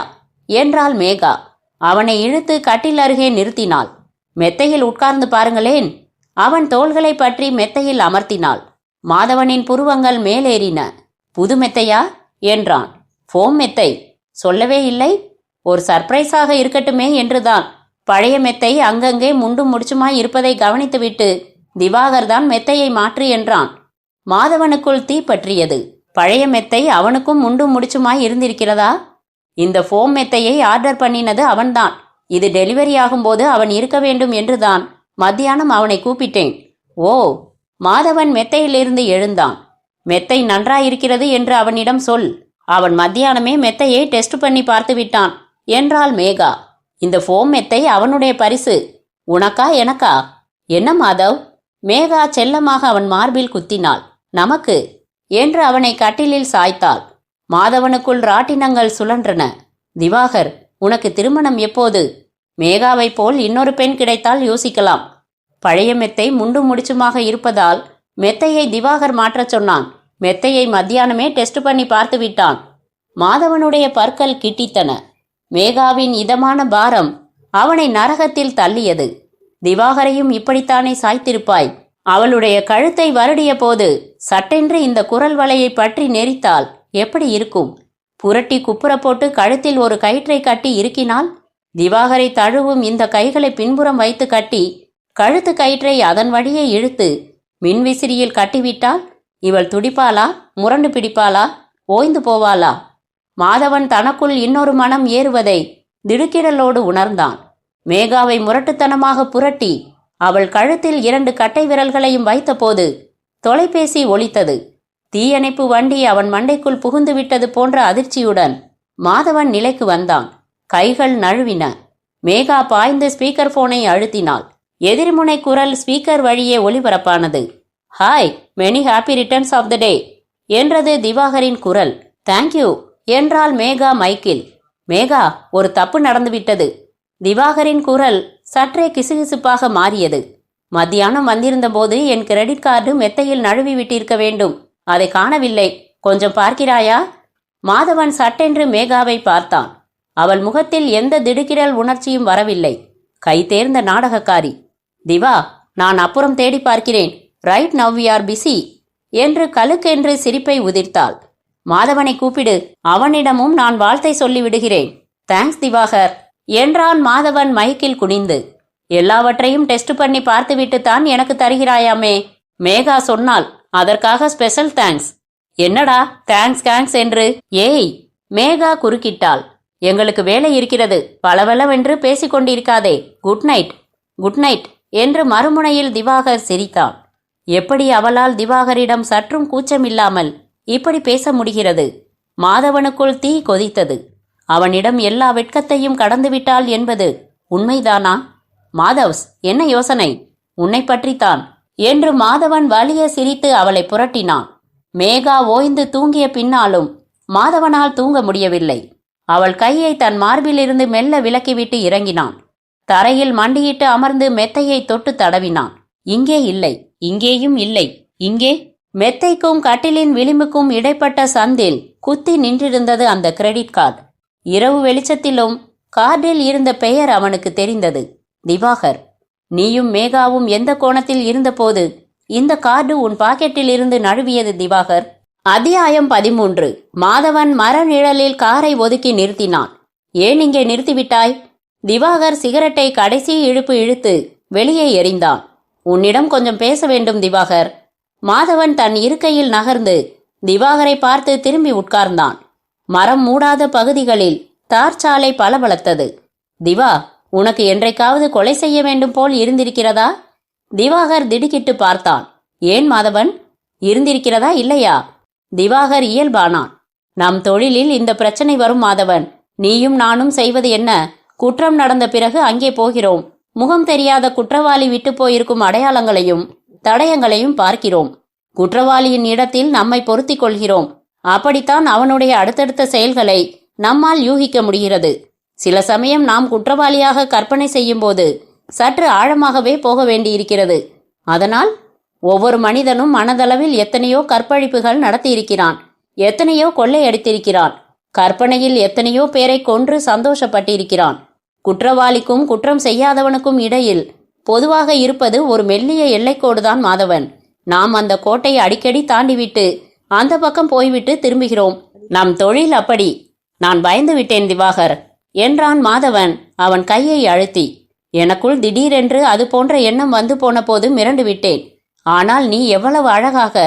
என்றாள் மேகா. அவனை இழுத்து கட்டில் அருகே நிறுத்தினாள். மெத்தையில் உட்கார்ந்து பாருங்களேன். அவன் தோள்களை பற்றி மெத்தையில் அமர்த்தினாள். மாதவனின் புருவங்கள் மேலேறின. புது மெத்தையா என்றான். ஃபோம் மெத்தை. சொல்லவே இல்லை. ஒரு சர்ப்ரைஸாக இருக்கட்டுமே என்றுதான். பழைய மெத்தை அங்கங்கே முண்டும் முடிச்சுமாய் இருப்பதை கவனித்துவிட்டு திவாகர் தான் மெத்தையை மாற்று என்றான். மாதவனுக்குள் தீ பற்றியது. பழைய மெத்தை அவனுக்கும் முண்டும் முடிச்சுமாய் இருந்திருக்கிறதா? இந்த ஃபோம் மெத்தையை ஆர்டர் பண்ணினது அவன்தான். இது டெலிவரி ஆகும்போது அவன் இருக்க வேண்டும் என்றுதான் மத்தியானம் அவனை கூப்பிட்டேன். ஓ! மாதவன் மெத்தையிலிருந்து எழுந்தான். மெத்தை நன்றாயிருக்கிறது என்று அவனிடம் சொல். அவன் மத்தியானமே மெத்தையை டெஸ்ட் பண்ணி பார்த்து விட்டான் என்றாள் மேகா. இந்த ஃபோம் மெத்தை அவனுடைய பரிசு. உனக்கா எனக்கா? என்ன மாதவ்? மேகா செல்லமாக அவன் மார்பில் குத்தினாள். நமக்கு என்று அவனை கட்டிலில் சாய்த்தாள். மாதவனுக்குள் ராட்டினங்கள் சுழன்றன. திவாகர், உனக்கு திருமணம் எப்போது? மேகாவைப் போல் இன்னொரு பெண் கிடைத்தால் யோசிக்கலாம். பழைய மெத்தை முண்டு முடிச்சுமாக இருப்பதால் மெத்தையை திவாகர் மாற்றச் சொன்னான். மெத்தையை மத்தியானமே டெஸ்ட் பண்ணி பார்த்து விட்டான். மாதவனுடைய பற்கள் கிட்டித்தன. மேகாவின் இதமான பாரம் அவனை நரகத்தில் தள்ளியது. திவாகரையும் இப்படித்தானே சாய்த்திருப்பாய்? அவளுடைய கழுத்தை வருடிய போது சட்டென்று இந்த குரல் வலையை பற்றி நெரித்தால் எப்படி இருக்கும்? புரட்டி குப்புற போட்டு கழுத்தில் ஒரு கயிற்றை கட்டி இருக்கினால், திவாகரை தழுவும் இந்த கைகளை பின்புறம் வைத்து கட்டி கழுத்து கயிற்றை அதன் வழியே இழுத்து மின்விசிறியில் கட்டிவிட்டால் இவள் துடிப்பாளா? முரண்டு பிடிப்பாளா? ஓய்ந்து போவாளா? மாதவன் தனக்குள் இன்னொரு மனம் ஏறுவதை திடுக்கிடலோடு உணர்ந்தான். மேகாவை முரட்டுத்தனமாக புரட்டி அவள் கழுத்தில் 2 கட்டை விரல்களையும் வைத்தபோது தொலைபேசி ஒலித்தது. தீயணைப்பு வண்டி அவன் மண்டைக்குள் புகுந்து விட்டது போன்ற அதிர்ச்சியுடன் மாதவன் நிலைக்கு வந்தான். கைகள் நழுவின. மேகா பாய்ந்து ஸ்பீக்கர் போனை அழுத்தினாள். எதிர்முனை குரல் ஸ்பீக்கர் வழியே ஒலிபரப்பானது. Hi, many happy returns of the day என்றது திவாகரின் குரல். தேங்க்யூ என்றாள் மேகா மைக்கில். மேகா, ஒரு தப்பு நடந்துவிட்டது. திவாகரின் குரல் சற்றே கிசுகிசுப்பாக மாறியது. மத்தியானம் வந்திருந்தபோது என் கிரெடிட் கார்டு மெத்தையில் நழுவி விட்டிருக்க வேண்டும். அதை காணவில்லை. கொஞ்சம் பார்க்கிறாயா? மாதவன் சட்டென்று மேகாவை பார்த்தான். அவள் முகத்தில் எந்த திடுக்கிடல் உணர்ச்சியும் வரவில்லை. கை தேர்ந்த நாடகக்காரி. திவா, நான் அப்புறம் தேடி பார்க்கிறேன். Right now we are busy என்று கலுக்கென்று சிரிப்பை உதிர்த்தாள். மாதவனை கூப்பிடு. அவனிடமும் நான் வாழ்த்தை சொல்லி விடுகிறேன். தேங்க்ஸ் திவாகர் என்றான் மாதவன் மைக்கில் குனிந்து. எல்லாவற்றையும் டெஸ்ட் பண்ணி பார்த்துவிட்டுத்தான் எனக்கு தருகிறாயாமே? மேகா சொன்னாள். அதற்காக ஸ்பெஷல் தேங்க்ஸ். என்னடா தேங்க்ஸ் என்று? ஏய், மேகா குறுக்கிட்டாள். எங்களுக்கு வேலை இருக்கிறது. பலவளவென்று பேசிக்கொண்டிருக்காதே. Good night. குட் நைட் என்று மறுமுனையில் திவாகர் சிரித்தான். எப்படி அவளால் திவாகரிடம் சற்றும் கூச்சமில்லாமல் இப்படி பேச முடிகிறது? மாதவனுக்குள் தீ கொதித்தது. அவனிடம் எல்லா வெட்கத்தையும் கடந்துவிட்டாள் என்பது உண்மைதானா? மாதவ்ஸ், என்ன யோசனை? உன்னை பற்றித்தான் என்று மாதவன் வலிய சிரித்து அவளை புரட்டினான். மேகா ஓய்ந்து தூங்கிய பின்னாலும் மாதவனால் தூங்க முடியவில்லை. அவள் கையை தன் மார்பிலிருந்து மெல்ல விலக்கிவிட்டு இறங்கினான். தரையில் மண்டியிட்டு அமர்ந்து மெத்தையை தொட்டு தடவினான். இங்கே இல்லை, இங்கேயும் இல்லை. இங்கே மெத்தைக்கும் கட்டிலின் விளிம்புக்கும் இடைப்பட்ட சந்தில் குத்தி நின்றிருந்தது அந்த கிரெடிட் கார்டு. இரவு வெளிச்சத்திலும் கார்டில் இருந்த பெயர் அவனுக்கு தெரிந்தது. திவாகர். நீயும் மேகாவும் எந்த கோணத்தில் இருந்தபோது இந்த கார்டு உன் பாக்கெட்டில் இருந்து நழுவியது திவாகர்? அத்தியாயம் 13. மாதவன் மர நிழலில் காரை ஒதுக்கி நிறுத்தினான். ஏன் இங்கே நிறுத்திவிட்டாய்? திவாகர் சிகரெட்டை கடைசி இழுப்பு இழுத்து வெளியே எறிந்தான். உன்னிடம் கொஞ்சம் பேச வேண்டும் திவாகர். மாதவன் தன் இருக்கையில் நகர்ந்து திவாகரை பார்த்து திரும்பி உட்கார்ந்தான். மரம் மூடாத பகுதிகளில் தார்ச்சாலை பளபளத்தது. திவா, உனக்கு என்றைக்காவது கொலை செய்ய வேண்டும் போல் இருந்திருக்கிறதா? திவாகர் திடுக்கிட்டு பார்த்தான். ஏன் மாதவன்? இருந்திருக்கிறதா இல்லையா? திவாகர் இயல்பானான். நம் தொழிலில் இந்த பிரச்சனை வரும் மாதவன். நீயும் நானும் செய்வது என்ன? குற்றம் நடந்த பிறகு அங்கே போகிறோம். முகம் தெரியாத குற்றவாளி விட்டு போயிருக்கும் அடையாளங்களையும் தடயங்களையும் பார்க்கிறோம். குற்றவாளியின் இடத்தில் நம்மை பொருத்திக் கொள்கிறோம். அப்படித்தான் அவனுடைய அடுத்தடுத்த செயல்களை நம்மால் யூகிக்க முடிகிறது. சில சமயம் நாம் குற்றவாளியாக கற்பனை செய்யும் போது சற்று ஆழமாகவே போக வேண்டியிருக்கிறது. அதனால் ஒவ்வொரு மனிதனும் மனதளவில் எத்தனையோ கற்பழிப்புகள் நடத்தியிருக்கிறான், எத்தனையோ கொள்ளையடித்திருக்கிறான், கற்பனையில் எத்தனையோ பேரை கொன்று சந்தோஷப்பட்டிருக்கிறான். குற்றவாளிக்கும் குற்றம் செய்யாதவனுக்கும் இடையில் பொதுவாக இருப்பது ஒரு மெல்லிய எல்லைக்கோடுதான் மாதவன். நாம் அந்த கோட்டை அடிக்கடி தாண்டிவிட்டு அந்த பக்கம் போய்விட்டு திரும்புகிறோம். நம் தொழில் அப்படி. நான் பயந்து விட்டேன் திவாகர் என்றான் மாதவன் அவன் கையை அழுத்தி. எனக்குள் திடீரென்று அது போன்ற எண்ணம் வந்து போன போது மிரண்டு விட்டேன். ஆனால் நீ எவ்வளவு அழகாக,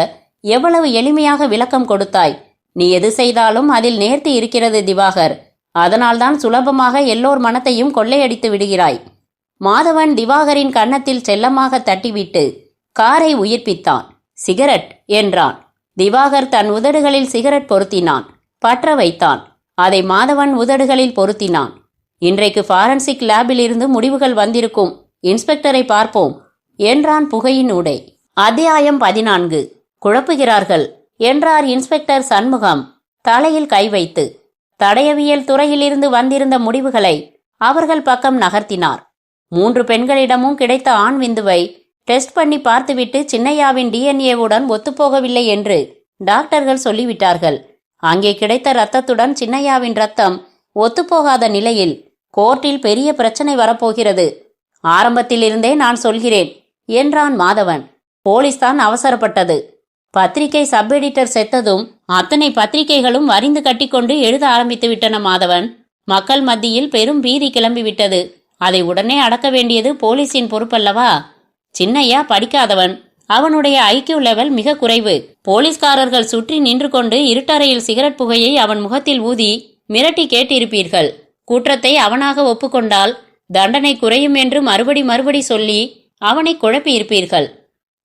எவ்வளவு எளிமையாக விளக்கம் கொடுத்தாய். நீ எது செய்தாலும் அதில் நேர்த்தி இருக்கிறது திவாகர். அதனால்தான் சுலபமாக எல்லோர் மனத்தையும் கொள்ளையடித்து விடுகிறாய். மாதவன் திவாகரின் கன்னத்தில் செல்லமாக தட்டிவிட்டு காரை உயிர்ப்பித்தான். சிகரெட் என்றான். திவாகர் தன் உதடுகளில் சிகரெட் பொருத்தினான். பற்ற வைத்தான். அதை மாதவன் உதடுகளில் பொருத்தினான். இன்றைக்கு ஃபாரன்சிக் லேபில் இருந்து முடிவுகள் வந்திருக்கும். இன்ஸ்பெக்டரை பார்ப்போம் என்றான் புகையின் ஊடே. அத்தியாயம் 14. குழப்புகிறார்கள் என்றார் இன்ஸ்பெக்டர் சண்முகம் தலையில் கை வைத்து. தடயவியல் துறையிலிருந்து வந்திருந்த முடிவுகளை அவர்கள் பக்கம் நகர்த்தினார். 3 பெண்களிடமும் கிடைத்த ஆண் விந்துவை டெஸ்ட் பண்ணி பார்த்துவிட்டு சின்னையாவின் டிஎன்ஏவுடன் ஒத்துப்போகவில்லை என்று டாக்டர்கள் சொல்லிவிட்டார்கள். அங்கே கிடைத்த இரத்தத்துடன் சின்னையாவின் இரத்தம் ஒத்துப்போகாத நிலையில் கோர்ட்டில் பெரிய பிரச்சனை வரப்போகிறது. ஆரம்பத்திலிருந்தே நான் சொல்கிறேன் என்றான் மாதவன். போலீஸ் தான் அவசரப்பட்டது. பத்திரிகை சப் எடிட்டர் செத்ததும் அத்தனை பத்திரிகைகளும் வரிந்து கட்டிக்கொண்டு எழுத ஆரம்பித்து விட்டன மாதவன். மக்கள் மத்தியில் பெரும் பீதி கிளம்பிவிட்டது. அதை உடனே அடக்க வேண்டியது போலீஸின் பொறுப்பல்லவா? சின்னையா படிக்காதவன். அவனுடைய ஐக்யூ லெவல் மிக குறைவு. போலீஸ்காரர்கள் சுற்றி நின்று கொண்டு இருட்டறையில் சிகரெட் புகையை அவன் முகத்தில் ஊதி மிரட்டி கேட்டிருப்பீர்கள். குற்றத்தை அவனாக ஒப்புக்கொண்டால் தண்டனை குறையும் என்று மறுபடி சொல்லி அவனை குழப்பியிருப்பீர்கள்.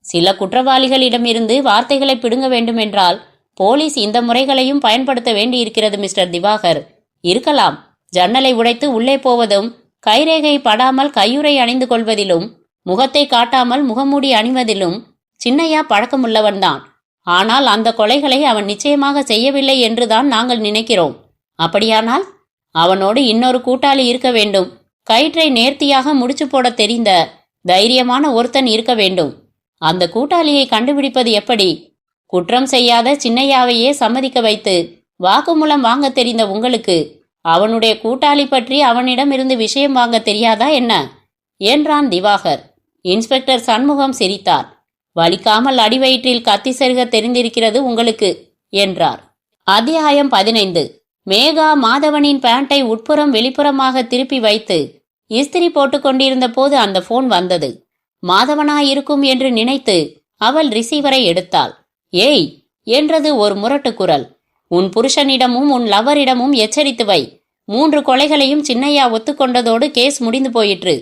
சில குற்றவாளிகளிடமிருந்து வார்த்தைகளை பிடுங்க வேண்டுமென்றால் போலீஸ் இந்த முறைகளையும் பயன்படுத்த வேண்டியிருக்கிறது மிஸ்டர் திவாகர். இருக்கலாம், ஜன்னலை உடைத்து உள்ளே போவதும், கைரேகை படாமல் கையுறை அணிந்து கொள்வதிலும், முகத்தை காட்டாமல் முகமூடி அணிவதிலும் சின்னையா பழக்கமுள்ளவன்தான். ஆனால் அந்த கொலைகளை அவன் நிச்சயமாக செய்யவில்லை என்றுதான் நாங்கள் நினைக்கிறோம். அப்படியானால் அவனோடு இன்னொரு கூட்டாளி இருக்க வேண்டும். கயிற்றை நேர்த்தியாக முடிச்சு போட தெரிந்த தைரியமான ஒருத்தன் இருக்க வேண்டும். அந்த கூட்டாளியை கண்டுபிடிப்பது எப்படி? குற்றம் செய்யாத சின்னையாவையே சம்மதிக்க வைத்து வாக்குமூலம் வாங்க தெரிந்த உங்களுக்கு அவனுடைய கூட்டாளி பற்றி அவனிடமிருந்து விஷயம் வாங்க தெரியாதா என்ன என்றான் திவாகர். இன்ஸ்பெக்டர் சண்முகம் சிரித்தார். வலிக்காமல் அடிவயிற்றில் கத்தி செருக தெரிந்திருக்கிறது உங்களுக்கு என்றார். அத்தியாயம் 15. மேகா மாதவனின் பேண்டை உட்புறம் வெளிப்புறமாக திருப்பி வைத்து இஸ்திரி போட்டுக் கொண்டிருந்த போது அந்த போன் வந்தது. மாதவனாயிருக்கும் என்று நினைத்து அவள் ரிசீவரை எடுத்தாள். ஏய் என்றது ஒரு முரட்டு குரல். உன் புருஷனிடமும் உன் லவரிடமும் எச்சரித்து வை. 3 கொலைகளையும் சின்னையா ஒத்துக்கொண்டதோடு கேஸ் முடிந்து போயிற்று.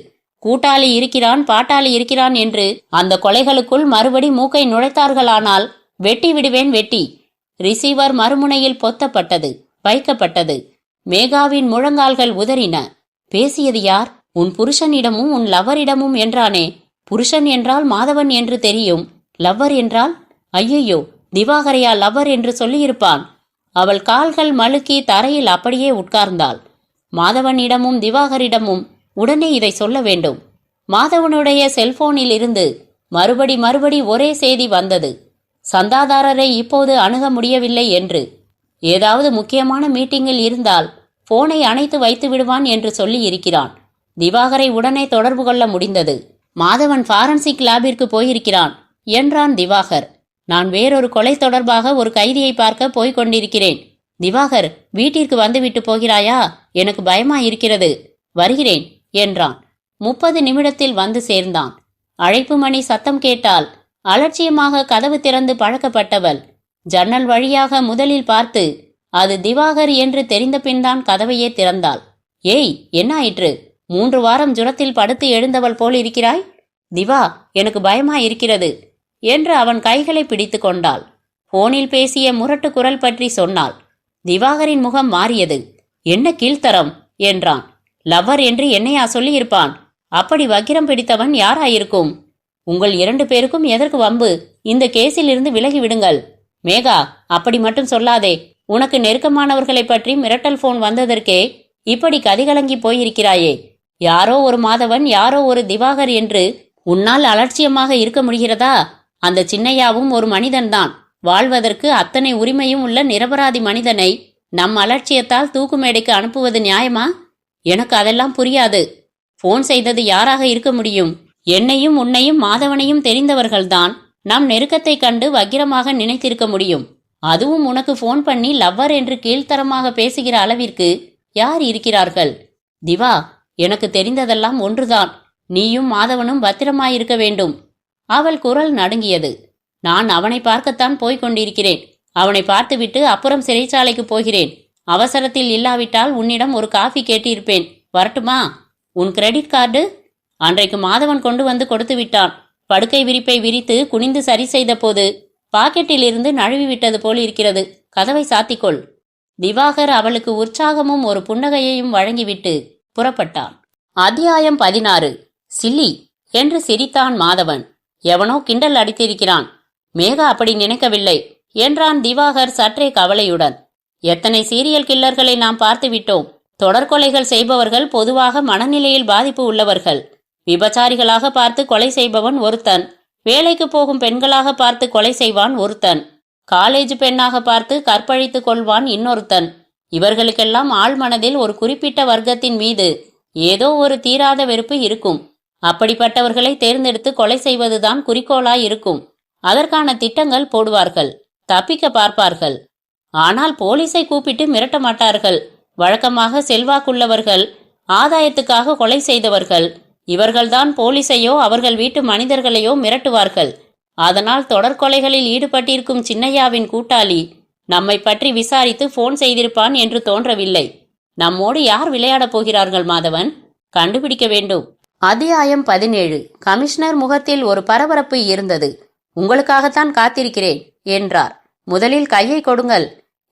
கூட்டாளி இருக்கிறான், பாட்டாளி இருக்கிறான் என்று அந்த கொலைகளுக்குள் மறுபடி மூக்கை நுழைத்தார்களானால் வெட்டி விடுவேன், வெட்டி. ரிசீவர் மறுமுனையில் பொத்தப்பட்டது, வைக்கப்பட்டது. மேகாவின் முழங்கால்கள் உதறின. பேசியது யார்? உன் புருஷனிடமும் உன் லவ்வரிடமும் என்றானே. புருஷன் என்றால் மாதவன் என்று தெரியும். லவ்வர் என்றால் ஐயையோ, திவாகரையா லவ்வர் என்று சொல்லியிருப்பான். அவள் கால்கள் மழுக்கி தரையில் அப்படியே உட்கார்ந்தாள். மாதவனிடமும் திவாகரிடமும் உடனே இதை சொல்ல வேண்டும். மாதவனுடைய செல்போனில் இருந்து மறுபடி ஒரே செய்தி வந்தது. சந்தாதாரரை இப்போது அணுக முடியவில்லை என்று. ஏதாவது முக்கியமான மீட்டிங்கில் இருந்தால் போனை அணைத்து வைத்து விடுவான் என்று சொல்லி இருக்கிறான். திவாகரை உடனே தொடர்பு கொள்ள முடிந்தது. மாதவன் ஃபாரன்சிக் லேபிற்கு போயிருக்கிறான் என்றான் திவாகர். நான் வேறொரு கொலை தொடர்பாக ஒரு கைதியை பார்க்க போய்க் கொண்டிருக்கிறேன். திவாகர், வீட்டிற்கு வந்துவிட்டு போகிறாயா? எனக்கு பயமாயிருக்கிறது. வருகிறேன் என்றான். 30 நிமிடத்தில் வந்து சேர்ந்தான். அழைப்பு மணி சத்தம் கேட்டால் அலட்சியமாக கதவு திறந்து பழக்கப்பட்டவள் ஜன்னல் வழியாக முதலில் பார்த்து அது திவாகர் என்று தெரிந்த பின்தான் கதவையே திறந்தாள். ஏய், என்ன ஆயிற்று? 3 வாரம் ஜுரத்தில் படுத்து எழுந்தவள் போல் இருக்கிறாய். திவா, எனக்கு பயமாயிருக்கிறது என்று அவன் கைகளை பிடித்து கொண்டாள். போனில் பேசிய முரட்டு குரல் பற்றி சொன்னாள். திவாகரின் முகம் மாறியது. என்ன கீழ்த்தரம் என்றான். லவ்வர் என்று என்னையா சொல்லியிருப்பான்? அப்படி வக்கிரம் பிடித்தவன் யாராயிருக்கும்? உங்கள் 2 பேருக்கும் எதற்கு வம்பு? இந்த கேஸில் இருந்து விலகி விடுங்கள். மேகா, அப்படி மட்டும் சொல்லாதே. உனக்கு நெருக்கமானவர்களை பற்றி மிரட்டல் போன் வந்ததற்கே இப்படி கதிகலங்கி போயிருக்கிறாயே. யாரோ ஒரு மாதவன், யாரோ ஒரு திவாகர் என்று உன்னால் அலட்சியமாக இருக்க முடிகிறதா? அந்த சின்னையாவும் ஒரு மனிதன்தான். வாழ்வதற்கு அத்தனை உரிமையும் உள்ள நிரபராதி மனிதனை நம் அலட்சியத்தால் தூக்கு மேடைக்கு அனுப்புவது நியாயமா? எனக்கு அதெல்லாம் புரியாது. போன் செய்தது யாராக இருக்க முடியும்? என்னையும் உன்னையும் மாதவனையும் தெரிந்தவர்கள்தான் நம் நெருக்கத்தை கண்டு வக்கிரமாக நினைத்திருக்க முடியும். அதுவும் உனக்கு போன் பண்ணி லவ்வர் என்று கீழ்த்தரமாக பேசுகிற அளவிற்கு யார் இருக்கிறார்கள்? திவா, எனக்கு தெரிந்ததெல்லாம் ஒன்றுதான். நீயும் மாதவனும் பத்திரமாயிருக்க வேண்டும். அவள் குரல் நடுங்கியது. நான் அவனை பார்க்கத்தான் போய்க் கொண்டிருக்கிறேன். அவனை பார்த்துவிட்டு அப்புறம் சிறைச்சாலைக்கு போகிறேன். அவசரத்தில் இல்லாவிட்டால் உன்னிடம் ஒரு காஃபி கேட்டிருப்பேன். வரட்டுமா? உன் கிரெடிட் கார்டு? அன்றைக்கு மாதவன் கொண்டு வந்து கொடுத்து விட்டான். படுக்கை விரிப்பை விரித்து குனிந்து சரி செய்த போது பாக்கெட்டில் இருந்து நழுவி விட்டது போல் இருக்கிறது. கதவை சாத்திக்கொள். திவாகர் அவளுக்கு உற்சாகமும் ஒரு புன்னகையையும் வழங்கிவிட்டு புறப்பட்டான். அத்தியாயம் 16. சில்லி என்று சிரித்தான் மாதவன். எவனோ கிண்டல் அடித்திருக்கிறான். மேகா அப்படி நினைக்கவில்லை என்றான் திவாகர் சற்றே கவலையுடன். எத்தனை சீரியல் கில்லர்களை நாம் பார்த்து விட்டோம். தொடர்கொலைகள் செய்பவர்கள் பொதுவாக மனநிலையில் பாதிப்பு உள்ளவர்கள். விபச்சாரிகளாக பார்த்து கொலை செய்பவன் ஒருத்தன், வேலைக்கு போகும் பெண்களாக பார்த்து கொலை செய்வான் ஒருத்தன், காலேஜ் பெண்ணாக பார்த்து கற்பழித்து கொள்வான் இன்னொருத்தன். இவர்களுக்கெல்லாம் ஆழ்மனதில் ஒரு குறிப்பிட்ட வர்க்கத்தின் மீது ஏதோ ஒரு தீராத வெறுப்பு இருக்கும். அப்படிப்பட்டவர்களை தேர்ந்தெடுத்து கொலை செய்வதுதான் குறிக்கோளாய் இருக்கும். அதற்கான திட்டங்கள் போடுவார்கள், தப்பிக்க பார்ப்பார்கள். ஆனால் போலீஸை கூப்பிட்டு மிரட்ட மாட்டார்கள். வழக்கமாக செல்வாக்குள்ளவர்கள், ஆதாயத்துக்காக கொலை செய்தவர்கள், இவர்கள்தான் போலீஸையோ அவர்கள் வீட்டு மனிதர்களையோ மிரட்டுவார்கள். அதனால் தொடர்கொலைகளில் ஈடுபட்டிருக்கும் சின்னையாவின் கூட்டாளி நம்மை பற்றி விசாரித்து போன் செய்திருப்பான் என்று தோன்றவில்லை. நம்மோடு யார் விளையாடப் போகிறார்கள் மாதவன்? கண்டுபிடிக்க வேண்டும். அத்தியாயம் 17. கமிஷனர் முகத்தில் ஒரு பரபரப்பு இருந்தது. உங்களுக்காகத்தான் காத்திருக்கிறேன் என்றார். முதலில் கையை கொடுங்கள்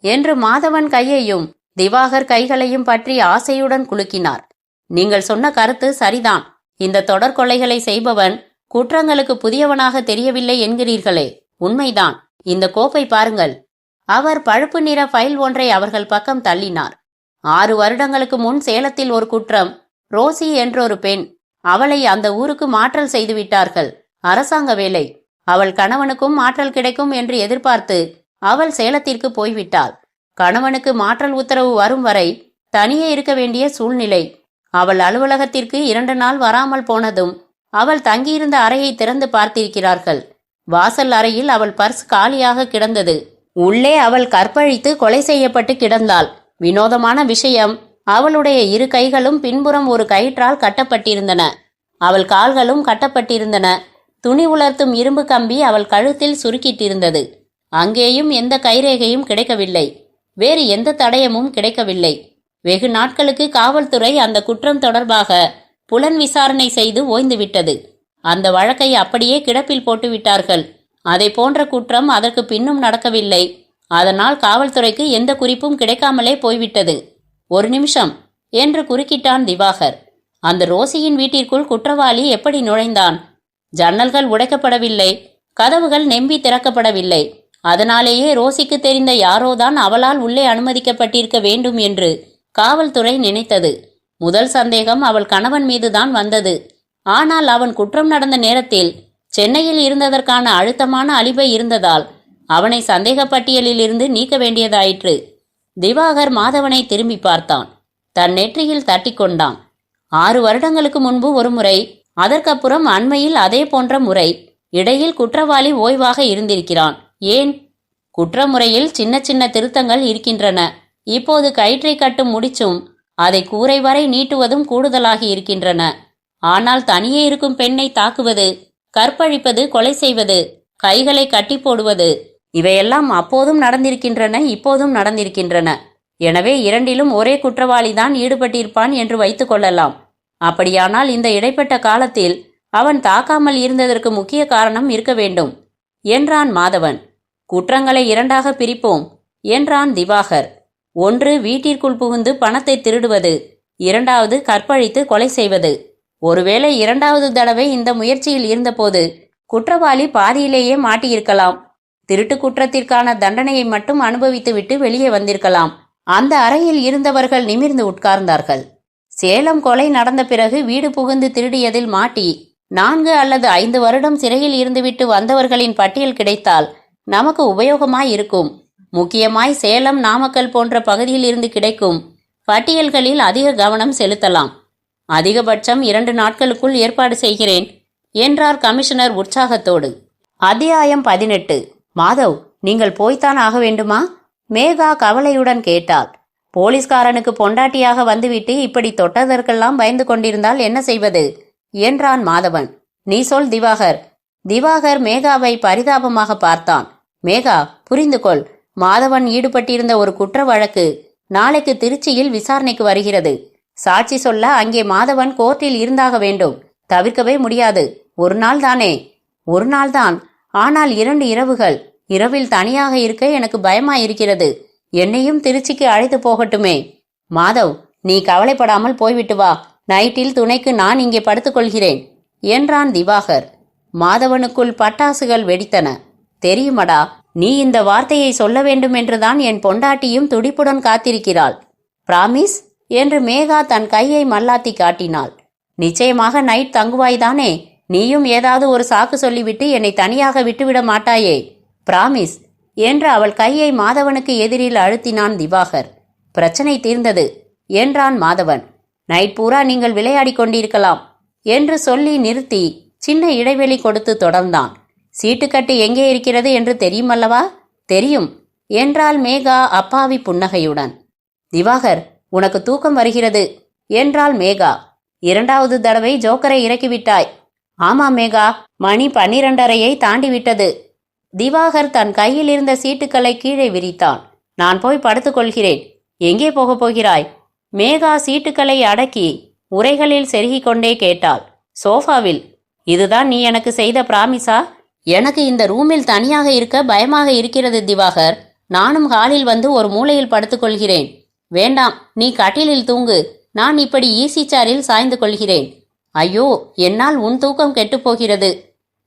என்று மாதவன் கையையும் திவாகர் கைகளையும் பற்றி ஆசையுடன் குலுக்கினார். நீங்கள் சொன்ன கருத்து சரிதான். இந்த தொடர்கொலைகளை செய்பவன் குற்றங்களுக்கு புதியவனாக தெரியவில்லை என்கிறீர்களே, உண்மைதான். இந்த கோப்பை பாருங்கள். அவர் பழுப்பு நிற ஃபைல் ஒன்றை அவர்கள் பக்கம் தள்ளினார். 6 வருடங்களுக்கு முன் சேலத்தில் ஒரு குற்றம். ரோசி என்றொரு பெண். அவளை அந்த ஊருக்கு மாற்றல் செய்து விட்டார்கள். அரசாங்க வேலை. அவள் கணவனுக்கும் மாற்றல் கிடைக்கும் என்று எதிர்பார்த்து அவள் சேலத்திற்கு போய்விட்டாள். கணவனுக்கு மாற்றல் உத்தரவு வரும் வரை தனியே இருக்க வேண்டிய சூழ்நிலை. அவள் அலுவலகத்திற்கு 2 நாள் வராமல் போனதும் அவள் தங்கியிருந்த அறையை திறந்து பார்த்திருக்கிறார்கள். வாசல் அறையில் அவள் பர்ஸ் காலியாக கிடந்தது. உள்ளே அவள் கற்பழித்து கொலை செய்யப்பட்டு கிடந்தாள். வினோதமான விஷயம், அவளுடைய 2 கைகளும் பின்புறம் ஒரு கயிற்றால் கட்டப்பட்டிருந்தன. அவள் கால்களும் கட்டப்பட்டிருந்தன. துணி உலர்த்தும் இரும்பு கம்பி அவள் கழுத்தில் சுருக்கிட்டிருந்தது. அங்கேயும் எந்த கைரேகையும் கிடைக்கவில்லை. வேறு எந்த தடயமும் கிடைக்கவில்லை. வெகு நாட்களுக்கு காவல்துறை அந்த குற்றம் தொடர்பாக புலன் விசாரணை செய்து ஓய்ந்துவிட்டது. அந்த வழக்கை அப்படியே கிடப்பில் போட்டுவிட்டார்கள். அதை போன்ற குற்றம் அதற்கு பின்னும் நடக்கவில்லை. அதனால் காவல்துறைக்கு எந்த குறிப்பும் கிடைக்காமலே போய்விட்டது. 1 நிமிஷம் என்று குறுக்கிட்டான் திவாகர். அந்த ரோசியின் வீட்டிற்குள் குற்றவாளி எப்படி நுழைந்தான்? ஜன்னல்கள் உடைக்கப்படவில்லை, கதவுகள் நெம்பி திறக்கப்படவில்லை. அதனாலேயே ரோசிக்கு தெரிந்த யாரோதான் அவளால் உள்ளே அனுமதிக்கப்பட்டிருக்க வேண்டும் என்று காவல்துறை நினைத்தது. முதல் சந்தேகம் அவள் கணவன் மீதுதான் வந்தது. ஆனால் அவன் குற்றம் நடந்த நேரத்தில் சென்னையில் இருந்ததற்கான அழுத்தமான அலிபை இருந்ததால் அவனை சந்தேக பட்டியலில் இருந்து நீக்க வேண்டியதாயிற்று. திவாகர் மாதவனை திரும்பி பார்த்தான். தன் நெற்றியில் தட்டி கொண்டான். 6 வருடங்களுக்கு முன்பு ஒரு முறை, அதற்கப்புறம் அண்மையில் அதே போன்ற முறை. இடையில் குற்றவாளி ஓய்வாக இருந்திருக்கிறான். ஏன்? குற்றமுறையில் சின்ன சின்ன திருத்தங்கள் இருக்கின்றன. இப்போது கயிற்றை கட்டும் முடிச்சும் அதை கூரை வரை நீட்டுவதும் கூடுதலாகி இருக்கின்றன. ஆனால் தனியே இருக்கும் பெண்ணை தாக்குவது, கற்பழிப்பது, கொலை செய்வது, கைகளை கட்டி போடுவது, இவையெல்லாம் அப்போதும் நடந்திருக்கின்றன, இப்போதும் நடந்திருக்கின்றன. எனவே 2லும் ஒரே குற்றவாளிதான் ஈடுபட்டிருப்பான் என்று வைத்துக் கொள்ளலாம். அப்படியானால் இந்த இடைப்பட்ட காலத்தில் அவன் தாக்காமல் இருந்ததற்கு முக்கிய காரணம் இருக்க வேண்டும் என்றான் மாதவன். குற்றங்களை 2ஆக பிரிப்போம் என்றான் திவாகர். 1 வீட்டிற்குள் புகுந்து பணத்தை திருடுவது, 2வது கற்பழித்து கொலை செய்வது. ஒருவேளை 2வது தடவை இந்த முயற்சியில் இருந்தபோது குற்றவாளி பாதியிலேயே மாட்டியிருக்கலாம். திருட்டு குற்றத்திற்கான தண்டனையை மட்டும் அனுபவித்துவிட்டு வெளியே வந்திருக்கலாம். அந்த அறையில் இருந்தவர்கள் நிமிர்ந்து உட்கார்ந்தார்கள். சேலம் கொலை நடந்த பிறகு வீடு புகுந்து திருடியதில் மாட்டி 4 அல்லது 5 வருடம் சிறையில் இருந்துவிட்டு வந்தவர்களின் பட்டியல் கிடைத்தால் நமக்கு உபயோகமாயிருக்கும். முக்கியமாய் சேலம், நாமக்கல் போன்ற பகுதியில் இருந்து கிடைக்கும் பட்டியல்களில் அதிக கவனம் செலுத்தலாம். அதிகபட்சம் 2 நாட்களுக்குள் ஏற்பாடு செய்கிறேன் என்றார் கமிஷனர் உற்சாகத்தோடு. அத்தியாயம் 18. மாதவ், நீங்கள் போய்த்தான் ஆக வேண்டுமா? மேகா கவலையுடன் கேட்டாள். போலீஸ்காரனுக்கு பொண்டாட்டியாக வந்துவிட்டு இப்படி தொட்டதற்கெல்லாம் பயந்து கொண்டிருந்தால் என்ன செய்வது என்றான் மாதவன். நீ சொல் திவாகர். திவாகர் மேகாவை பரிதாபமாக பார்த்தான். மேகா, புரிந்து கொள். மாதவன் ஈடுபட்டிருந்த ஒரு குற்ற வழக்கு நாளைக்கு திருச்சியில் விசாரணைக்கு வருகிறது. சாட்சி சொல்ல அங்கே மாதவன் கோர்ட்டில் இருந்தாக வேண்டும். தவிர்க்கவே முடியாது. 1 நாள் தானே. ஒரு நாள்தான், ஆனால் 2 இரவுகள். இரவில் தனியாக இருக்க எனக்கு பயமாயிருக்கிறது. என்னையும் திருச்சிக்கு அழைத்து போகட்டுமே. மாதவ், நீ கவலைப்படாமல் போய்விட்டு வா. நைட்டில் துணைக்கு நான் இங்கே படுத்துக்கொள்கிறேன் என்றான் திவாகர். மாதவனுக்குள் பட்டாசுகள் வெடித்தன. தெரியுமடா, நீ இந்த வார்த்தையை சொல்ல வேண்டும் என்றுதான் என் பொண்டாட்டியும் துடிப்புடன் காத்திருக்கிறாள். பிராமிஸ் என்று மேகா தன் கையை மல்லாத்தி காட்டினாள். நிச்சயமாக நைட் தங்குவாய்தானே? நீயும் ஏதாவது ஒரு சாக்கு சொல்லிவிட்டு என்னை தனியாக விட்டுவிட மாட்டாயே? பிராமிஸ் என்று அவள் கையை மாதவனுக்கு எதிரில் அழுத்தினான் திவாகர். பிரச்சனை தீர்ந்தது என்றான் மாதவன். நைட் பூரா நீங்கள் விளையாடி கொண்டிருக்கலாம் என்று சொல்லி நிறுத்தி சின்ன இடைவெளி கொடுத்து தொடர்ந்தான். சீட்டுக்கட்டு எங்கே இருக்கிறது என்று தெரியுமல்லவா? தெரியும் என்றாள் மேகா அப்பாவி புன்னகையுடன். திவாகர், உனக்கு தூக்கம் வருகிறது என்றாள் மேகா. 2வது தடவை ஜோக்கரை இறக்கிவிட்டாய். ஆமா மேகா, மணி 12:30 தாண்டிவிட்டது. திவாகர் தன் கையில் இருந்த சீட்டுக்களை கீழே விரித்தான். நான் போய் படுத்துக்கொள்கிறேன். எங்கே போகப் போகிறாய்? மேகா சீட்டுக்களை அடக்கி உரைகளில் செருகிக் கொண்டே கேட்டாள். சோஃபாவில். இதுதான் நீ எனக்கு செய்த பிராமிஸா? எனக்கு இந்த ரூமில் தனியாக இருக்க பயமாக இருக்கிறது திவாகர். நானும் ஹாலில் வந்து ஒரு மூலையில் படுத்துக்கொள்கிறேன். வேண்டாம், நீ கட்டிலில் தூங்கு. நான் இப்படி ஈசி சேரில் சாய்ந்து கொள்கிறேன். ஐயோ, என்னால் உன் தூக்கம் கெட்டுப்போகிறது.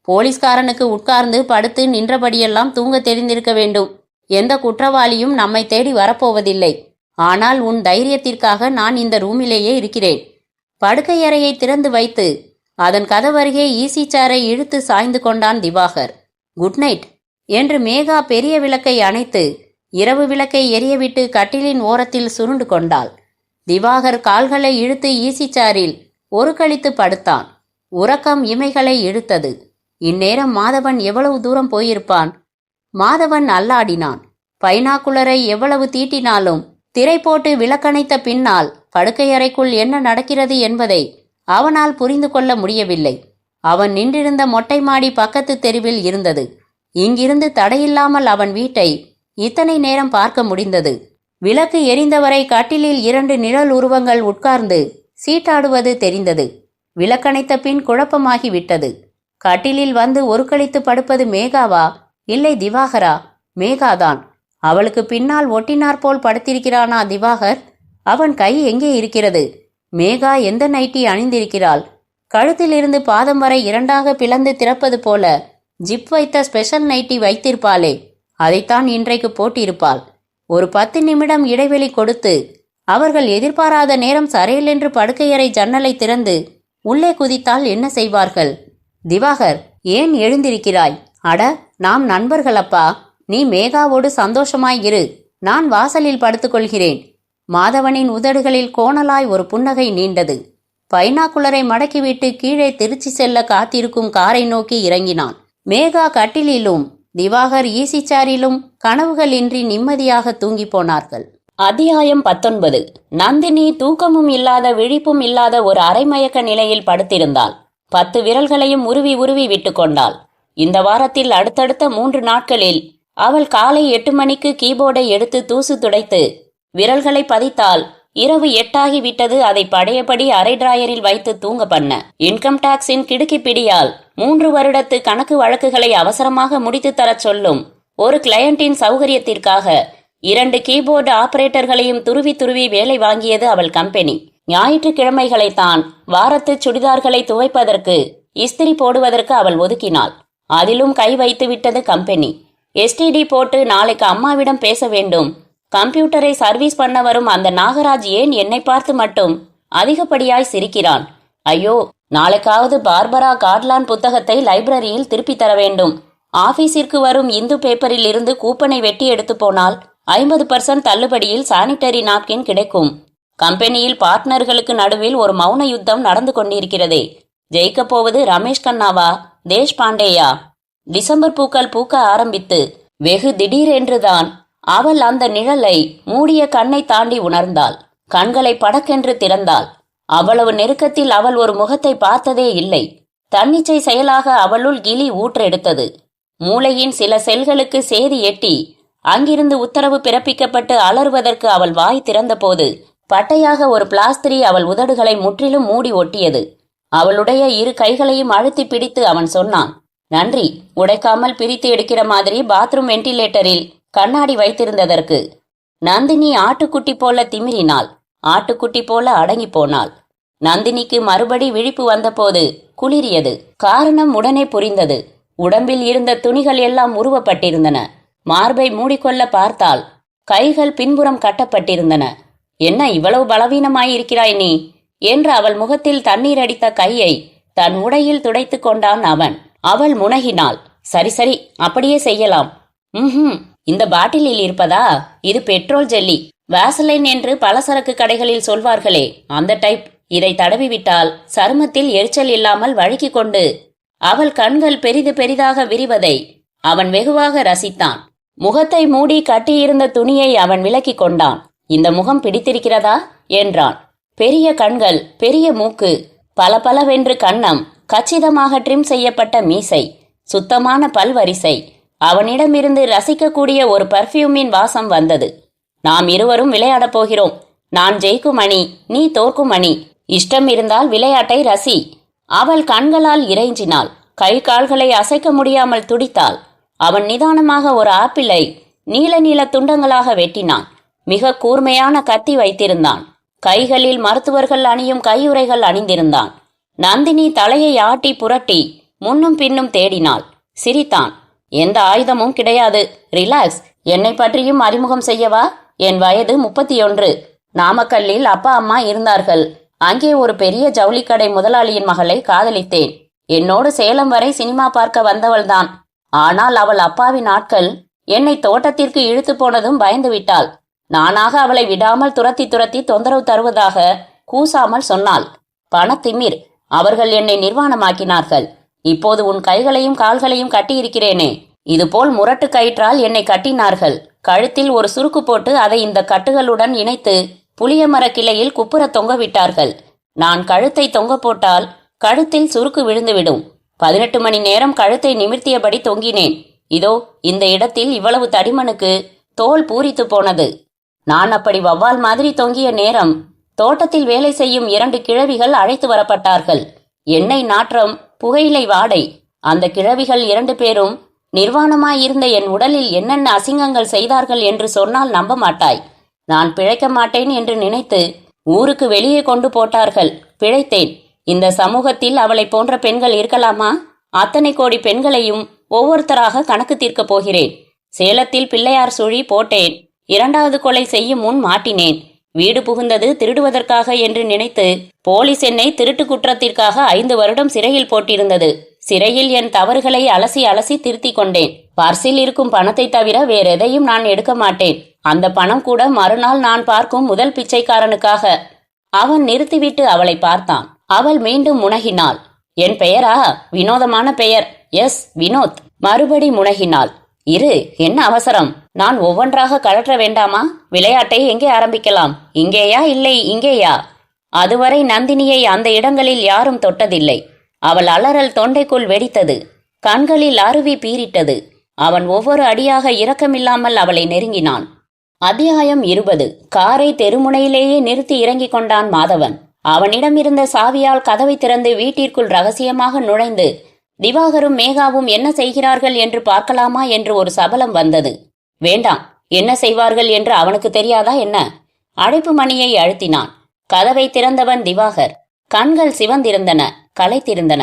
போலீஸ்காரனுக்கு உட்கார்ந்து படுத்து நின்றபடியெல்லாம் தூங்க தெரிந்திருக்க வேண்டும். எந்த குற்றவாளியும் நம்மை தேடி வரப்போவதில்லை. ஆனால் உன் தைரியத்திற்காக நான் இந்த ரூமிலேயே இருக்கிறேன். படுக்கையறையை திறந்து வைத்து அதன் கதவருகே ஈசி சேரை இழுத்து சாய்ந்து கொண்டான் திவாகர். குட் நைட் என்று மேகா பெரிய விளக்கை அணைத்து இரவு விளக்கை எரியவிட்டு கட்டிலின் ஓரத்தில் சுருண்டு கொண்டாள். திவாகர் கால்களை இழுத்து ஈசி சேரில் ஒரு கழித்து படுத்தான். உறக்கம் இமைகளை இழுத்தது. இந்நேரம் மாதவன் எவ்வளவு தூரம் போயிருப்பான்? மாதவன் அல்லாடினான். பைனாக்குலரை எவ்வளவு தீட்டினாலும் திரை போட்டு விளக்கணைத்த பின்னால் படுக்கையறைக்குள் என்ன நடக்கிறது என்பதை அவனால் புரிந்து கொள்ள முடியவில்லை. அவன் நின்றிருந்த மொட்டை மாடி பக்கத்து தெருவில் இருந்தது. இங்கிருந்து தடையில்லாமல் அவன் வீட்டை இத்தனை நேரம் பார்க்க முடிந்தது. விளக்கு எரிந்தவரை கட்டிலில் 2 நிழல் உருவங்கள் உட்கார்ந்து சீட்டாடுவது தெரிந்தது. விளக்கணைத்த பின் குழப்பமாகிவிட்டது. கட்டிலில் வந்து ஒரு கழித்து படுப்பது மேகாவா, இல்லை திவாகரா? மேகாதான். அவளுக்கு பின்னால் ஒட்டினார் போல் படுத்திருக்கிறானா திவாகர்? அவன் கை எங்கே இருக்கிறது? மேகா எந்த நைட்டி அணிந்திருக்கிறாள்? கழுத்திலிருந்து பாதம் வரை 2ஆக பிளந்து திறப்பது போல ஜிப் வைத்த ஸ்பெஷல் நைட்டி வைத்திருப்பாளே, அதைத்தான் இன்றைக்கு போட்டிருப்பாள். ஒரு 10 நிமிடம் இடைவெளி கொடுத்து அவர்கள் எதிர்பாராத நேரம் சரையலென்று படுக்கையறை ஜன்னலை திறந்து உள்ளே குதித்தால் என்ன செய்வார்கள்? திவாகர், ஏன் எழுந்திருக்கிறாய்? அட, நாம் நண்பர்களப்பா. நீ மேகாவோடு சந்தோஷமாய் இரு. நான் வாசலில் படுத்துக்கொள்கிறேன். மாதவனின் உதடுகளில் கோணலாய் ஒரு புன்னகை நீண்டது. பைனாக்குலரை மடக்கிவிட்டு கீழே திருச்சி செல்ல காத்திருக்கும் காரை நோக்கி இறங்கினான். மேகா கட்டிலிலும் திவாகர் ஈசி சேரிலும் கனவுகளின்றி நிம்மதியாக தூங்கி போனார்கள். அத்தியாயம் 19. நந்தினி தூக்கமும் இல்லாத விழிப்பும் இல்லாத ஒரு அரைமயக்க நிலையில் படுத்திருந்தாள். 10 விரல்களையும் உருவி உருவி விட்டு கொண்டாள். இந்த வாரத்தில் அடுத்தடுத்த 3 நாட்களில் அவள் காலை 8 மணிக்கு கீபோர்டை எடுத்து தூசு துடைத்து விரல்களை பதித்தால் இரவு 8 ஆகிவிட்டது. அதை பழையபடி அரை டிராயரில் வைத்து தூங்க பண்ண இன்கம் டாக்ஸின் கிடுக்கி பிடியால் 3 வருடத்து கணக்கு வழக்குகளை அவசரமாக முடித்து தரச் சொல்லும் ஒரு கிளையண்டின் சௌகரியத்திற்காக 2 கீபோர்டு ஆபரேட்டர்களையும் துருவி துருவி வேலை வாங்கியது அவள் கம்பெனி. ஞாயிற்றுக்கிழமைகளைத்தான் வாரத்து சுடிதார்களை துவைப்பதற்கு இஸ்திரி போடுவதற்கு அவள் ஒதுக்கினாள். அதிலும் கை வைத்து விட்டது கம்பெனி. எஸ்டிடி போட்டு நாளைக்கு அம்மாவிடம் பேச வேண்டும். கம்ப்யூட்டரை சர்வீஸ் பண்ண வரும் அந்த நாகராஜ் ஏன் என்னை பார்த்து மட்டும் அதிகப்படியாய் சிரிக்கிறான்? ஐயோ, நாளைக்காவது பார்பரா கார்ட்லான் புத்தகத்தை லைப்ரரியில் திருப்பி தர வேண்டும். ஆபீஸிற்கு வரும் இந்து பேப்பரில் இருந்து கூப்பனை வெட்டி எடுத்து போனால் 50% தள்ளுபடியில் சானிட்டரி நாப்கின் கிடைக்கும். கம்பெனியில் பார்ட்னர்களுக்கு நடுவில் ஒரு மௌன யுத்தம் நடந்து கொண்டிருக்கிறதே. ஜெயிக்கப் போவது ரமேஷ் கண்ணாவா, தேஷ் பாண்டேயா? டிசம்பர் பூக்கள் பூக்க ஆரம்பித்து வெகு திடீரென்றுதான் அவள் அந்த நிழலை மூடிய கண்ணை தாண்டி உணர்ந்தாள். கண்களை படக்கென்று திறந்தாள். அவ்வளவு நெருக்கத்தில் அவள் ஒரு முகத்தை பார்த்ததே இல்லை. தன்னிச்சை செயலாக அவளுள் கிளி ஊற்றெடுத்தது. மூளையின் சில செல்களுக்கு சேதி எட்டி அங்கிருந்து உத்தரவு பிறப்பிக்கப்பட்டு அலறுவதற்கு அவள் வாய் திறந்தபோது பட்டையாக ஒரு பிளாஸ்திரி அவள் உதடுகளை முற்றிலும் மூடி ஒட்டியது. அவளுடைய 2 கைகளையும் அழுத்தி பிடித்து அவன் சொன்னான், நன்றி, உடைக்காமல் பிரித்து எடுக்கிற மாதிரி பாத்ரூம் வென்டிலேட்டரில் கண்ணாடி வைத்திருந்ததற்கு. நந்தினி ஆட்டுக்குட்டி போல திமிரினாள். ஆட்டுக்குட்டி போல அடங்கி போனாள். நந்தினிக்கு மறுபடி விழிப்பு வந்தபோது குளிரியது. காரணம் உடனே புரிந்தது. உடம்பில் இருந்த துணிகள் எல்லாம் உருவப்பட்டிருந்தன. மார்பை மூடிக்கொள்ள பார்த்தால் கைகள் பின்புறம் கட்டப்பட்டிருந்தன. என்ன இவ்வளவு பலவீனமாயிருக்கிறாய் நீ என்று அவள் முகத்தில் தண்ணீர் அடித்த கையை தன் உடையில் துடைத்து கொண்டான் அவன். அவள் முனகினாள். சரி சரி, அப்படியே செய்யலாம். இந்த பாட்டிலில் இருப்பதா? இது பெட்ரோல் ஜெல்லி, வாசலைன் என்று பலசரக்கு கடைகளில் சொல்வார்களே, அந்த டைப். இதை தடவிவிட்டால் சருமத்தில் எரிச்சல் இல்லாமல் வழுக்கி கொண்டு அவள் கண்கள் பெரிது பெரிதாக விரிவதை அவன் வெகுவாக ரசித்தான். முகத்தை மூடி கட்டியிருந்த துணியை அவன் விலக்கி கொண்டான். இந்த முகம் பிடித்திருக்கிறதா என்றான். பெரிய கண்கள், பெரிய மூக்கு, பலபலவென்று கன்னம், கச்சிதமாக ட்ரிம் செய்யப்பட்ட மீசை, சுத்தமான பல்வரிசை. அவனிடமிருந்து ரசிக்கக்கூடிய ஒரு பர்ஃப்யூமின் வாசம் வந்தது. நாம் இருவரும் விளையாடப் போகிறோம். நான் ஜெயிக்கும் அணி, நீ தோற்கும் அணி. இஷ்டம் இருந்தால் விளையாட்டை ரசி. அவள் கண்களால் இறைஞ்சினாள். கை கால்களை அசைக்க முடியாமல் துடித்தாள். அவன் நிதானமாக ஒரு ஆப்பிளை நீல நீல துண்டங்களாக வெட்டினான். மிக கூர்மையான கத்தி வைத்திருந்தான். கைகளில் மருத்துவர்கள் அணியும் கையுறைகள் அணிந்திருந்தான். நந்தினி தலையை ஆட்டி புரட்டி முன்னும் பின்னும் தேடினாள். சிரித்தான். எந்த ஆயுதமும் கிடையாது, ரிலாக்ஸ். என்னை பற்றியும் அறிமுகம் செய்யவா? என் வயது 31. நாமக்கல்லில் அப்பா அம்மா இருந்தார்கள். அங்கே ஒரு பெரிய ஜவுளிக்கடை முதலாளியின் மகளை காதலித்தேன். என்னோடு சேலம் வரை சினிமா பார்க்க வந்தவள்தான். ஆனால் அவள் அப்பாவின் ஆட்கள் என்னை தோட்டத்திற்கு இழுத்து போனதும் பயந்து விட்டாள். நானாக அவளை விடாமல் துரத்தி துரத்தி தொந்தரவு தருவதாக கூசாமல் சொன்னாள். பணத்திமிர். அவர்கள் என்னை நிர்வாணமாக்கினார்கள். இப்போது உன் கைகளையும் கால்களையும் கட்டியிருக்கிறேனே, இதுபோல் முரட்டு கயிற்றால் என்னை கட்டினார்கள். கழுத்தில் ஒரு சுருக்கு போட்டு அதை இந்த கட்டுகளுடன் இணைத்து புளிய மர கிளையில் குப்புற தொங்க விட்டார்கள். நான் கழுத்தை தொங்க போட்டால் கழுத்தில் சுருக்கு விழுந்துவிடும். 18 மணி நேரம் கழுத்தை நிமிர்த்தியபடி தொங்கினேன். இதோ இந்த இடத்தில் இவ்வளவு தடிமனுக்கு தோல் பூரித்து போனது. நான் அப்படி வவ்வால் மாதிரி தொங்கிய நேரம் தோட்டத்தில் வேலை செய்யும் 2 கிழவிகள் அழைத்து வரப்பட்டார்கள். எண்ணெய் நாற்றம், புகையிலை வாடை. அந்த கிழவிகள் 2 பேரும் நிர்வாணமாயிருந்த என் உடலில் என்னென்ன அசிங்கங்கள் செய்தார்கள் என்று சொன்னால் நம்ப மாட்டாய். நான் பிழைக்க மாட்டேன் என்று நினைத்து ஊருக்கு வெளியே கொண்டு போட்டார்கள். பிழைத்தேன். இந்த சமூகத்தில் அவளை போன்ற பெண்கள் இருக்கலாமா? அத்தனை கோடி பெண்களையும் ஒவ்வொருத்தராக கணக்கு தீர்க்கப் போகிறேன். சேலத்தில் பிள்ளையார் சுழி போட்டேன். 2வது கொலை செய்யும் முன் மாட்டினேன். வீடு புகுந்தது திருடுவதற்காக என்று நினைத்து போலீஸ் என்னை திருட்டு குற்றத்திற்காக 5 வருடம் சிறையில் போட்டிருந்தது. சிறையில் என் தவறுகளை அலசி அலசி திருத்திக் கொண்டேன். பர்சில் இருக்கும் பணத்தை தவிர வேறெதையும் நான் எடுக்க மாட்டேன். அந்த பணம் கூட மறுநாள் நான் பார்க்கும் முதல் பிச்சைக்காரனுக்காக. அவன் நிறுத்திவிட்டு அவளை பார்த்தான். அவள் மீண்டும் முனகினாள். என் பெயரா? வினோதமான பெயர். எஸ், வினோத். மறுபடி முனகினாள். இரு, என்ன அவசரம்? நான் ஒவ்வொன்றாக கழற்ற வேண்டாமா? விளையாட்டை எங்கே ஆரம்பிக்கலாம்? இங்கேயா இல்லை இங்கேயா? அதுவரை நந்தினியை அந்த இடங்களில் யாரும் தொட்டதில்லை. அவள் அலறல் தொண்டைக்குள் வெடித்தது. கண்களில் அருவி பீரிட்டது. அவன் ஒவ்வொரு அடியாக இரக்கமில்லாமல் அவளை நெருங்கினான். அத்தியாயம் 20. காரை தெருமுனையிலேயே நிறுத்தி இறங்கிக் கொண்டான் மாதவன். அவனிடமிருந்த சாவியால் கதவை திறந்து வீட்டிற்குள் ரகசியமாக நுழைந்து திவாகரும் மேகாவும் என்ன செய்கிறார்கள் என்று பார்க்கலாமா என்று ஒரு சபலம் வந்தது. வேண்டாம், என்ன செய்வார்கள் என்று அவனுக்கு தெரியாதா என்ன? அழைப்பு மணியை அழுத்தினான். கதவை திறந்தவன் திவாகர். கண்கள் சிவந்திருந்தன, களைத்திருந்தன.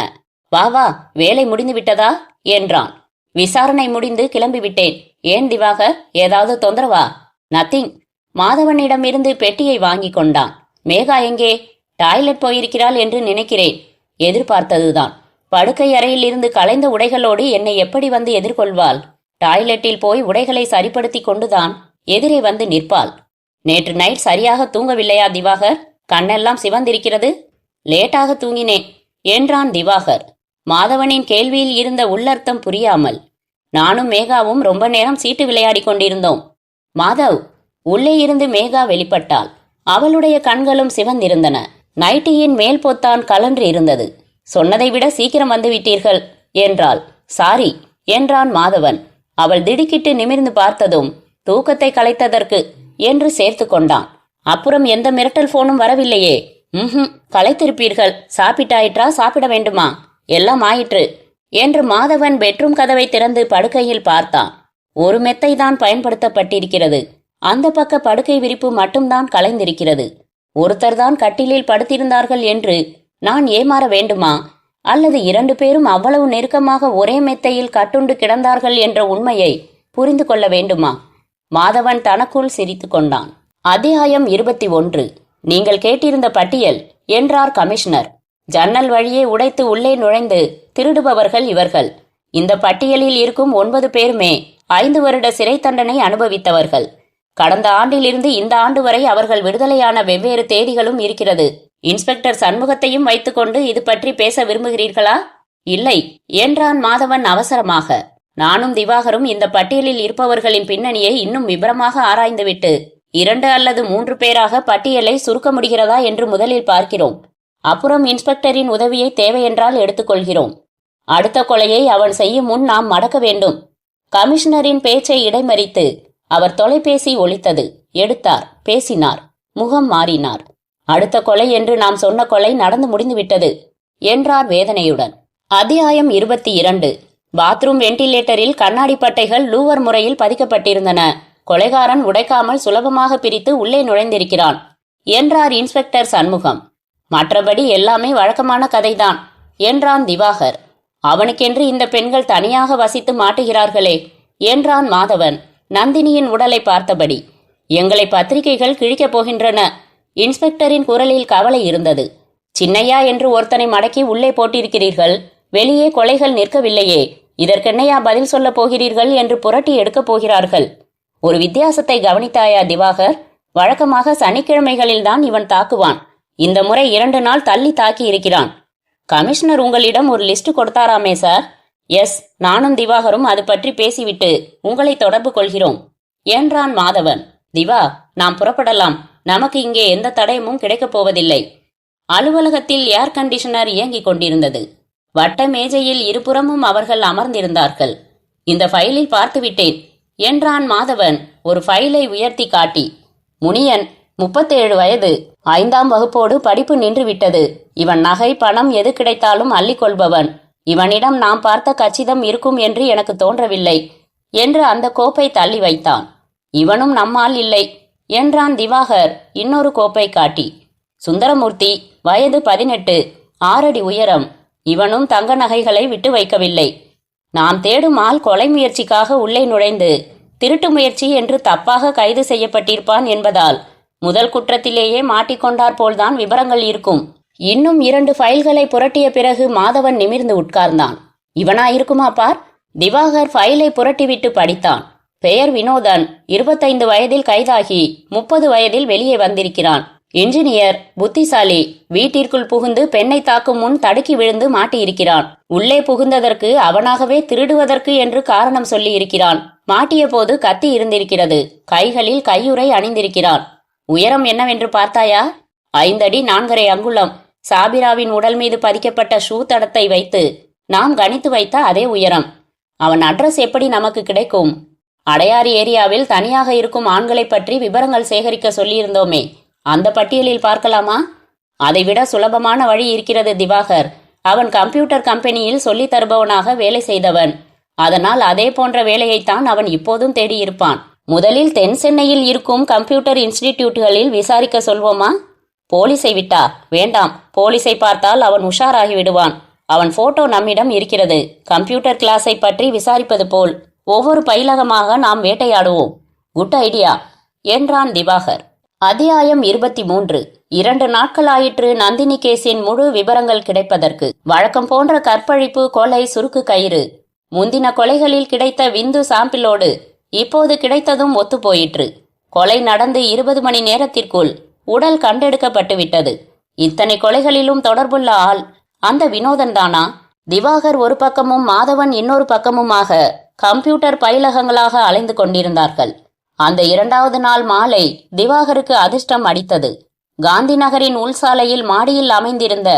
வா வா, வேலை முடிந்து விட்டதா என்றான். விசாரணை முடிந்து கிளம்பிவிட்டேன். ஏன் திவாகர், ஏதாவது தொந்தரவா? நத்திங். மாதவனிடமிருந்து பெட்டியை வாங்கி கொண்டான். மேகா எங்கே? டாய்லெட் போயிருக்கிறாள் என்று நினைக்கிறேன். எதிர்பார்த்ததுதான். படுக்கை அறையில் இருந்து கலைந்த உடைகளோடு என்னை எப்படி வந்து எதிர்கொள்வாள்? டாய்லெட்டில் போய் உடைகளை சரிப்படுத்தி கொண்டுதான் எதிரே வந்து நிற்பாள். நேற்று நைட் சரியாக தூங்கவில்லையா திவாகர்? கண்ணெல்லாம் சிவந்திருக்கிறது. லேட்டாக தூங்கினேன் என்றான் திவாகர். மாதவனின் கேள்வியில் இருந்த உள்ளர்த்தம் புரியாமல். நானும் மேகாவும் ரொம்ப நேரம் சீட்டு விளையாடி கொண்டிருந்தோம். மாதவ். உள்ளே இருந்து மேகா வெளிப்பட்டாள். அவளுடைய கண்களும் சிவந்திருந்தன. நைட்டியின் மேல் பொத்தான் கலன்று இருந்தது. சொன்னதை விட சீக்கிரம் வந்து விட்டீர்கள் என்றாள். சாரி என்றான் மாதவன். அவள் திடுக்கிட்டு நிமிர்ந்து பார்த்ததும் தூக்கத்தை கலைத்ததற்கு என்று சேர்த்து கொண்டான். அப்புறம் எந்த மிரட்டல் போனும் வரவில்லையே? கலைத்திருப்பீர்கள். சாப்பிட்டாயிற்றா? சாப்பிட வேண்டுமா? எல்லாம் ஆயிற்று. என்று மாதவன் பெட்ரூம் கதவை திறந்து படுக்கையில் பார்த்தான். ஒரு மெத்தை தான் பயன்படுத்தப்பட்டிருக்கிறது. அந்த பக்க படுக்கை விரிப்பு மட்டும்தான் கலைந்திருக்கிறது. ஒருத்தர்தான் கட்டிலில் படுத்திருந்தார்கள் என்று நான் ஏமாற வேண்டுமா? அல்லது 2 பேரும் அவ்வளவு நெருக்கமாக ஒரே மெத்தையில் கட்டுண்டு கிடந்தார்கள் என்ற உண்மையை புரிந்து கொள்ள வேண்டுமா? மாதவன் தனக்குள் சிரித்து கொண்டான். அத்தியாயம் 21. நீங்கள் கேட்டிருந்த பட்டியல் என்றார் கமிஷனர். ஜன்னல் வழியே உடைத்து உள்ளே நுழைந்து திருடுபவர்கள் இவர்கள். இந்த பட்டியலில் இருக்கும் 9 பேருமே 5 வருட சிறை தண்டனை அனுபவித்தவர்கள். கடந்த ஆண்டிலிருந்து இந்த ஆண்டு வரை அவர்கள் விடுதலையான வெவ்வேறு தேதிகளும் இருக்கிறது. இன்ஸ்பெக்டர் சண்முகத்தையும் வைத்துக்கொண்டு இது பற்றி பேச விரும்புகிறீர்களா? இல்லை என்றான் மாதவன் அவசரமாக. நானும் திவாகரும் இந்த பட்டியலில் இருப்பவர்களின் பின்னணியை இன்னும் விபரமாக ஆராய்ந்துவிட்டு 2 அல்லது 3 பேராக பட்டியலை சுருக்க முடிகிறதா என்று முதலில் பார்க்கிறோம். அப்புறம் இன்ஸ்பெக்டரின் உதவியை தேவையென்றால் எடுத்துக்கொள்கிறோம். அடுத்த கொலையை அவன் செய்யும் முன் நாம் மடக்க வேண்டும். கமிஷனரின் பேச்சை இடைமறித்து அவர் தொலைபேசி ஒலித்தது. எடுத்தார், பேசினார், முகம் மாறினார். அடுத்த கொலை என்று நாம் சொன்ன கொலை நடந்து முடிந்துவிட்டது என்றார் வேதனையுடன். அத்தியாயம் 22. பாத்ரூம் வெண்டிலேட்டரில் கண்ணாடி பட்டைகள் லூவர் முறையில் பதிக்கப்பட்டிருந்தன. கொலைகாரன் உடைக்காமல் சுலபமாக பிரித்து உள்ளே நுழைந்திருக்கிறான் என்றார் இன்ஸ்பெக்டர் சண்முகம். மற்றபடி எல்லாமே வழக்கமான கதைதான் என்றான் திவாகர். அவனுக்கென்று இந்த பெண்கள் தனியாக வசித்து மாட்டுகிறார்களே என்றான் மாதவன் நந்தினியின் உடலை பார்த்தபடி. எங்களை பத்திரிகைகள் கிழிக்கப் போகின்றன. இன்ஸ்பெக்டரின் குரலில் கவலை இருந்தது. சின்னையா என்று ஒருத்தனை மடக்கி உள்ளே போட்டிருக்கிறீர்கள். வெளியே கொலைகள் நிற்கவில்லையே, இதற்கென்னையா பதில் சொல்ல போகிறீர்கள் என்று புரட்டி எடுக்கப் போகிறார்கள். ஒரு வித்தியாசத்தை கவனித்தாயா திவாகர்? வழக்கமாக சனிக்கிழமைகளில்தான் இவன் தாக்குவான். இந்த முறை 2 நாள் தள்ளி தாக்கி இருக்கிறான். கமிஷனர் உங்களிடம் ஒரு லிஸ்ட் கொடுத்தாராமே சார்? எஸ், நானும் திவாகரும் அது பற்றி பேசிவிட்டு உங்களை தொடர்பு கொள்கிறோம் என்றான் மாதவன். திவா, நாம் புறப்படலாம். நமக்கு இங்கே எந்த தடயமும் கிடைக்கப் போவதில்லை. அலுவலகத்தில் ஏர் கண்டிஷனர் இயங்கிக் கொண்டிருந்தது. வட்ட மேஜையில் இருபுறமும் அவர்கள் அமர்ந்திருந்தார்கள். இந்த ஃபைலில் பார்த்துவிட்டேன் என்றான் மாதவன் ஒரு ஃபைலை உயர்த்தி காட்டி. முனியன், 37 வயது, 5ஆம் வகுப்போடு படிப்பு நின்றுவிட்டது. இவன் நகை பணம் எது கிடைத்தாலும் அள்ளிக்கொள்பவன். இவனிடம் நாம் பார்த்த கச்சிதம் இருக்கும் என்று எனக்கு தோன்றவில்லை என்று அந்த கோப்பை தள்ளி வைத்தான். இவனும் நம்மால் இல்லை என்றான் திவாகர் இன்னொரு கோப்பை காட்டி. சுந்தரமூர்த்தி, வயது 18, 6 அடி உயரம். இவனும் தங்க நகைகளை விட்டு வைக்கவில்லை. நாம் தேடும் ஆள் கொலை முயற்சிக்காக உள்ளே நுழைந்து திருட்டு முயற்சி என்று தப்பாக கைது செய்யப்பட்டிருப்பான் என்பதால் முதல் குற்றத்திலேயே மாட்டிக்கொண்டார் போல்தான் விவரங்கள் இருக்கும். இன்னும் 2 ஃபைல்களை புரட்டிய பிறகு மாதவன் நிமிர்ந்து உட்கார்ந்தான். இவனாயிருக்குமா பார். திவாகர் ஃபைலை புரட்டிவிட்டு படித்தான். பெயர் வினோதன், 25 வயதில் கைதாகி 30 வயதில் வெளியே வந்திருக்கிறான். இன்ஜினியர், புத்திசாலி. வீட்டிற்குள் புகுந்து பெண்ணை தாக்கும் முன் தடுக்கி விழுந்து மாட்டியிருக்கிறான். உள்ளே புகுந்ததற்கு அவனாகவே திருடுவதற்கு என்று காரணம் சொல்லி இருக்கிறான். மாட்டிய போது கத்தி இருந்திருக்கிறது. கைகளில் கையுறை அணிந்திருக்கிறான். உயரம் என்னவென்று பார்த்தாயா? 5 அடி 4.5 அங்குலம். சாபிராவின் உடல் மீது பதிக்கப்பட்ட ஷூ தடத்தை வைத்து நாம் கணித்து வைத்த அதே உயரம். அவன் அட்ரஸ் எப்படி நமக்கு கிடைக்கும்? அடையாறு ஏரியாவில் தனியாக இருக்கும் ஆண்களை பற்றி விவரங்கள் சேகரிக்க சொல்லியிருந்தோமே, அந்த பட்டியலில் பார்க்கலாமா? அதைவிட சுலபமான வழி இருக்கிறது திவாகர். அவன் கம்ப்யூட்டர் கம்பெனியில் சொல்லி தருபவனாக வேலை செய்தவன். அதனால் அதே போன்ற வேலையைத்தான் அவன் இப்போதும் தேடியிருப்பான். முதலில் தென் சென்னையில் இருக்கும் கம்ப்யூட்டர் இன்ஸ்டிடியூட்டுகளில் விசாரிக்க சொல்வோமா? போலீஸை விட்டா? வேண்டாம். போலீஸை பார்த்தால் அவன் உஷாராகி விடுவான். அவன் போட்டோ நம்மிடம் இருக்கிறது. கம்ப்யூட்டர் கிளாஸை பற்றி விசாரிப்பது போல் ஒவ்வொரு பயிலகமாக நாம் வேட்டையாடுவோம். குட் ஐடியா என்றான் திவாகர். அத்தியாயம் 23. 2 நாட்களாயிற்று நந்தினி கேஸின் முழு விவரங்கள் கிடைப்பதற்கு. வழக்கம் போன்ற கற்பழிப்பு, கொலை, சுருக்கு கயிறு. முந்தின கொலைகளில் கிடைத்த விந்து சாம்பிளோடு இப்போது கிடைத்ததும் ஒத்து போயிற்று. கொலை நடந்து 20 மணி நேரத்திற்குள் உடல் கண்டெடுக்கப்பட்டுவிட்டது. இத்தனை கொலைகளிலும் தொடர்புள்ள ஆள் அந்த வினோதன் தானா? திவாகர் ஒரு பக்கமும் மாதவன் இன்னொரு பக்கமுமாக கம்ப்யூட்டர் பயிலகங்களாக அலைந்து கொண்டிருந்தார்கள். அந்த 2வது நாள் மாலை திவாகருக்கு அதிர்ஷ்டம் அடித்தது. காந்தி நகரின் உள்சாலையில் மாடியில் அமைந்திருந்த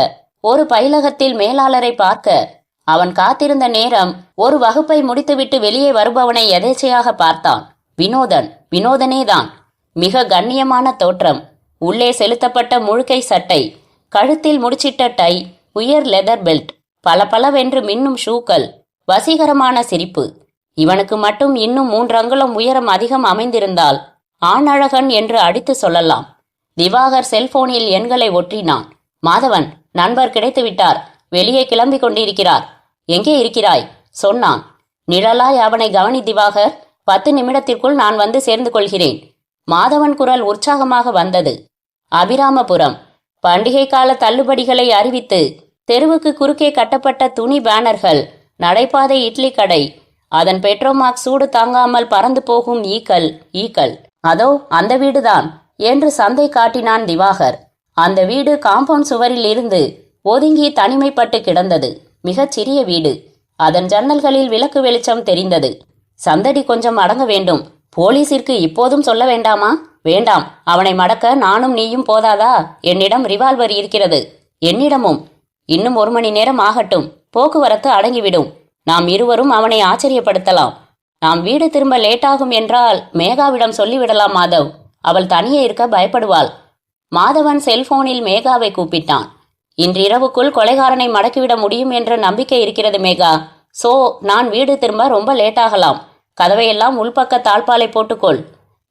ஒரு பயிலகத்தில் மேலாளரை பார்க்க அவன் காத்திருந்த நேரம் ஒரு வகுப்பை முடித்துவிட்டு வெளியே வருபவனை எதேச்சையாக பார்த்தான். வினோதனேதான். மிக கண்ணியமான தோற்றம். உள்ளே செலுத்தப்பட்ட முழுக்கை சட்டை, கழுத்தில் முடிச்சிட்ட டை, உயர் லெதர் பெல்ட். பளபளவென்று மின்னும் ஷூக்கள், வசீகரமான சிரிப்பு. இவனுக்கு மட்டும் இன்னும் 3 அங்குலம் உயரம் அதிகம் அமைந்திருந்தால் ஆணழகன் என்று அடித்து சொல்லலாம். திவாகர் செல்போனில் எண்களை ஒற்றினான். மாதவன், நண்பர் கிடைத்து விட்டார். வெளியே கிளம்பிக் கொண்டிருக்கிறார். எங்கே இருக்கிறாய் சொன்னான். நிழலாய் அவனை கவனி திவாகர். 10 நிமிடத்திற்குள் நான் வந்து சேர்ந்து கொள்கிறேன். மாதவன் குரல் உற்சாகமாக வந்தது. அபிராமபுரம். பண்டிகை கால தள்ளுபடிகளை அறிவித்து தெருவுக்கு குறுக்கே கட்டப்பட்ட துணி பேனர்கள், நடைபாதை இட்லி கடை, அதன் பெட்ரோமார்க் சூடு தாங்காமல் பறந்து போகும் ஈக்கள். அதோ அந்த வீடுதான் என்று சந்தை காட்டினான் திவாகர். அந்த வீடு காம்பவுண்ட் சுவரில் இருந்து ஒதுங்கி தனிமைப்பட்டு கிடந்தது. மிகச் சிறிய வீடு. அதன் ஜன்னல்களில் விளக்கு வெளிச்சம் தெரிந்தது. சந்தடி கொஞ்சம் அடங்க வேண்டும். போலீசிற்கு இப்போதும் சொல்ல வேண்டாமா? வேண்டாம். அவனை மடக்க நானும் நீயும் போதாதா? என்னிடம் ரிவால்வர் இருக்கிறது. என்னிடமும். இன்னும் 1 மணி நேரம் ஆகட்டும். போக்குவரத்து அடங்கிவிடும். நாம் இருவரும் அவனை ஆச்சரியப்படுத்தலாம். நாம் வீடு திரும்ப லேட்டாகும் என்றால் மேகாவிடம் சொல்லிவிடலாம் மாதவ். அவள் தனியே இருக்க பயப்படுவாள். மாதவன் செல்போனில் மேகாவை கூப்பிட்டான். இன்றிரவுக்குள் கொலைகாரனை மடக்கிவிட முடியும் என்ற நம்பிக்கை இருக்கிறது மேகா. நான் வீடு திரும்ப ரொம்ப லேட்டாகலாம். கதவையெல்லாம் உள்பக்க தாழ்பாலை போட்டுக்கொள்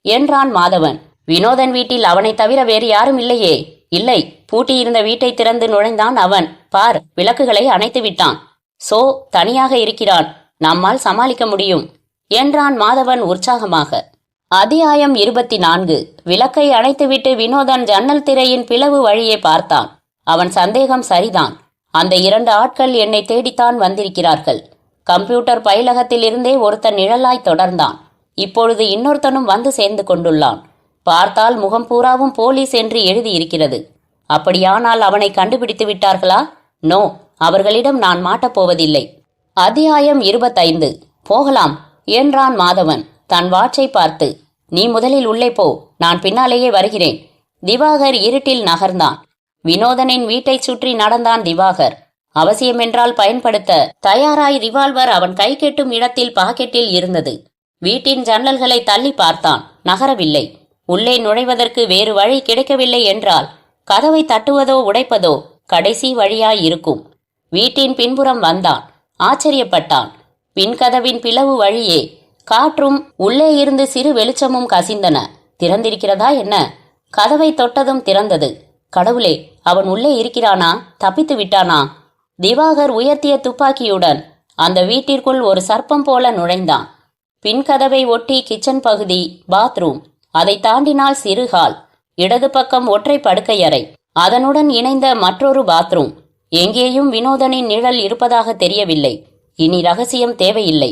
என்றான் மாதவன். வினோதன் வீட்டில் அவனை தவிர வேறு யாரும் இல்லையே? இல்லை. பூட்டியிருந்த வீட்டை திறந்து நுழைந்தான் அவன். பார், விளக்குகளை அணைத்து விட்டான். தனியாக இருக்கிறான். நம்மால் சமாளிக்க முடியும் என்றான் மாதவன் உற்சாகமாக. அத்தியாயம் 24. விளக்கை அணைத்துவிட்டு வினோதன் ஜன்னல் திரையின் பிளவு வழியே பார்த்தான். அவன் சந்தேகம் சரிதான். அந்த 2 ஆட்கள் என்னை தேடித்தான் வந்திருக்கிறார்கள். கம்ப்யூட்டர் பயிலகத்தில் இருந்தே ஒருத்தன் நிழலாய் தொடர்ந்தான். இப்பொழுது இன்னொருத்தனும் வந்து சேர்ந்து கொண்டுள்ளான். பார்த்தால் முகம் பூராவும் போலீஸ் என்று எழுதியிருக்கிறது. அப்படியானால் அவனை கண்டுபிடித்து விட்டார்களா? நோ, அவர்களிடம் நான் மாட்டப்போவதில்லை. அத்தியாயம் 25. போகலாம் என்றான் மாதவன் தன் வாட்சை பார்த்து. நீ முதலில் உள்ளே போ, நான் பின்னாலேயே வருகிறேன். திவாகர் இருட்டில் நகர்ந்தான். வினோதனின் வீட்டை சுற்றி நடந்தான் திவாகர். அவசியமென்றால் பயன்படுத்த தயாராய் ரிவால்வர் அவன் கை கெட்டும் இடத்தில் பாக்கெட்டில் இருந்தது. வீட்டின் ஜன்னல்களை தள்ளி பார்த்தான். நகரவில்லை. உள்ளே நுழைவதற்கு வேறு வழி கிடைக்கவில்லை என்றால் கதவை தட்டுவதோ உடைப்பதோ கடைசி வழியாய் இருக்கும். வீட்டின் பின்புறம் வந்தான். ஆச்சரியப்பட்டான். பின்கதவின் பிளவு வழியே காற்றும் உள்ளே இருந்து சிறு வெளிச்சமும் கசிந்தன. திறந்திருக்கிறதா என்ன? கதவை தொட்டதும் திறந்தது. கடவுளே, அவன் உள்ளே இருக்கிறானா? தப்பித்து விட்டானா? திவாகர் உயர்த்திய துப்பாக்கியுடன் அந்த வீட்டிற்குள் ஒரு சர்ப்பம் போல நுழைந்தான். பின்கதவை ஒட்டி கிச்சன் பகுதி, பாத்ரூம். அதை தாண்டினால் சிறு ஹால். இடது பக்கம் ஒற்றை படுக்கையறை. அதனுடன் இணைந்த மற்றொரு பாத்ரூம். எங்கேயும் வினோதனின் நிழல் இருப்பதாக தெரியவில்லை. இனி ரகசியம் தேவையில்லை.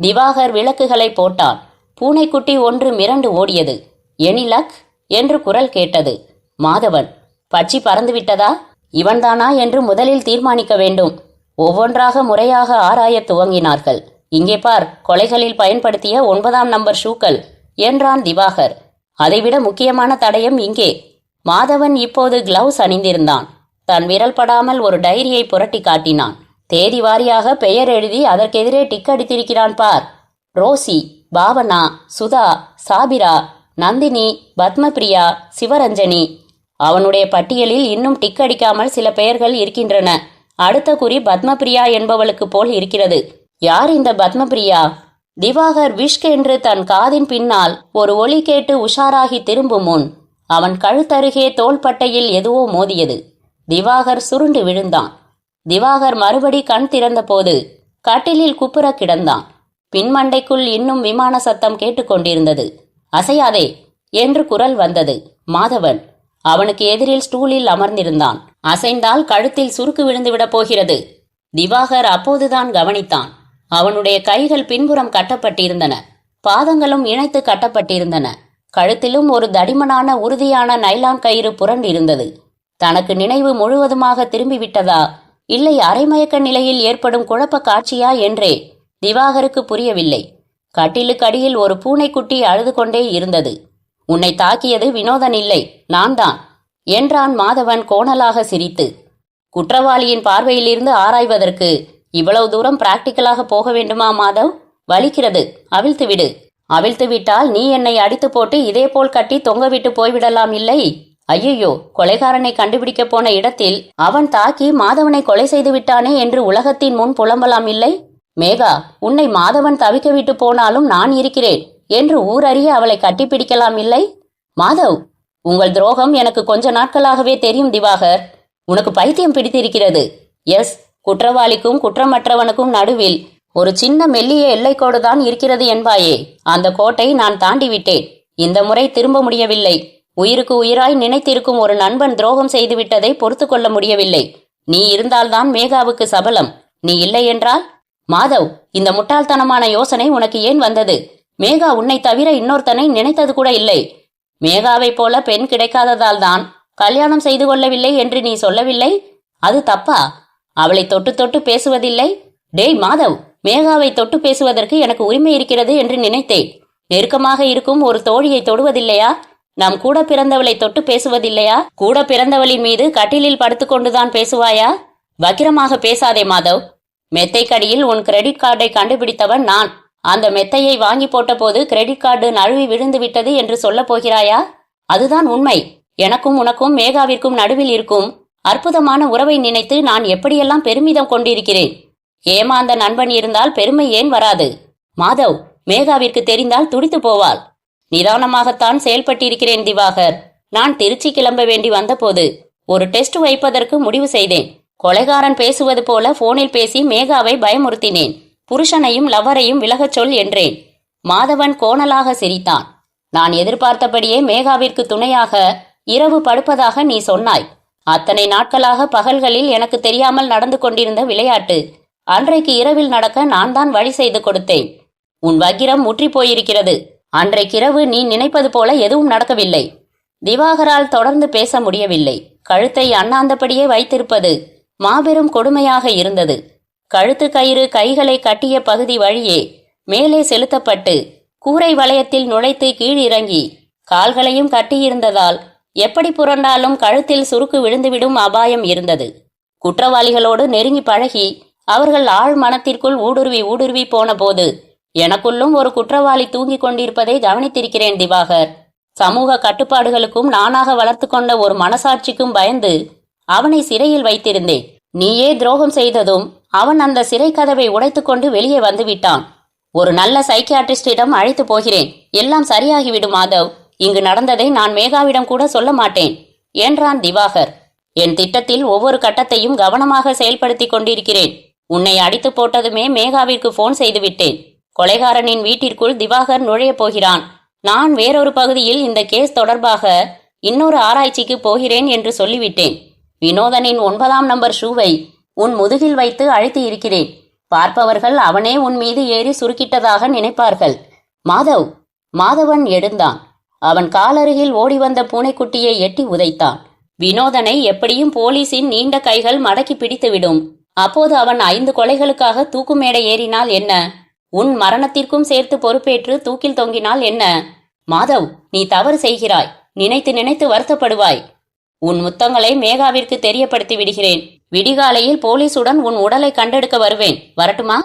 திவாகர் விளக்குகளை போட்டான். பூனைக்குட்டி ஒன்று மிரண்டு ஓடியது. எனிலக் என்று குரல் கேட்டது. மாதவன். பட்சி பறந்துவிட்டதா? இவன்தானா என்று முதலில் தீர்மானிக்க வேண்டும். ஒவ்வொன்றாக முறையாக ஆராயத் துவங்கினார்கள். இங்கே பார், கொலைகளில் பயன்படுத்திய 9ஆம் நம்பர் ஷூக்கள் என்றான் திவாகர். அதைவிட முக்கியமான தடயம் இங்கே. மாதவன் இப்போது கிளவுஸ் அணிந்திருந்தான். தன் விரல் படாமல் ஒரு டைரியை புரட்டி காட்டினான். தேதி வாரியாக பெயர் எழுதி அதற்கெதிரே டிக் அடித்திருக்கிறான் பார். ரோசி, பாவனா, சுதா, சாபிரா, நந்தினி, பத்மபிரியா, சிவரஞ்சனி. அவனுடைய பட்டியலில் இன்னும் டிக் அடிக்காமல் சில பெயர்கள் இருக்கின்றன. அடுத்த குறி பத்மபிரியா என்பவளுக்கு போல் இருக்கிறது. யார் இந்த பத்மபிரியா? திவாகர் விஷ் என்று தன் காதின் பின்னால் ஒரு ஒலி கேட்டு உஷாராகி திரும்பும் முன் அவன் கழுத்தருகே தோள்பட்டையில் எதுவோ மோதியது. திவாகர் சுருண்டு விழுந்தான். திவாகர் மறுபடி கண் திறந்த போது கட்டிலில் குப்புற கிடந்தான். பின்மண்டைக்குள் இன்னும் விமான சத்தம் கேட்டுக்கொண்டிருந்தது. அசையாதே என்று குரல் வந்தது. மாதவன். அவனுக்கு எதிரில் ஸ்டூலில் அமர்ந்திருந்தான். அசைந்தால் கழுத்தில் சுருக்கு விழுந்துவிடப் போகிறது. திவாகர் அப்போதுதான் கவனித்தான். அவனுடைய கைகள் பின்புறம் கட்டப்பட்டிருந்தன. பாதங்களும் இணைத்து கட்டப்பட்டிருந்தன. கழுத்திலும் ஒரு தடிமனான உறுதியான நைலான் கயிறு புரண்டிருந்தது. தனக்கு நினைவு முழுவதுமாக திரும்பிவிட்டதா, இல்லை அரைமயக்க நிலையில் ஏற்படும் குழப்ப காட்சியா என்றே திவாகருக்கு புரியவில்லை. கட்டிலுக்கடியில் ஒரு பூனைக்குட்டி அழுது கொண்டே இருந்தது. உன்னை தாக்கியது வினோதன் இல்லை, நான் தான் என்றான் மாதவன் கோணலாக சிரித்து. குற்றவாளியின் பார்வையிலிருந்து ஆராய்வதற்கு இவ்வளவு தூரம் பிராக்டிக்கலாக போக வேண்டுமா மாதவ்? வலிக்கிறது, அவிழ்த்து விடு. அவிழ்த்து விட்டால் நீ என்னை அடித்து போட்டு இதேபோல் கட்டி தொங்கவிட்டு போய்விடலாம் இல்லை? ஐயையோ, கொலைகாரனை கண்டுபிடிக்க போன இடத்தில் அவன் தாக்கி மாதவனை கொலை செய்து விட்டானே என்று உலகத்தின் முன் புலம்பலாம் இல்லை? மேகா, உன்னை மாதவன் தவிக்க விட்டு போனாலும் நான் இருக்கிறேன் என்று ஊரறிய அவளை கட்டிப்பிடிக்கலாம் இல்லை? மாதவ், உங்கள் துரோகம் எனக்கு கொஞ்ச நாட்களாகவே தெரியும் திவாகர். உனக்கு பைத்தியம் பிடித்திருக்கிறது. எஸ், குற்றவாளிக்கும் குற்றமற்றவனுக்கும் நடுவில் ஒரு சின்ன மெல்லிய எல்லைக்கோடுதான் இருக்கிறது என்பாயே, அந்த கோட்டை நான் தாண்டி விட்டேன். இந்த முறை திரும்ப முடியவில்லை. உயிருக்கு உயிராய் நினைத்திருக்கும் ஒரு நண்பன் துரோகம் செய்துவிட்டதை பொறுத்து கொள்ள முடியவில்லை. நீ இருந்தால்தான் மேகாவுக்கு சபலம். நீ இல்லை என்றால்? மாதவ், இந்த முட்டாள்தனமான யோசனை உனக்கு ஏன் வந்தது? மேகா உன்னை தவிர இன்னொருத்தனை நினைத்தது கூட இல்லை. மேகாவை போல பெண் கிடைக்காததால் தான் கல்யாணம் செய்து கொள்ளவில்லை என்று நீ சொல்லவில்லை? அது தப்பா? அவளை தொட்டு தொட்டு பேசுவதில்லை? டேய் மாதவ், மேகாவை தொட்டு பேசுவதற்கு எனக்கு உரிமை இருக்கிறது என்று நினைத்தேன். நெருக்கமாக இருக்கும் ஒரு தோழியை தொடுவதில்லையா? நம் கூட பிறந்தவளை தொட்டு பேசுவதில்லையா? கூட பிறந்தவளின் மீது கட்டிலில் படுத்துக்கொண்டுதான் பேசுவாயா? வக்கிரமாக பேசாதே மாதவ். மெத்தைக்கடியில் உன் கிரெடிட் கார்டை கண்டுபிடித்தவன் நான். அந்த மெத்தையை வாங்கி போட்ட போது கிரெடிட் கார்டு நழுவி விழுந்து விட்டது என்று சொல்ல போகிறாயா? அதுதான் உண்மை. எனக்கும் உனக்கும் மேகாவிற்கும் நடுவில் இருக்கும் அற்புதமான உறவை நினைத்து நான் எப்படியெல்லாம் பெருமிதம் கொண்டிருக்கிறேன். ஏமாந்த நண்பன் இருந்தால் பெருமை ஏன் வராது? மாதவ், மேகாவிற்கு தெரிந்தால் துடித்து போவாள். நிதானமாகத்தான் செயல்பட்டிருக்கிறேன் திவாகர். நான் திருச்சி கிளம்ப வேண்டி வந்தபோது ஒரு டெஸ்ட் வைப்பதற்கு முடிவு செய்தேன். கொலைகாரன் பேசுவது போல போனில் பேசி மேகாவை பயமுறுத்தினேன். புருஷனையும் லவ்வரையும் விலகச் சொல் என்றேன். மாதவன் கோணலாக சிரித்தான். நான் எதிர்பார்த்தபடியே மேகாவிற்கு துணையாக இரவு படுப்பதாக நீ சொன்னாய். அத்தனை நாட்களாக பகல்களில் எனக்கு தெரியாமல் நடந்து கொண்டிருந்த விளையாட்டு அன்றைக்கு இரவில் நடக்க நான் தான் வழி செய்து கொடுத்தேன். உன் வக்கிரம் முற்றி போயிருக்கிறது. அன்றைக்கிரவு நீ நினைப்பது போல எதுவும் நடக்கவில்லை. திவாகரால் தொடர்ந்து பேச முடியவில்லை. கழுத்தை அண்ணாந்தபடியே வைத்திருப்பது மாபெரும் கொடுமையாக இருந்தது. கழுத்து கயிறு கைகளை கட்டிய பகுதி வழியே மேலே செலுத்தப்பட்டு கூரை வளையத்தில் நுழைத்து கீழிறங்கி கால்களையும் கட்டியிருந்ததால் எப்படி புரண்டாலும் கழுத்தில் சுருக்கு விழுந்துவிடும் அபாயம் இருந்தது. குற்றவாளிகளோடு நெருங்கி பழகி அவர்கள் ஆழ் மனத்திற்குள் ஊடுருவி போன போது எனக்குள்ளும் ஒரு குற்றவாளி தூங்கிக் கொண்டிருப்பதை கவனித்திருக்கிறேன் திவாகர். சமூக கட்டுப்பாடுகளுக்கும் நானாக வளர்த்து கொண்ட ஒரு மனசாட்சிக்கும் பயந்து அவனை சிறையில் வைத்திருந்தேன். நீயே துரோகம் செய்ததும் அவன் அந்த சிறை கதவை உடைத்துக்கொண்டு வெளியே வந்துவிட்டான். ஒரு நல்ல சைக்கியாட்ரிஸ்டிடம் அழைத்து போகிறேன். எல்லாம் சரியாகிவிடும் மாதவ். இங்கு நடந்ததை நான் மேகாவிடம் கூட சொல்ல மாட்டேன் என்றான் திவாகர். என் திட்டத்தில் ஒவ்வொரு கட்டத்தையும் கவனமாக செயல்படுத்தி கொண்டிருக்கிறேன். உன்னை அடித்து போட்டதுமே மேகாவிற்கு போன் செய்து விட்டேன். கொலைகாரனின் வீட்டிற்குள் திவாகர் நுழையப் போகிறான். நான் வேறொரு பகுதியில் இந்த கேஸ் தொடர்பாக இன்னொரு ஆராய்ச்சிக்கு போகிறேன் என்று சொல்லிவிட்டேன். வினோதனின் 9ஆம் நம்பர் ஷூவை உன் முதுகில் வைத்து அழைத்து இருக்கிறேன். பார்ப்பவர்கள் அவனே உன் மீது ஏறி சுருக்கிட்டதாக நினைப்பார்கள். மாதவ். மாதவன் எழுந்தான். அவன் காலருகில் ஓடி வந்த பூனைக்குட்டியை எட்டி உதைத்தான். வினோதனை எப்படியும் போலீசின் நீண்ட கைகள் மடக்கி பிடித்துவிடும். அப்போது அவன் 5 கொலைகளுக்காக தூக்கு மேடை ஏறினால் என்ன? உன் மரணத்திற்கும் சேர்த்து பொறுப்பேற்று தூக்கில் தொங்கினால் என்ன? மாதவ், நீ தவறு செய்கிறாய். நினைத்து நினைத்து வருத்தப்படுவாய். உன் முத்தங்களை மேகாவிற்கு தெரியப்படுத்தி விடுகிறேன். விடிகாலையில் போலீசுடன் உன் உடலை கண்டெடுக்க வருவேன். வரட்டுமா?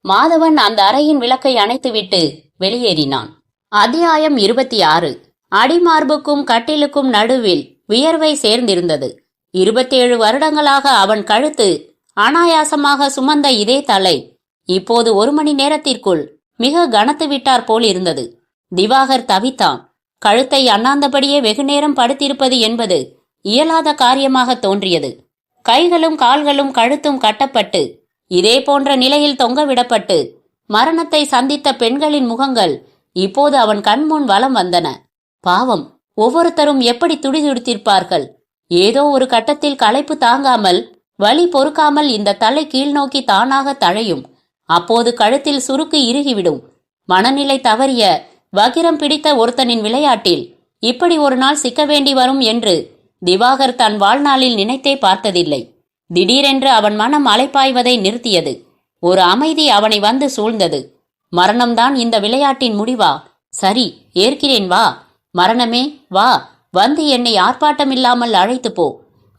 மாதவன் அந்த அறையின் விளக்கை அணைத்துவிட்டு வெளியேறினான். அத்தியாயம் 26. அடிமார்புக்கும் கட்டிலுக்கும் நடுவில் வியர்வை சேர்ந்திருந்தது. 27 வருடங்களாக அவன் கழுத்து அனாயாசமாக சுமந்த இதே தலை இப்போது 1 மணி நேரத்திற்குள் மிக கனத்து விட்டார் போல் இருந்தது. திவாகர் தவித்தான். கழுத்தை அண்ணாந்தபடியே வெகுநேரம் படுத்திருப்பது என்பது இயலாத காரியமாக தோன்றியது. கைகளும் கால்களும் கழுத்தும் கட்டப்பட்டு இதே போன்ற நிலையில் தொங்கவிடப்பட்டு மரணத்தை சந்தித்த பெண்களின் முகங்கள் இப்போது அவன் கண்முன் வலம் வந்தன. பாவம், ஒவ்வொருத்தரும் எப்படி துடிதுடித்திருப்பார்கள். ஏதோ ஒரு கட்டத்தில் களைப்பு தாங்காமல் வலி பொறுக்காமல் இந்த தலை கீழ்நோக்கி தானாக தழையும். அப்போது கழுத்தில் சுருக்கு இறுகிவிடும். மனநிலை தவறிய வகிரம் பிடித்த ஒருத்தனின் விளையாட்டில் இப்படி ஒரு நாள் சிக்க வேண்டி வரும் என்று திவாகர் தன் வாழ்நாளில் நினைத்தே பார்த்ததில்லை. திடீரென்று அவன் மனம் அலைப்பாய்வதை நிறுத்தியது. ஒரு அமைதி அவனை வந்து சூழ்ந்தது. மரணம்தான் இந்த விளையாட்டின் முடிவா? சரி, ஏற்கிறேன். வா மரணமே, வா. வந்து என்னை ஆர்ப்பாட்டமில்லாமல் அழைத்து போ.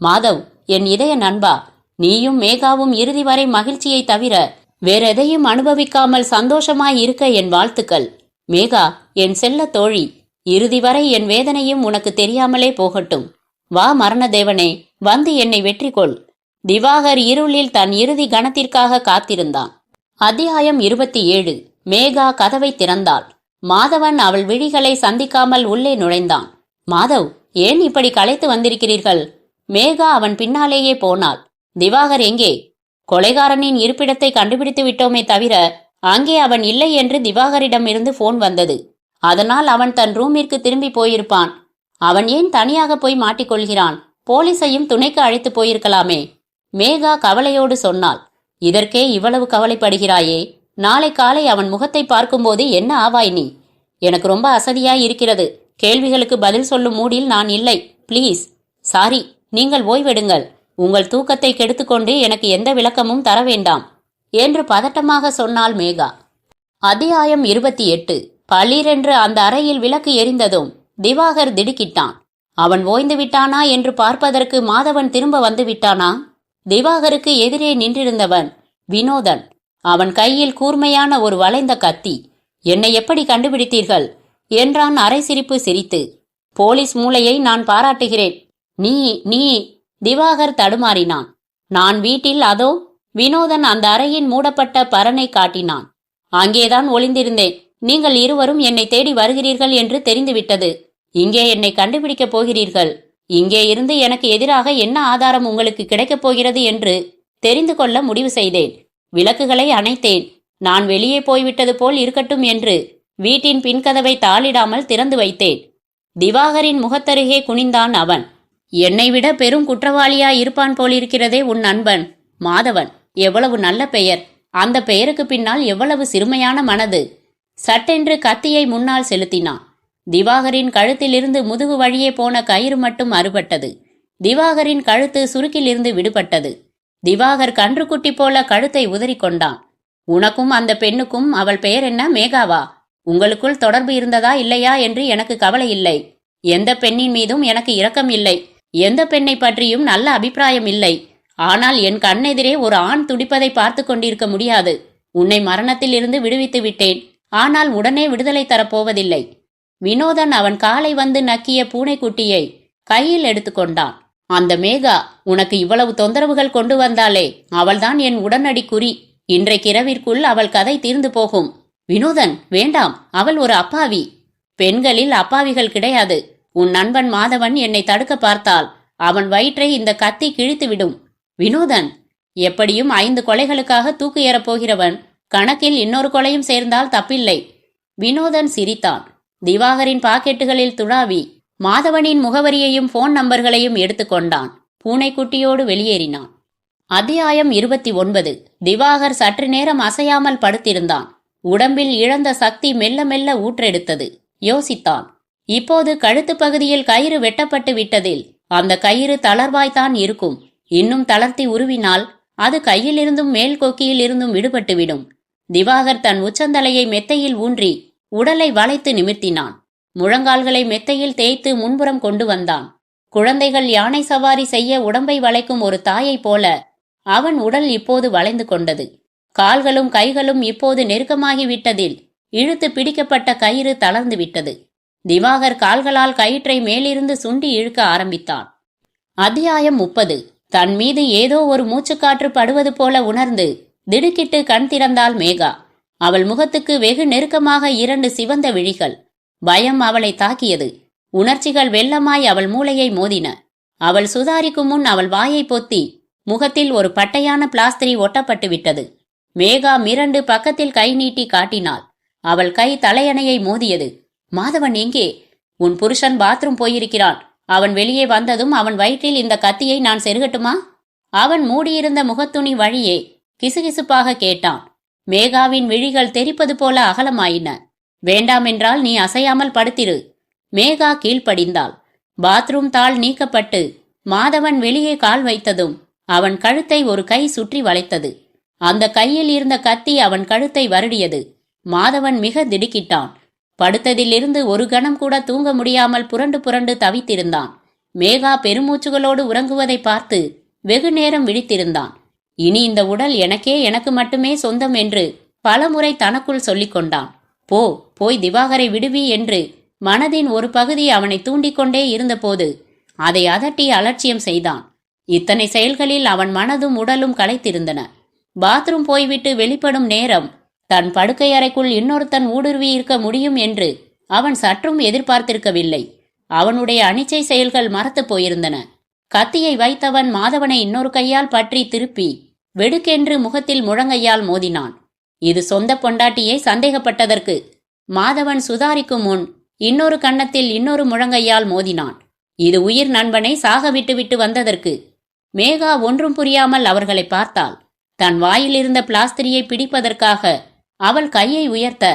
மாதவ், என் இதய நண்பா, நீயும் மேகாவும் இறுதி வரை மகிழ்ச்சியை தவிர வேறெதையும் அனுபவிக்காமல் சந்தோஷமாய் இருக்க என் வாழ்த்துக்கள். மேகா, என் செல்ல தோழி, இறுதி வரை என் வேதனையும் உனக்கு தெரியாமலே போகட்டும். வா மரணதேவனே, வந்து என்னை வெற்றி கொள். திவாகர் இருளில் தன் இறுதி கணத்திற்காக காத்திருந்தான். அத்தியாயம் 27. மேகா கதவை திறந்தாள். மாதவன் அவள் விழிகளை சந்திக்காமல் உள்ளே நுழைந்தான். மாதவ், ஏன் இப்படி களைத்து வந்திருக்கிறீர்கள்? மேகா அவன் பின்னாலேயே போனாள். திவாகர் எங்கே? கொலைகாரனின் இருப்பிடத்தை கண்டுபிடித்து விட்டோமே தவிர அங்கே அவன் இல்லை என்று திவாகரிடமிருந்து போன் வந்தது. அதனால் அவன் தன் ரூமிற்கு திரும்பி போயிருப்பான். அவன் ஏன் தனியாக போய் மாட்டிக்கொள்கிறான்? போலீஸையும் துணைக்கு அழைத்து போயிருக்கலாமே. மேகா கவலையோடு சொன்னாள். இதற்கே இவ்வளவு கவலைப்படுகிறாயே? நாளை காலை அவன் முகத்தை பார்க்கும்போது என்ன ஆவாய் நீ? எனக்கு ரொம்ப அசதியாய் இருக்கிறது. கேள்விகளுக்கு பதில் சொல்லும் மூடில் நான் இல்லை. ப்ளீஸ். சாரி, நீங்கள் ஓய்வெடுங்கள். உங்கள் தூக்கத்தை கெடுத்துக்கொண்டு எனக்கு எந்த விளக்கமும் தர வேண்டாம் என்று பதட்டமாக சொன்னாள் மேகா. அத்தியாயம் 28. பளீரென்று அந்த அறையில் விளக்கு எரிந்ததும் திவாகர் திடுக்கிட்டான். அவன் ஓய்ந்து விட்டானா என்று பார்ப்பதற்கு மாதவன் திரும்ப வந்து விட்டானா? திவாகருக்கு எதிரே நின்றிருந்தவன் வினோதன். அவன் கையில் கூர்மையான ஒரு வளைந்த கத்தி. என்னை எப்படி கண்டுபிடித்தீர்கள் என்றான் அரை சிரிப்பு சிரித்து. போலீஸ் மூளையை நான் பாராட்டுகிறேன். நீ திவாகர் தடுமாறினான். நான் வீட்டில் அதோ. வினோதன் அந்த அறையின் மூடப்பட்ட பரனை காட்டினான். அங்கேதான் ஒளிந்திருந்தேன். நீங்கள் இருவரும் என்னை தேடி வருகிறீர்கள் என்று தெரிந்துவிட்டது. இங்கே என்னை கண்டுபிடிக்கப் போகிறீர்கள். இங்கே இருந்து எனக்கு எதிராக என்ன ஆதாரம் உங்களுக்கு கிடைக்கப் போகிறது என்று தெரிந்து கொள்ள முடிவு செய்தேன். விளக்குகளை அணைத்தேன். நான் வெளியே போய்விட்டது போல் இருக்கட்டும் என்று வீட்டின் பின்கதவை தாளிடாமல் திறந்து வைத்தேன். திவாகரின் முகத்தருகே குனிந்தான் அவன். என்னை விட பெரும் குற்றவாளியாய் இருப்பான் போலிருக்கிறதே உன் நண்பன் மாதவன். எவ்வளவு நல்ல பெயர்! அந்த பெயருக்கு பின்னால் எவ்வளவு சிறுமையான மனது! சட்டென்று கத்தியை முன்னால் செலுத்தினான். திவாகரின் கழுத்திலிருந்து முதுகு வழியே போன கயிறு மட்டும் அறுபட்டது. திவாகரின் கழுத்து சுருக்கிலிருந்து விடுபட்டது. திவாகர் கன்றுக்குட்டி போல கழுத்தை உதறிக்கொண்டான். உனக்கும் அந்த பெண்ணுக்கும் அவள் பெயர் என்ன? மேகாவா? உங்களுக்குள் தொடர்பு இருந்ததா இல்லையா என்று எனக்கு கவலை இல்லை. எந்த பெண்ணின் மீதும் எனக்கு இரக்கம் இல்லை. எந்த பெண்ணை பற்றியும் நல்ல அபிப்பிராயம் இல்லை. ஆனால் என் கண்ணெதிரே ஒரு ஆண் துடிப்பதை பார்த்து கொண்டிருக்க முடியாது. உன்னை மரணத்தில் இருந்து விடுவித்து விட்டேன். ஆனால் உடனே விடுதலை தரப்போவதில்லை. வினோதன் அவன் காலை வந்து நக்கிய பூனைக்குட்டியை கையில் எடுத்துக்கொண்டான். அந்த மேகா உனக்கு இவ்வளவு தொந்தரவுகள் கொண்டு வந்தாளே, அவள்தான் என் உடனடி குறி. இன்றைக்கிரவிற்குள் அவள் கதை தீர்ந்து போகும். வினோதன், வேண்டாம். அவள் ஒரு அப்பாவி. பெண்களில் அப்பாவிகள் கிடையாது. உன் நண்பன் மாதவன் என்னை தடுக்க பார்த்தால் அவன் வயிற்றை இந்த கத்தி கிழித்துவிடும். வினோதன், எப்படியும் 5 கொலைகளுக்காக தூக்கு ஏறப்போகிறவன். கணக்கில் இன்னொரு கொலையும் சேர்ந்தால் தப்பில்லை. வினோதன் சிரித்தான். திவாகரின் பாக்கெட்டுகளில் துழாவி மாதவனின் முகவரியையும் போன் நம்பர்களையும் எடுத்துக்கொண்டான். பூனைக்குட்டியோடு வெளியேறினான். அத்தியாயம் 29. திவாகர் சற்று நேரம் அசையாமல் படுத்திருந்தான். உடம்பில் இழந்த சக்தி மெல்ல மெல்ல ஊற்றெடுத்தது. யோசித்தான். இப்போது கழுத்து பகுதியில் கயிறு வெட்டப்பட்டு விட்டதில் அந்த கயிறு தளர்வாய்த்தான் இருக்கும். இன்னும் தளர்த்தி உருவினால் அது கையிலிருந்தும் மேல் கொக்கியில் இருந்தும் விடுபட்டுவிடும். திவாகர் தன் உச்சந்தலையை மெத்தையில் ஊன்றி உடலை வளைத்து நிமிர்த்தினான். முழங்கால்களை மெத்தையில் தேய்த்து முன்புறம் கொண்டு வந்தான். குழந்தைகள் யானை சவாரி செய்ய உடம்பை வளைக்கும் ஒரு தாயைப் போல அவன் உடல் இப்போது வளைந்து கொண்டது. கால்களும் கைகளும் இப்போது நெருக்கமாகிவிட்டதில் இழுத்து பிடிக்கப்பட்ட கயிறு தளர்ந்து விட்டது. திவாகர் கால்களால் கயிற்றை மேலிருந்து சுண்டி இழுக்க ஆரம்பித்தான். அத்தியாயம் 30. தன் மீது ஏதோ ஒரு மூச்சுக்காற்று படுவது போல உணர்ந்து திடுக்கிட்டு கண் திறந்தாள் மேகா. அவள் முகத்துக்கு வெகு நெருக்கமாக 2 சிவந்த விழிகள். பயம் அவளை தாக்கியது. உணர்ச்சிகள் வெள்ளமாய் அவள் மூளையை மோதின. அவள் சுதாரிக்கும் முன் அவள் வாயை பொத்தி முகத்தில் ஒரு பட்டையான பிளாஸ்திரி ஒட்டப்பட்டு விட்டது. மேகா மிரண்டு பக்கத்தில் கை நீட்டி காட்டினாள். அவள் கை தலையணையை மோதியது. மாதவன் எங்கே? உன் புருஷன் பாத்ரூம் போயிருக்கிறான். அவன் வெளியே வந்ததும் அவன் வயிற்றில் இந்த கத்தியை நான் செருகட்டுமா? அவன் மூடியிருந்த முகத்துணி வழியே கிசுகிசுப்பாக கேட்டான். மேகாவின் விழிகள் தெரிப்பது போல அகலமாயின. வேண்டாமென்றால் நீ அசையாமல் படுத்திரு. மேகா கீழ்ப்படிந்தாள். பாத்ரூம் தாள் நீக்கப்பட்டு மாதவன் வெளியே கால் வைத்ததும் அவன் கழுத்தை ஒரு கை சுற்றி வளைத்தது. அந்த கையில் இருந்த கத்தி அவன் கழுத்தை வருடியது. மாதவன் மிக திடுக்கிட்டான். படுத்ததிலிருந்து ஒரு கணம் கூட தூங்க முடியாமல் புரண்டு புரண்டு தவித்திருந்தான். மேகா பெருமூச்சுகளோடு உறங்குவதை பார்த்து வெகு நேரம் விழித்திருந்தான். இனி இந்த உடல் எனக்கு மட்டுமே சொந்தம் என்று பலமுறை தனக்குள் சொல்லிக் கொண்டான். போய் திவாகரை விடுவி என்று மனதின் ஒரு பகுதி அவனை தூண்டிக்கொண்டே இருந்தபோது அதை அதட்டி அலட்சியம் செய்தான். இத்தனை செயல்களில் அவன் மனதும் உடலும் களைத்திருந்தன. பாத்ரூம் போய்விட்டு வெளிப்படும் நேரம் தன் படுக்கை அறைக்குள் இன்னொருத்தன் ஊடுருவி இருக்க முடியும் என்று அவன் சற்றும் எதிர்பார்த்திருக்கவில்லை. அவனுடைய அனிச்சை செயல்கள் மறத்து போயிருந்தன. கத்தியை வைத்தவன் மாதவனை இன்னொரு கையால் பற்றி திருப்பி வெடுக்கென்று முகத்தில் முழங்கையால் மோதினான். இது சொந்த பொண்டாட்டியை சந்தேகப்பட்டதற்கு. மாதவன் சுதாரிக்கும் முன் இன்னொரு கன்னத்தில் இன்னொரு முழங்கையால் மோதினான். இது உயிர் நண்பனை சாக விட்டுவிட்டு வந்ததற்கு. மேகா ஒன்றும் புரியாமல் அவர்களை பார்த்தாள். தன் வாயில் இருந்த பிளாஸ்திரியை பிடிப்பதற்காக அவள் கையை உயர்த்த,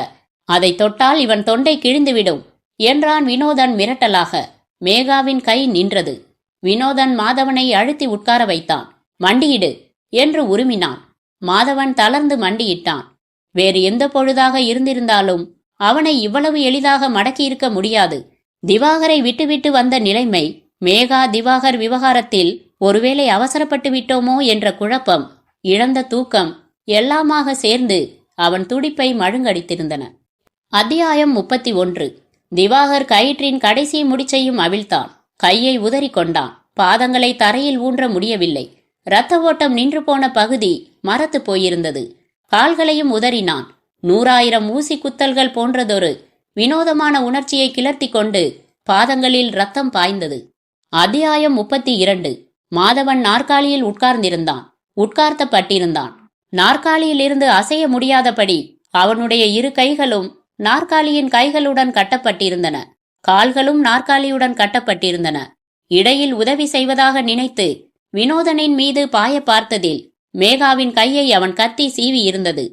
அதை தொட்டால் இவன் தொண்டை கிழிந்துவிடும் என்றான் வினோதன் மிரட்டலாக. மேகாவின் கை நின்றது. வினோதன் மாதவனை அழுத்தி உட்கார வைத்தான். மண்டியிடு என்று உருமினான். மாதவன் தளர்ந்து மண்டியிட்டான். வேறு எந்த பொழுதாக இருந்திருந்தாலும் அவனை இவ்வளவு எளிதாக மடக்கியிருக்க முடியாது. திவாகரை விட்டுவிட்டு வந்த நிலைமை, மேகா திவாகர் விவகாரத்தில் ஒருவேளை அவசரப்பட்டு விட்டோமோ என்ற குழப்பம், இழந்த தூக்கம் எல்லாமாக சேர்ந்து அவன் துடிப்பை மழுங்கடித்திருந்தன. அத்தியாயம் 31. திவாகர் கயிற்றின் கடைசி முடிச்சையும் அவிழ்த்தான். கையை உதறி கொண்டான். பாதங்களை தரையில் ஊன்ற முடியவில்லை. இரத்த ஓட்டம் நின்று போன பகுதி மரத்து போயிருந்தது. கால்களையும் உதறினான். 100,000 ஊசி குத்தல்கள் போன்றதொரு வினோதமான உணர்ச்சியை கிளர்த்தி கொண்டு பாதங்களில் ரத்தம் பாய்ந்தது. அத்தியாயம் 32. மாதவன் நாற்காலியில் உட்கார்ந்திருந்தான். உட்கார்த்தப்பட்டிருந்தான். நாற்காலியில் இருந்து அசைய முடியாதபடி அவனுடைய இரு கைகளும் நாற்காலியின் கைகளுடன் கட்டப்பட்டிருந்தன. கால்களும் நாற்காலியுடன் கட்டப்பட்டிருந்தன. இடையில் உதவி செய்வதாக நினைத்து வினோதனின் மீது பாய பார்த்ததில் மேகாவின் கையை அவன் கத்தி சீவி இருந்தது.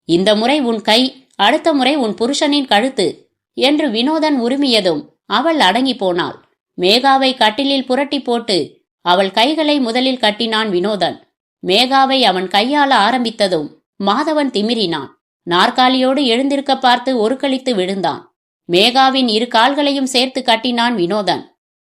இந்த முறை உன் கை, அடுத்த முறை உன் புருஷனின் கழுத்து என்று வினோதன் உருமியதும் அவள் அடங்கி போனாள். மேகாவை கட்டிலில் புரட்டி போட்டு அவள் கைகளை முதலில் கட்டினான் வினோதன். மேகாவை அவன் கையாள ஆரம்பித்ததும் மாதவன் திமிரினான். நாற்காலியோடு எழுந்திருக்க பார்த்து ஒரு கழித்து விழுந்தான். மேகாவின் இரு கால்களையும் சேர்த்து கட்டினான் வினோதன்.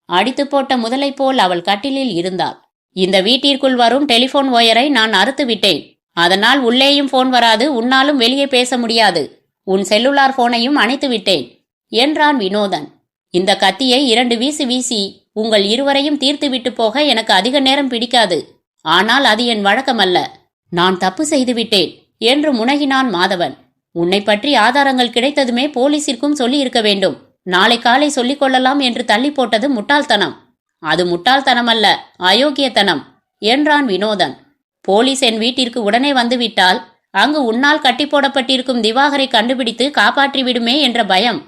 அடித்து போட்ட முதலை போல் அவள் கட்டிலில் இருந்தாள். இந்த வீட்டிற்குள் வரும் டெலிபோன் ஒயரை நான் அறுத்து விட்டேன். அதனால் உள்ளேயும் போன் வராது, உன்னாலும் வெளியே பேச முடியாது. உன் செல்லுலார் போனையும் அணைத்து விட்டேன் என்றான் வினோதன். இந்த கத்தியை 2 வீசி வீசி உங்கள் இருவரையும் தீர்த்து விட்டு போக எனக்கு அதிக நேரம் பிடிக்காது. ஆனால் அது என் வழக்கமல்ல. நான் தப்பு செய்துவிட்டேன் என்று முனகினான் மாதவன். உன்னை பற்றி ஆதாரங்கள் கிடைத்ததுமே போலீசிற்கும் சொல்லி இருக்க வேண்டும். நாளை காலை சொல்லிக் கொள்ளலாம் என்று தள்ளி போட்டது முட்டாள்தனம். அது முட்டாள்தனமல்ல, அயோக்கியத்தனம் என்றான் வினோதன். போலீஸ் என் வீட்டிற்கு உடனே வந்துவிட்டால் அங்கு உன்னால் கட்டி போடப்பட்டிருக்கும் திவாகரை கண்டுபிடித்து காப்பாற்றி விடுமே என்ற பயம்.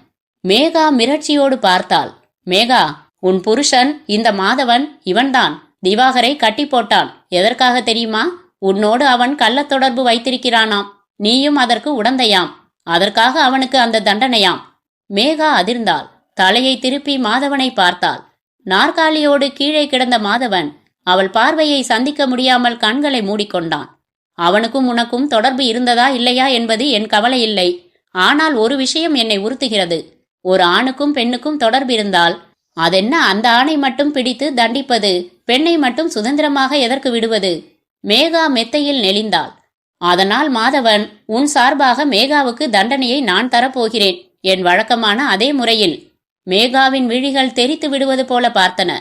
மேகா மிரட்சியோடு பார்த்தாள். மேகா, உன் புருஷன் இந்த மாதவன், இவன்தான் திவாகரை கட்டி போட்டான். எதற்காக தெரியுமா? உன்னோடு அவன் கள்ளத் தொடர்பு வைத்திருக்கிறானாம். நீயும் அதற்கு உடந்தையாம். அதற்காக அவனுக்கு அந்த தண்டனையாம். மேகா அதிர்ந்தாள். தலையை திருப்பி மாதவனை பார்த்தாள். நாற்காலியோடு கீழே கிடந்த மாதவன் அவள் பார்வையை சந்திக்க முடியாமல் கண்களை மூடிக்கொண்டான். அவனுக்கும் உனக்கும் தொடர்பு இருந்ததா இல்லையா என்பது என் கவலை இல்லை. ஆனால் ஒரு விஷயம் என்னை உறுத்துகிறது. ஒரு ஆணுக்கும் பெண்ணுக்கும் தொடர்பு இருந்தால் அதென்ன அந்த ஆணை மட்டும் பிடித்து தண்டிப்பது, பெண்ணை மட்டும் சுதந்திரமாக எதற்கு விடுவது? மேகா மெத்தையில் நெளிந்தாள். அதனால் மாதவன், உன் சார்பாக மேகாவுக்கு தண்டனையை நான் தரப்போகிறேன், என் வழக்கமான அதே முறையில். மேகாவின் விழிகள் தெரித்து விடுவது போல பார்த்தன.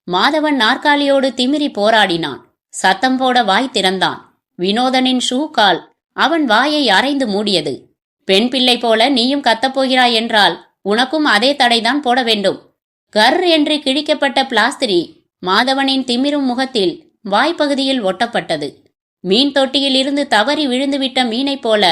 மாதவன் நாற்காலியோடு திமிரி போராடினான். சத்தம் போட வாய் திறந்தான். வினோதனின் ஷூ கால் அவன் வாயை அரைந்து மூடியது. பெண் பிள்ளை போல நீயும் கத்தப்போகிறாய் என்றால் உனக்கும் அதே தடைதான் போட வேண்டும். கர் என்று கிழிக்கப்பட்ட பிளாஸ்திரி மாதவனின் திமிரும் முகத்தில் வாய்ப்பகுதியில் ஒட்டப்பட்டது. மீன் தொட்டியில் இருந்து தவறி விழுந்துவிட்ட மீனைப் போல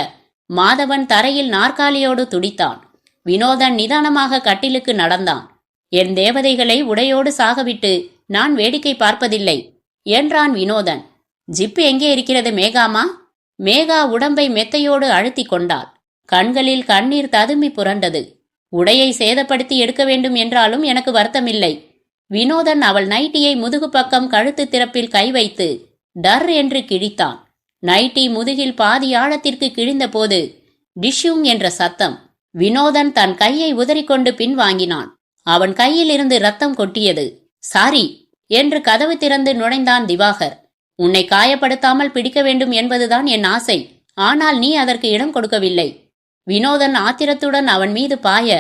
மாதவன் தரையில் நாற்காலியோடு துடித்தான். வினோதன் நிதானமாக கட்டிலுக்கு நடந்தான். என் தேவதைகளை உடையோடு சாகவிட்டு நான் வேடிக்கை பார்ப்பதில்லை என்றான் வினோதன். ஜிப்பு எங்கே இருக்கிறது மேகாமா? மேகா உடம்பை மெத்தையோடு அழுத்தி கொண்டாள். கண்களில் கண்ணீர் ததும்பி புரண்டது. உடையை சேதப்படுத்தி எடுக்க வேண்டும் என்றாலும் எனக்கு வருத்தமில்லை. வினோதன் அவள் நைட்டியை முதுகு பக்கம் கழுத்து திறப்பில் கை வைத்து டர் என்று கிழித்தான். நைட்டி முதுகில் பாதி ஆழத்திற்கு கிழிந்த போது டிஷ்யூம் என்ற சத்தம். வினோதன் தன் கையை உதறிக்கொண்டு பின் வாங்கினான். அவன் கையில் இருந்து ரத்தம் கொட்டியது. சாரி என்று கதவு திறந்து நுழைந்தான் திவாகர். உன்னை காயப்படுத்தாமல் பிடிக்க வேண்டும் என்பதுதான் என் ஆசை. ஆனால் நீ அதற்கு இடம் கொடுக்கவில்லை. வினோதன் ஆத்திரத்துடன் அவன் மீது பாய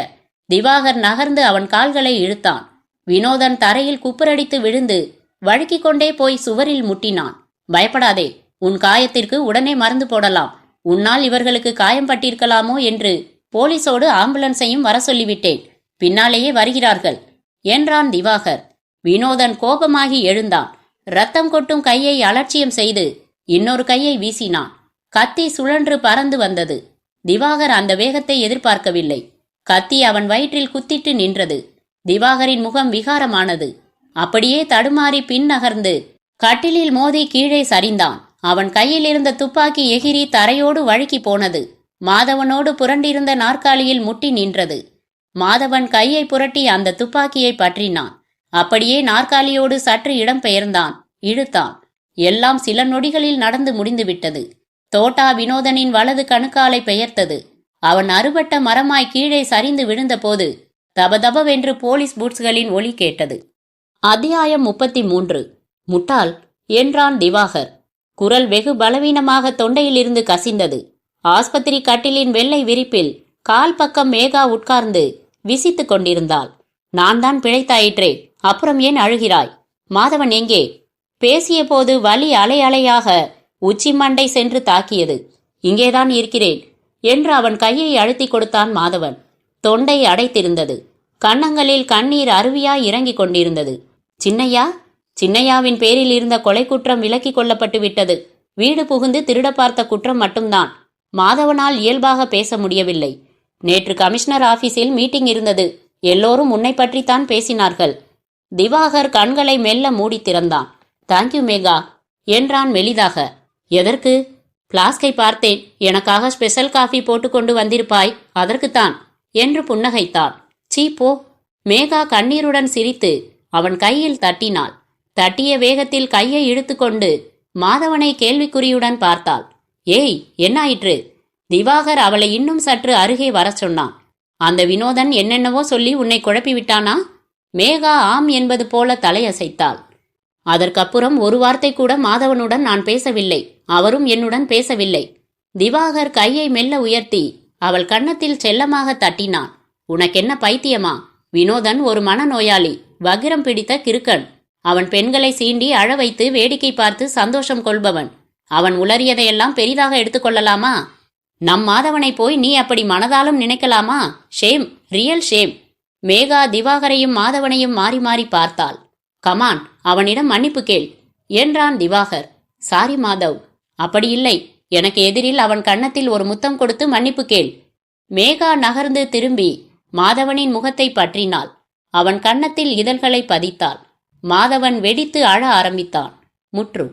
திவாகர் நகர்ந்து அவன் கால்களை இழுத்தான். வினோதன் தரையில் குப்புரடித்து விழுந்து வழுக்கிக் கொண்டே போய் சுவரில் முட்டினான். பயப்படாதே, உன் காயத்திற்கு உடனே மருந்து போடலாம். உன்னால் இவர்களுக்கு காயம் பட்டிருக்கலாமோ என்று போலீஸோடு ஆம்புலன்ஸையும் வர சொல்லிவிட்டேன். பின்னாலேயே வருகிறார்கள் என்றான் திவாகர். வினோதன் கோபமாகி எழுந்தான். ரத்தம் கொட்டும் கையை அலட்சியம் செய்து இன்னொரு கையை வீசினான். கத்தி சுழன்று பறந்து வந்தது. திவாகர் அந்த வேகத்தை எதிர்பார்க்கவில்லை. கத்தி அவன் வயிற்றில் குத்திட்டு நின்றது. திவாகரின் முகம் விகாரமானது. அப்படியே தடுமாறி பின் நகர்ந்து கட்டிலில் மோதி கீழே சரிந்தான். அவன் கையில் இருந்த துப்பாக்கி எகிரி தரையோடு வழுக்கி போனது. மாதவனோடு புரண்டிருந்த நாற்காலியில் முட்டி நின்றது. மாதவன் கையை புரட்டி அந்த துப்பாக்கியை பற்றினான். அப்படியே நாற்காலியோடு சற்று இடம் பெயர்ந்தான், இழுத்தான். எல்லாம் சில நொடிகளில் நடந்து முடிந்துவிட்டது. தோட்டா வினோதனின் வலது கணுக்காலை பெயர்த்தது. அவன் அறுபட்ட மரமாய் கீழே சரிந்து விழுந்தபோது தபதபவென்று போலீஸ் பூட்ஸ்களின் ஒலி கேட்டது. அத்தியாயம் 33. முட்டாள் என்றான் திவாகர். குரல் வெகு பலவீனமாக தொண்டையிலிருந்து கசிந்தது. ஆஸ்பத்திரி கட்டிலின் வெள்ளை விரிப்பில் கால் பக்கம் மேகா உட்கார்ந்து விசித்துக் கொண்டிருந்தாள். நான் தான் பிழைத்தாயிற்றே, அப்புறம் ஏன் அழுகிறாய்? மாதவன் எங்கே? பேசிய போது வலி அலை அலையாக உச்சி மண்டை சென்று தாக்கியது. இங்கேதான் இருக்கிறேன் என்று அவன் கையை அழுத்தி கொடுத்தான் மாதவன். தொண்டை அடைத்திருந்தது. கன்னங்களில் கண்ணீர் அருவியாய் இறங்கிக் கொண்டிருந்தது. சின்னையா? சின்னையாவின் பேரில் இருந்த கொலை குற்றம் விலக்கி கொள்ளப்பட்டு விட்டது. வீடு புகுந்து திருட பார்த்த குற்றம் மட்டும்தான். மாதவனால் இயல்பாக பேச முடியவில்லை. நேற்று கமிஷனர் ஆபீஸில் மீட்டிங் இருந்தது. எல்லோரும் உன்னை பற்றித்தான் பேசினார்கள். திவாகர் கண்களை மெல்ல மூடி திறந்தான். தேங்க்யூ மேகா என்றான் மெலிதாக. எதற்கு? பிளாஸ்கை பார்த்தேன். எனக்காக ஸ்பெஷல் காஃபி போட்டு கொண்டு வந்திருப்பாய், அதற்குத்தான் என்று புன்னகைத்தான். சீ போ. மேகா கண்ணீருடன் சிரித்து அவன் கையில் தட்டினாள். தட்டிய வேகத்தில் கையை இழுத்துக்கொண்டு மாதவனை கேள்விக்குறியுடன் பார்த்தாள். ஏய், என்னாயிற்று? திவாகர் அவளை இன்னும் சற்று அருகே வர சொன்னான். அந்த வினோதன் என்னென்னவோ சொல்லி உன்னை குழப்பிவிட்டானா? மேகா ஆம் என்பது போல தலையசைத்தாள். அதற்கப்புறம் ஒரு வார்த்தை கூட மாதவனுடன் நான் பேசவில்லை. அவரும் என்னுடன் பேசவில்லை. திவாகர் கையை மெல்ல உயர்த்தி அவள் கன்னத்தில் செல்லமாக தட்டினான். உனக்கென்ன பைத்தியமா? வினோதன் ஒரு மனநோயாளி, வக்கிரம் பிடித்த கிறுக்கன். அவன் பெண்களை சீண்டி அழ வைத்து வேடிக்கை பார்த்து சந்தோஷம் கொள்பவன். அவன் உளறியதையெல்லாம் பெரிதாக எடுத்துக்கொள்ளலாமா? நம் மாதவனை போய் நீ அப்படி மனதாலும் நினைக்கலாமா? Shame, real shame. மேகா திவாகரையும் மாதவனையும் மாறி மாறி பார்த்தாள். கமான், அவனிடம் மன்னிப்பு கேள் என்றான் திவாகர். சாரி மாதவ். அப்படியில்லை, எனக்கு எதிரில் அவன் கன்னத்தில் ஒரு முத்தம் கொடுத்து மன்னிப்பு கேள். மேகா நகர்ந்து திரும்பி மாதவனின் முகத்தை பற்றினாள். அவன் கன்னத்தில் இதழ்களை பதித்தாள். மாதவன் வெடித்து அழ ஆரம்பித்தான். முற்று.